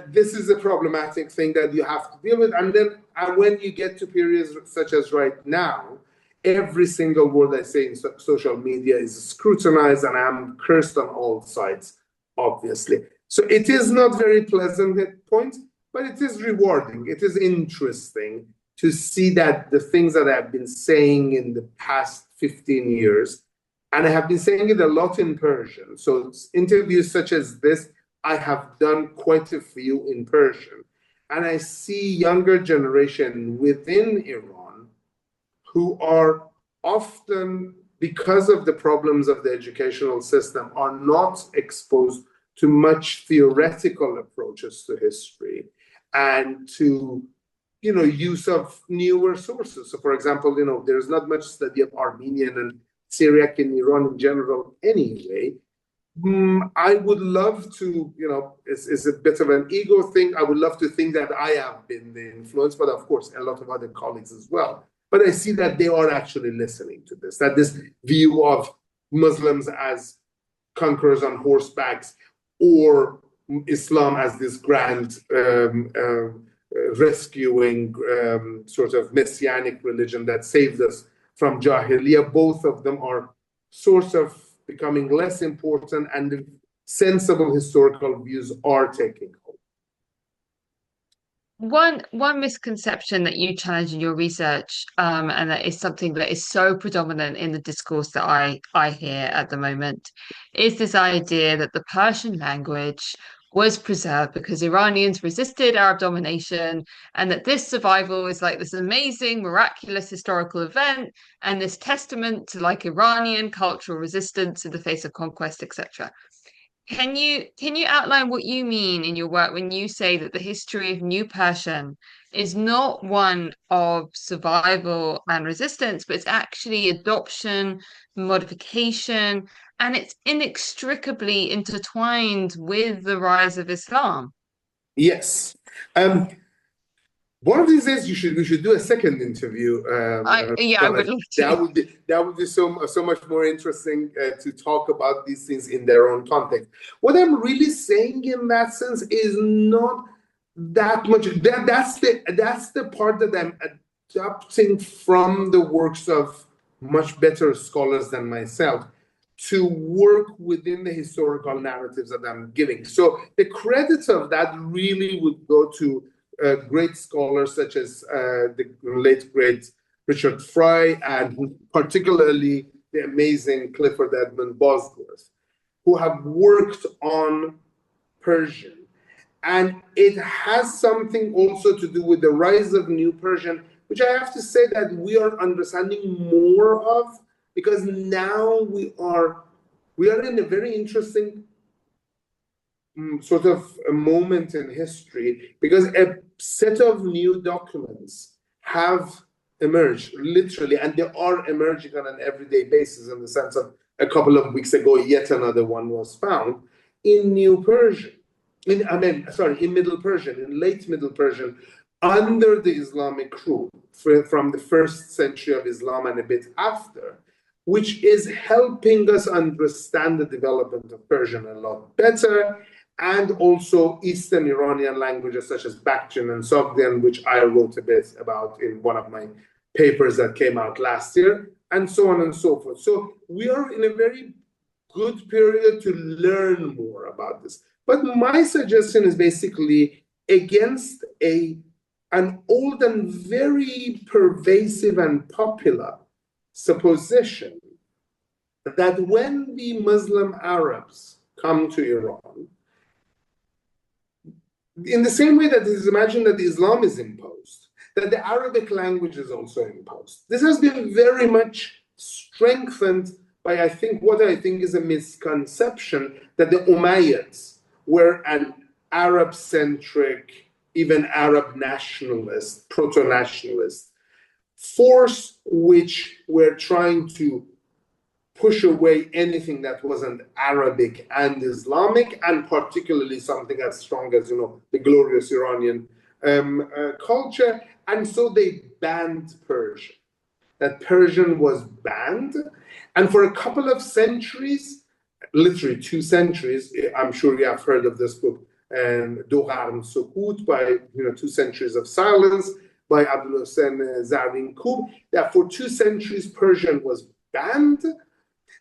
this is a problematic thing that you have to deal with. And then when you get to periods such as right now, every single word I say in social media is scrutinized, and I'm cursed on all sides, obviously. So it is not very pleasant at points, but it is rewarding. It is interesting to see that the things that I've been saying in the past 15 years, and I have been saying it a lot in Persian. So interviews such as this, I have done quite a few in Persian. And I see younger generation within Iran who are often, because of the problems of the educational system, are not exposed to much theoretical approaches to history and to, use of newer sources. So for example, there's not much study of Armenian and Syriac in Iran in general anyway. I would love to, it's a bit of an ego thing. I would love to think that I have been the influence, but of course, a lot of other colleagues as well. But I see that they are actually listening to this, that this view of Muslims as conquerors on horsebacks, or Islam as this grand rescuing sort of messianic religion that saved us from Jahiliyyah, both of them are source of becoming less important, and the sensible historical views are taking hold. One misconception that you challenge in your research, and that is something that is so predominant in the discourse that I hear at the moment, is this idea that the Persian language was preserved because Iranians resisted Arab domination, and that this survival is like this amazing, miraculous historical event, and this testament to like Iranian cultural resistance in the face of conquest, etc. Can you outline what you mean in your work when you say that the history of New Persian is not one of survival and resistance, but it's actually adoption, modification, and it's inextricably intertwined with the rise of Islam? Yes. One of these days, we should do a second interview. I would love to. That would be so much more interesting to talk about these things in their own context. What I'm really saying in that sense is not that much. That's the part that I'm adapting from the works of much better scholars than myself to work within the historical narratives that I'm giving. So the credit of that really would go to great scholars such as the late great Richard Fry, and particularly the amazing Clifford Edmund Bosworth, who have worked on Persian. And it has something also to do with the rise of New Persian, which I have to say that we are understanding more of, because now we are in a very interesting sort of a moment in history, because a set of new documents have emerged, literally, and they are emerging on an everyday basis, in the sense of a couple of weeks ago, yet another one was found in New Persian, in Middle Persian, in late Middle Persian, under the Islamic rule, from the 1st century of Islam and a bit after, which is helping us understand the development of Persian a lot better, and also Eastern Iranian languages such as Bakhtian and Sogdian, which I wrote a bit about in one of my papers that came out last year, and so on and so forth. So we are in a very good period to learn more about this. But my suggestion is basically against an old and very pervasive and popular supposition that when the Muslim Arabs come to Iran, in the same way that it is imagined that Islam is imposed, that the Arabic language is also imposed. This has been very much strengthened by, I think, what I think is a misconception that the Umayyads were an Arab-centric, even Arab nationalist, proto-nationalist force, which were trying to push away anything that wasn't Arabic and Islamic, and particularly something as strong as, the glorious Iranian culture. And so they banned Persian. That Persian was banned. And for a couple of centuries, literally 2 centuries, I'm sure you have heard of this book, Do Qarn Sukut, by 2 centuries of silence, by Abdul Hussein Zarwin Kub, that for 2 centuries Persian was banned.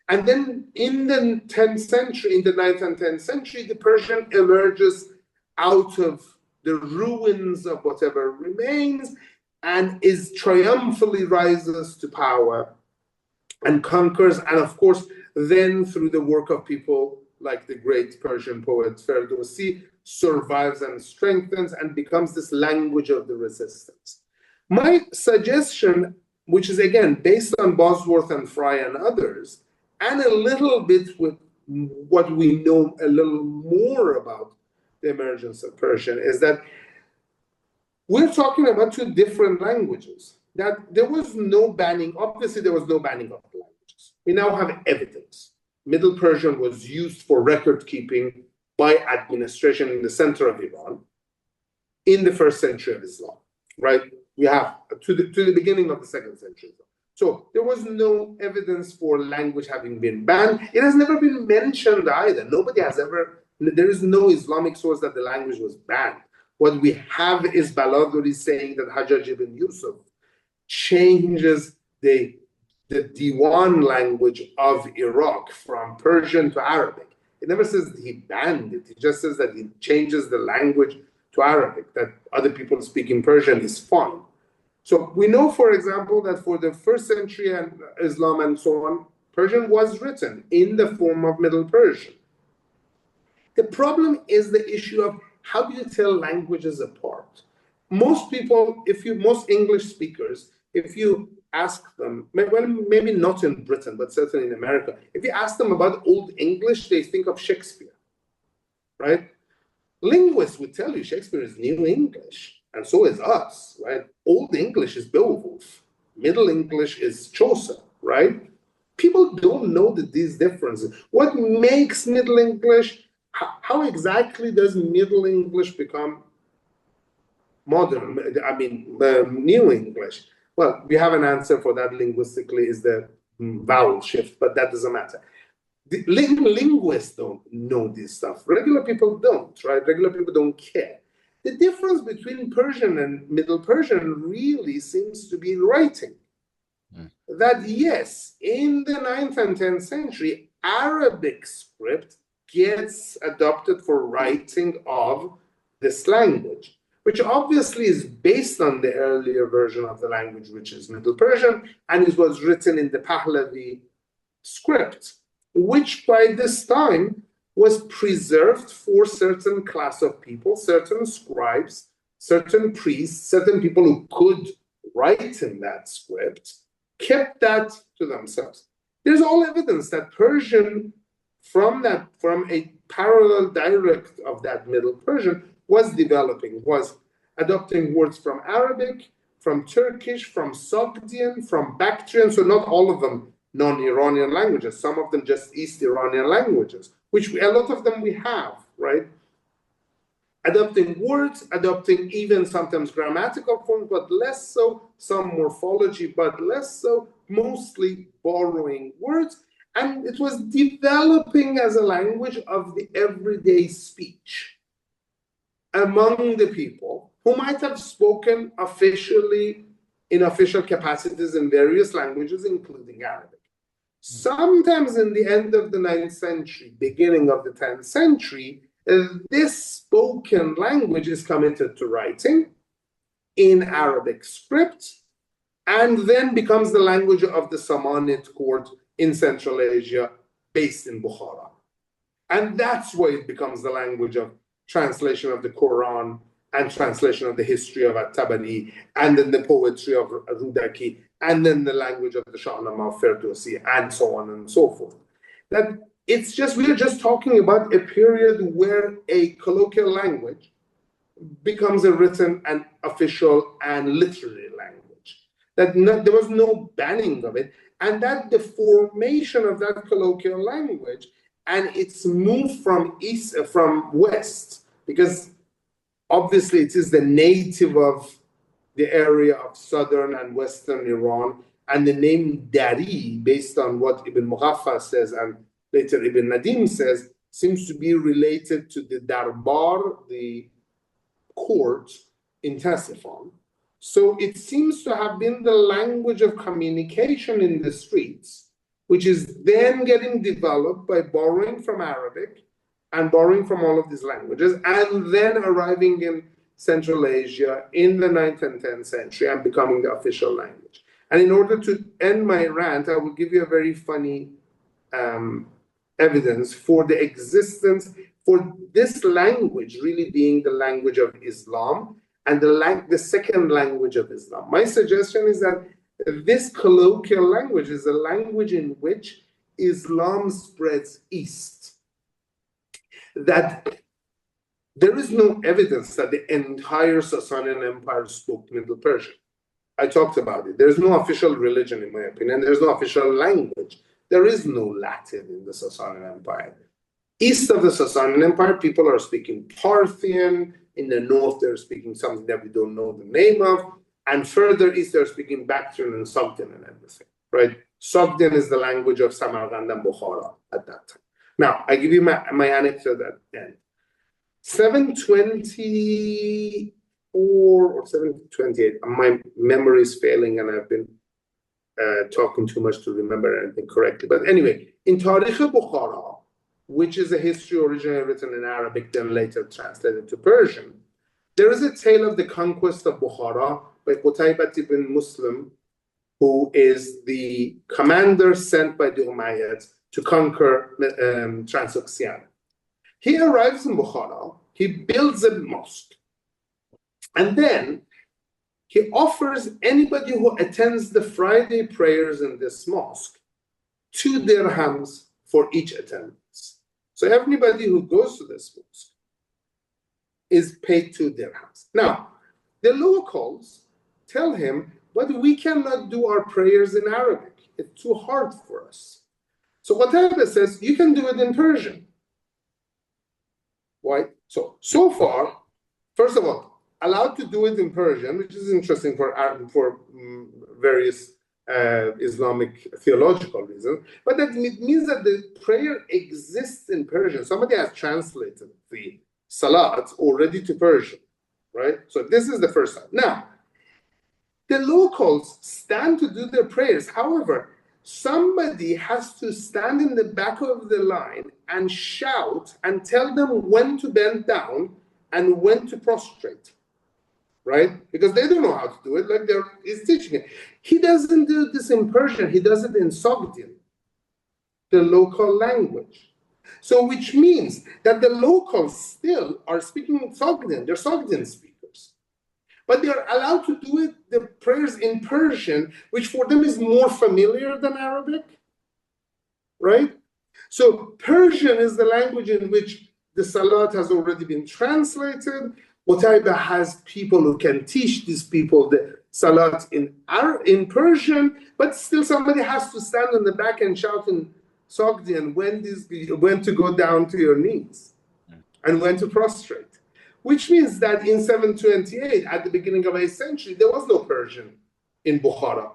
And then in the 10th century, in the 9th and 10th century, the Persian emerges out of the ruins of whatever remains and is triumphantly rises to power and conquers. And of course, then through the work of people like the great Persian poet Ferdowsi, survives and strengthens and becomes this language of the resistance. My suggestion, which is again based on Bosworth and Fry and others, and a little bit with what we know a little more about the emergence of Persian, is that we're talking about 2 different languages. That there was no banning, obviously there was no banning of the languages. We now have evidence. Middle Persian was used for record keeping by administration in the center of Iran in the 1st century of Islam, right? We have to the beginning of the 2nd century. So there was no evidence for language having been banned. It has never been mentioned either. There is no Islamic source that the language was banned. What we have is Baladuri saying that Hajjaj ibn Yusuf changes the Diwan language of Iraq from Persian to Arabic. It never says that he banned it. It just says that he changes the language to Arabic, that other people speaking Persian is fine. So we know, for example, that for the 1st century and Islam and so on, Persian was written in the form of Middle Persian. The problem is the issue of how do you tell languages apart? Most people, most English speakers, if you ask them, well, maybe not in Britain, but certainly in America, if you ask them about Old English, they think of Shakespeare, right? Linguists would tell you Shakespeare is New English, and so is us, right? Old English is Beowulf, Middle English is Chaucer, right? People don't know these differences. What makes Middle English, how exactly does Middle English become modern, New English? Well, we have an answer for that linguistically, is the vowel shift, but that doesn't matter. The linguists don't know this stuff. Regular people don't, right? Regular people don't care. The difference between Persian and Middle Persian really seems to be in writing. That yes, in the 9th and 10th century, Arabic script gets adopted for writing of this language, which obviously is based on the earlier version of the language, which is Middle Persian, and it was written in the Pahlavi script, which by this time was preserved for certain class of people, certain scribes, certain priests, certain people who could write in that script, kept that to themselves. There's all evidence that Persian, from a parallel dialect of that Middle Persian, was developing, was adopting words from Arabic, from Turkish, from Sogdian, from Bactrian, so not all of them non-Iranian languages, some of them just East Iranian languages, which a lot of them we have, right? Adopting words, adopting even sometimes grammatical forms, but less so, some morphology, but less so, mostly borrowing words. And it was developing as a language of the everyday speech among the people who might have spoken officially in official capacities in various languages, including Arabic. Sometimes in the end of the 9th century, beginning of the 10th century, this spoken language is committed to writing in Arabic script, and then becomes the language of the Samanid court in Central Asia, based in Bukhara. And that's why it becomes the language of translation of the Quran and translation of the history of At-Tabari, and then the poetry of Rudaki, and then the language of the Shahnameh of Ferdowsi, and so on and so forth. That it's just, we're just talking about a period where a colloquial language becomes a written and official and literary language. That there was no banning of it, and that the formation of that colloquial language and its move from west, because obviously it is the native of the area of southern and western Iran, and the name Dari, based on what Ibn Mughaffa says and later Ibn Nadim says, seems to be related to the Darbar, the court in Ctesiphon. So it seems to have been the language of communication in the streets, which is then getting developed by borrowing from Arabic and borrowing from all of these languages, and then arriving in Central Asia in the 9th and 10th century and becoming the official language. And in order to end my rant, I will give you a very funny evidence for the existence, for this language really being the language of Islam and the second language of Islam. My suggestion is that this colloquial language is a language in which Islam spreads east. That there is no evidence that the entire Sasanian Empire spoke Middle Persian. I talked about it. There's no official religion, in my opinion. There's no official language. There is no Latin in the Sasanian Empire. East of the Sasanian Empire, people are speaking Parthian. In the north, they're speaking something that we don't know the name of. And further east, they're speaking Bactrian and Sogdian and everything, right? Sogdian is the language of Samarkand and Bukhara at that time. Now, I give you my anecdote at the end. 724 or 728, my memory is failing and I've been talking too much to remember anything correctly. But anyway, in Tarikh Bukhara, which is a history originally written in Arabic, then later translated to Persian, there is a tale of the conquest of Bukhara by Qutaybat ibn Muslim, who is the commander sent by the Umayyads to conquer Transoxiana. He arrives in Bukhara, he builds a mosque, and then he offers anybody who attends the Friday prayers in this mosque 2 dirhams for each attendance. So everybody who goes to this mosque is paid 2 dirhams. Now, the locals tell him, but we cannot do our prayers in Arabic. It's too hard for us. So Qatadah says, you can do it in Persian. Why? So far, first of all, allowed to do it in Persian, which is interesting for various Islamic theological reasons, but that means that the prayer exists in Persian. Somebody has translated the Salat already to Persian, right? So this is the first time. Now, the locals stand to do their prayers. However, somebody has to stand in the back of the line and shout and tell them when to bend down and when to prostrate, right? Because they don't know how to do it, like he's teaching it. He doesn't do this in Persian, he does it in Sogdian, the local language. So which means that the locals still are speaking Sogdian, they're Sogdian speakers. But they're allowed to do it, the prayers in Persian, which for them is more familiar than Arabic, right? So Persian is the language in which the Salat has already been translated. Qutaybah has people who can teach these people the Salat in Persian, but still somebody has to stand in the back and shout in Sogdian when to go down to your knees and when to prostrate. Which means that in 728, at the beginning of 8th century, there was no Persian in Bukhara,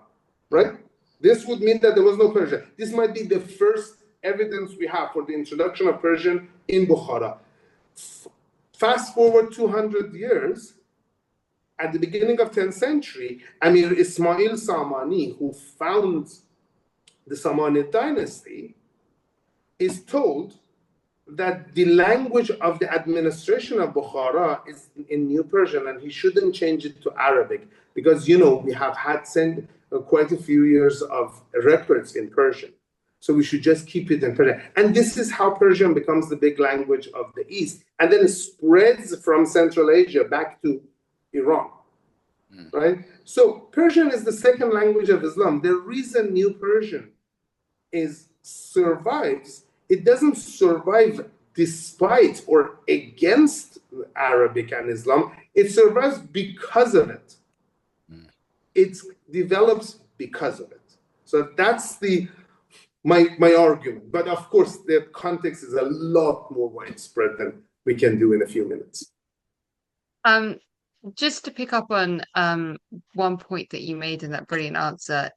right? This would mean that there was no Persian. This might be the first evidence we have for the introduction of Persian in Bukhara. Fast forward 200 years, at the beginning of 10th century, Amir Ismail Samani, who founds the Samanid dynasty, is told that the language of the administration of Bukhara is in New Persian, and he shouldn't change it to Arabic, because, you know, we have had quite a few years of records in Persian. So we should just keep it in Persian. And this is how Persian becomes the big language of the East. And then it spreads from Central Asia back to Iran, right? So Persian is the second language of Islam. The reason New Persian survives, it doesn't survive despite or against Arabic and Islam. It survives because of it. It develops because of it. So that's my argument. But of course, the context is a lot more widespread than we can do in a few minutes. Just to pick up on one point that you made in that brilliant answer,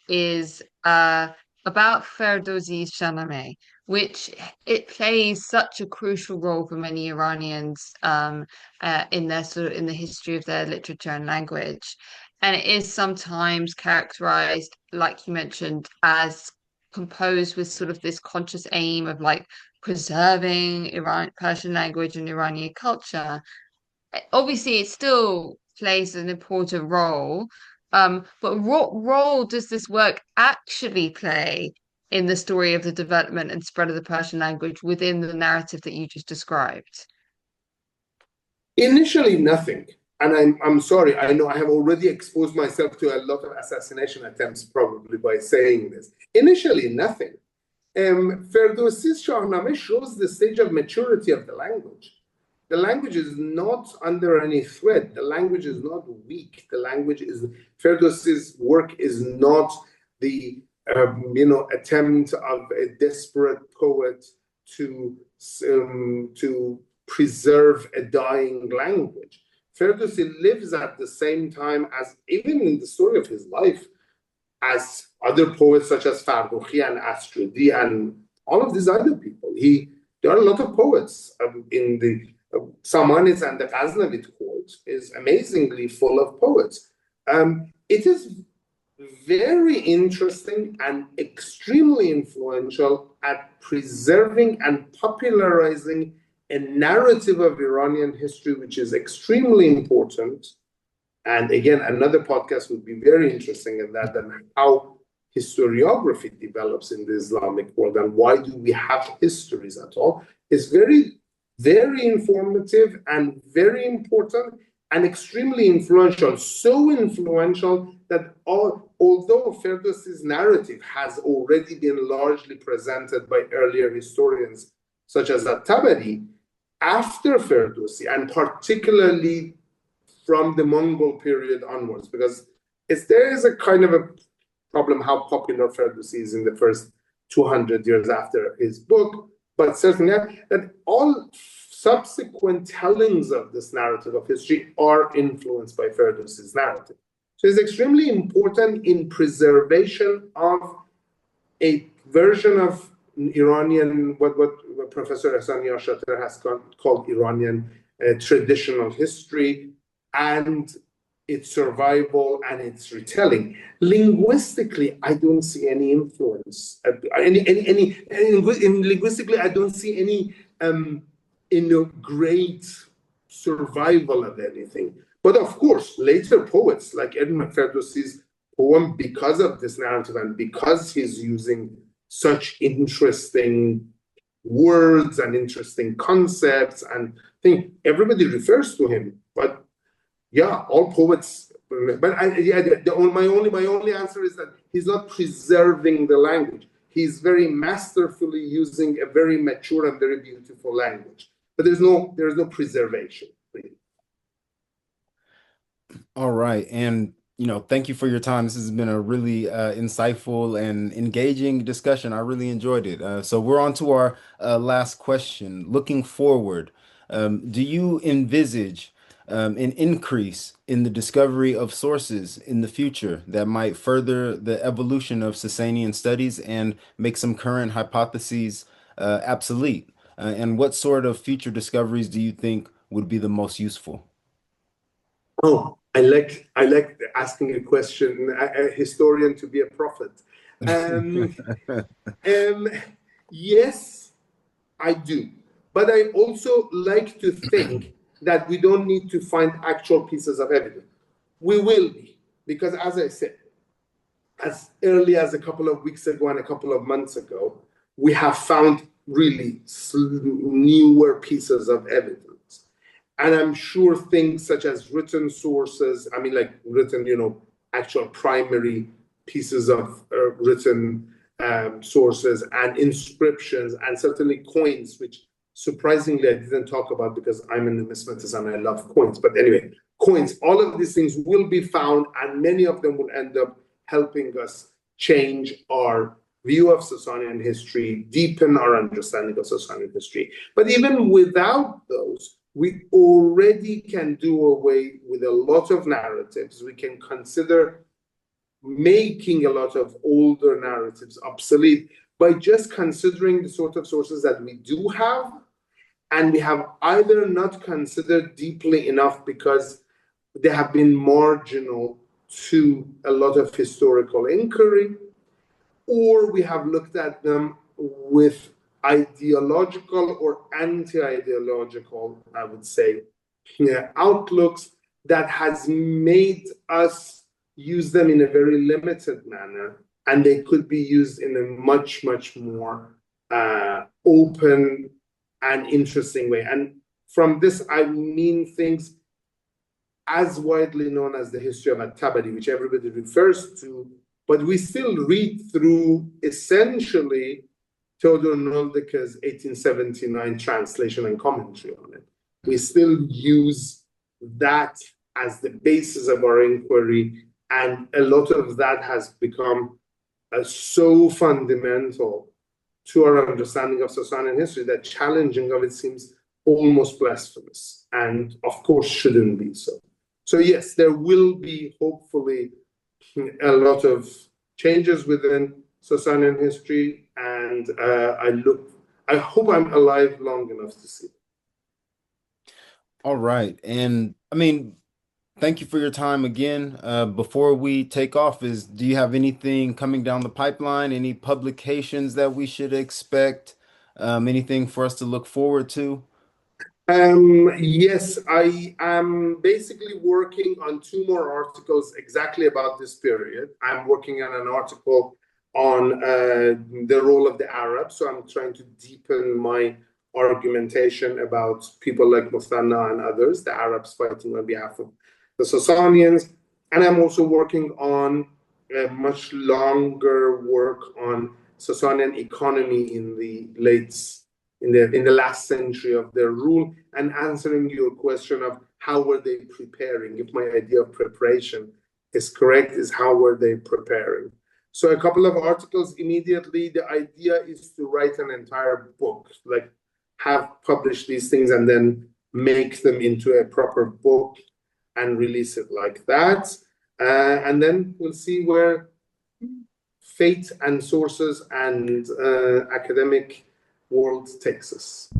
is about Ferdowsi's Shahnameh, which it plays such a crucial role for many Iranians in the history of their literature and language. And it is sometimes characterized, like you mentioned, as composed with sort of this conscious aim of like preserving Persian language and Iranian culture. Obviously, it still plays an important role, but what role does this work actually play in the story of the development and spread of the Persian language within the narrative that you just described? Initially, nothing. And I'm sorry, I know I have already exposed myself to a lot of assassination attempts probably by saying this. Initially, nothing. Ferdowsi's Shahnameh shows the stage of maturity of the language. The language is not under any threat. The language is not weak. Ferdowsi's work is not the attempt of a desperate poet to preserve a dying language. Ferdowsi lives at the same time as, even in the story of his life, as other poets such as Ferdowsi and Astridi and all of these other people. There are a lot of poets in the Samanids and the Ghaznavid court is amazingly full of poets. It is very interesting and extremely influential at preserving and popularizing a narrative of Iranian history, which is extremely important. And again, another podcast would be very interesting in that, and how historiography develops in the Islamic world and why do we have histories at all. It's very very informative and very important and extremely influential. So influential that although Ferdowsi's narrative has already been largely presented by earlier historians, such as At-Tabari, after Ferdowsi, and particularly from the Mongol period onwards, because there is a kind of a problem how popular Ferdowsi is in the first 200 years after his book, but certainly that all subsequent tellings of this narrative of history are influenced by Ferdowsi's narrative. So it's extremely important in preservation of a version of Iranian, what Professor Ehsani Shatter has called Iranian traditional history, and its survival and its retelling. Linguistically, I don't see any influence. Linguistically, I don't see any great survival of anything. But of course, later poets like Edmund Ferdowsi's poem, because of this narrative and because he's using such interesting words and interesting concepts, and I think everybody refers to him. But yeah, all poets. But my only answer is that he's not preserving the language. He's very masterfully using a very mature and very beautiful language. But there's no preservation, really. All right. And, thank you for your time. This has been a really insightful and engaging discussion. I really enjoyed it. So we're on to our last question. Looking forward, do you envisage an increase in the discovery of sources in the future that might further the evolution of Sasanian studies and make some current hypotheses obsolete? And what sort of future discoveries do you think would be the most useful? Oh, I like asking a question, a historian to be a prophet. Um, um, yes, I do. But I also like to think that we don't need to find actual pieces of evidence. We will be, because as I said, as early as a couple of weeks ago and a couple of months ago, we have found really newer pieces of evidence. And I'm sure things such as written sources, I mean, like written, actual primary pieces of written sources and inscriptions, and certainly coins, which surprisingly I didn't talk about because I'm a numismatist and I love coins. But anyway, coins, all of these things will be found, and many of them will end up helping us change our view of Sasanian history, deepen our understanding of Sasanian history. But even without those, we already can do away with a lot of narratives. We can consider making a lot of older narratives obsolete by just considering the sort of sources that we do have, and we have either not considered deeply enough because they have been marginal to a lot of historical inquiry, or we have looked at them with ideological or anti-ideological, I would say, outlooks that has made us use them in a very limited manner, and they could be used in a much, much more open and interesting way. And from this, I mean things as widely known as the history of At-Tabari, which everybody refers to, but we still read through essentially Theodor Noldeke's 1879 translation and commentary on it. We still use that as the basis of our inquiry, and a lot of that has become so fundamental to our understanding of Sasanian history that challenging of it seems almost blasphemous, and of course shouldn't be so. So yes, there will be hopefully a lot of changes within Sasanian history, and I hope I'm alive long enough to see it. All right. And I mean, thank you for your time again. Before we take off, do you have anything coming down the pipeline? Any publications that we should expect? Anything for us to look forward to? Yes, I am basically working on two more articles exactly about this period. I'm working on an article on the role of the Arabs, so I'm trying to deepen my argumentation about people like Muthanna and others, the Arabs fighting on behalf of the Sasanians. And I'm also working on a much longer work on Sasanian economy in the last century of their rule, and answering your question of how were they preparing. If my idea of preparation is correct, is how were they preparing. So a couple of articles immediately. The idea is to write an entire book, like have published these things and then make them into a proper book and release it like that. And then we'll see where fate and sources and academic world takes us.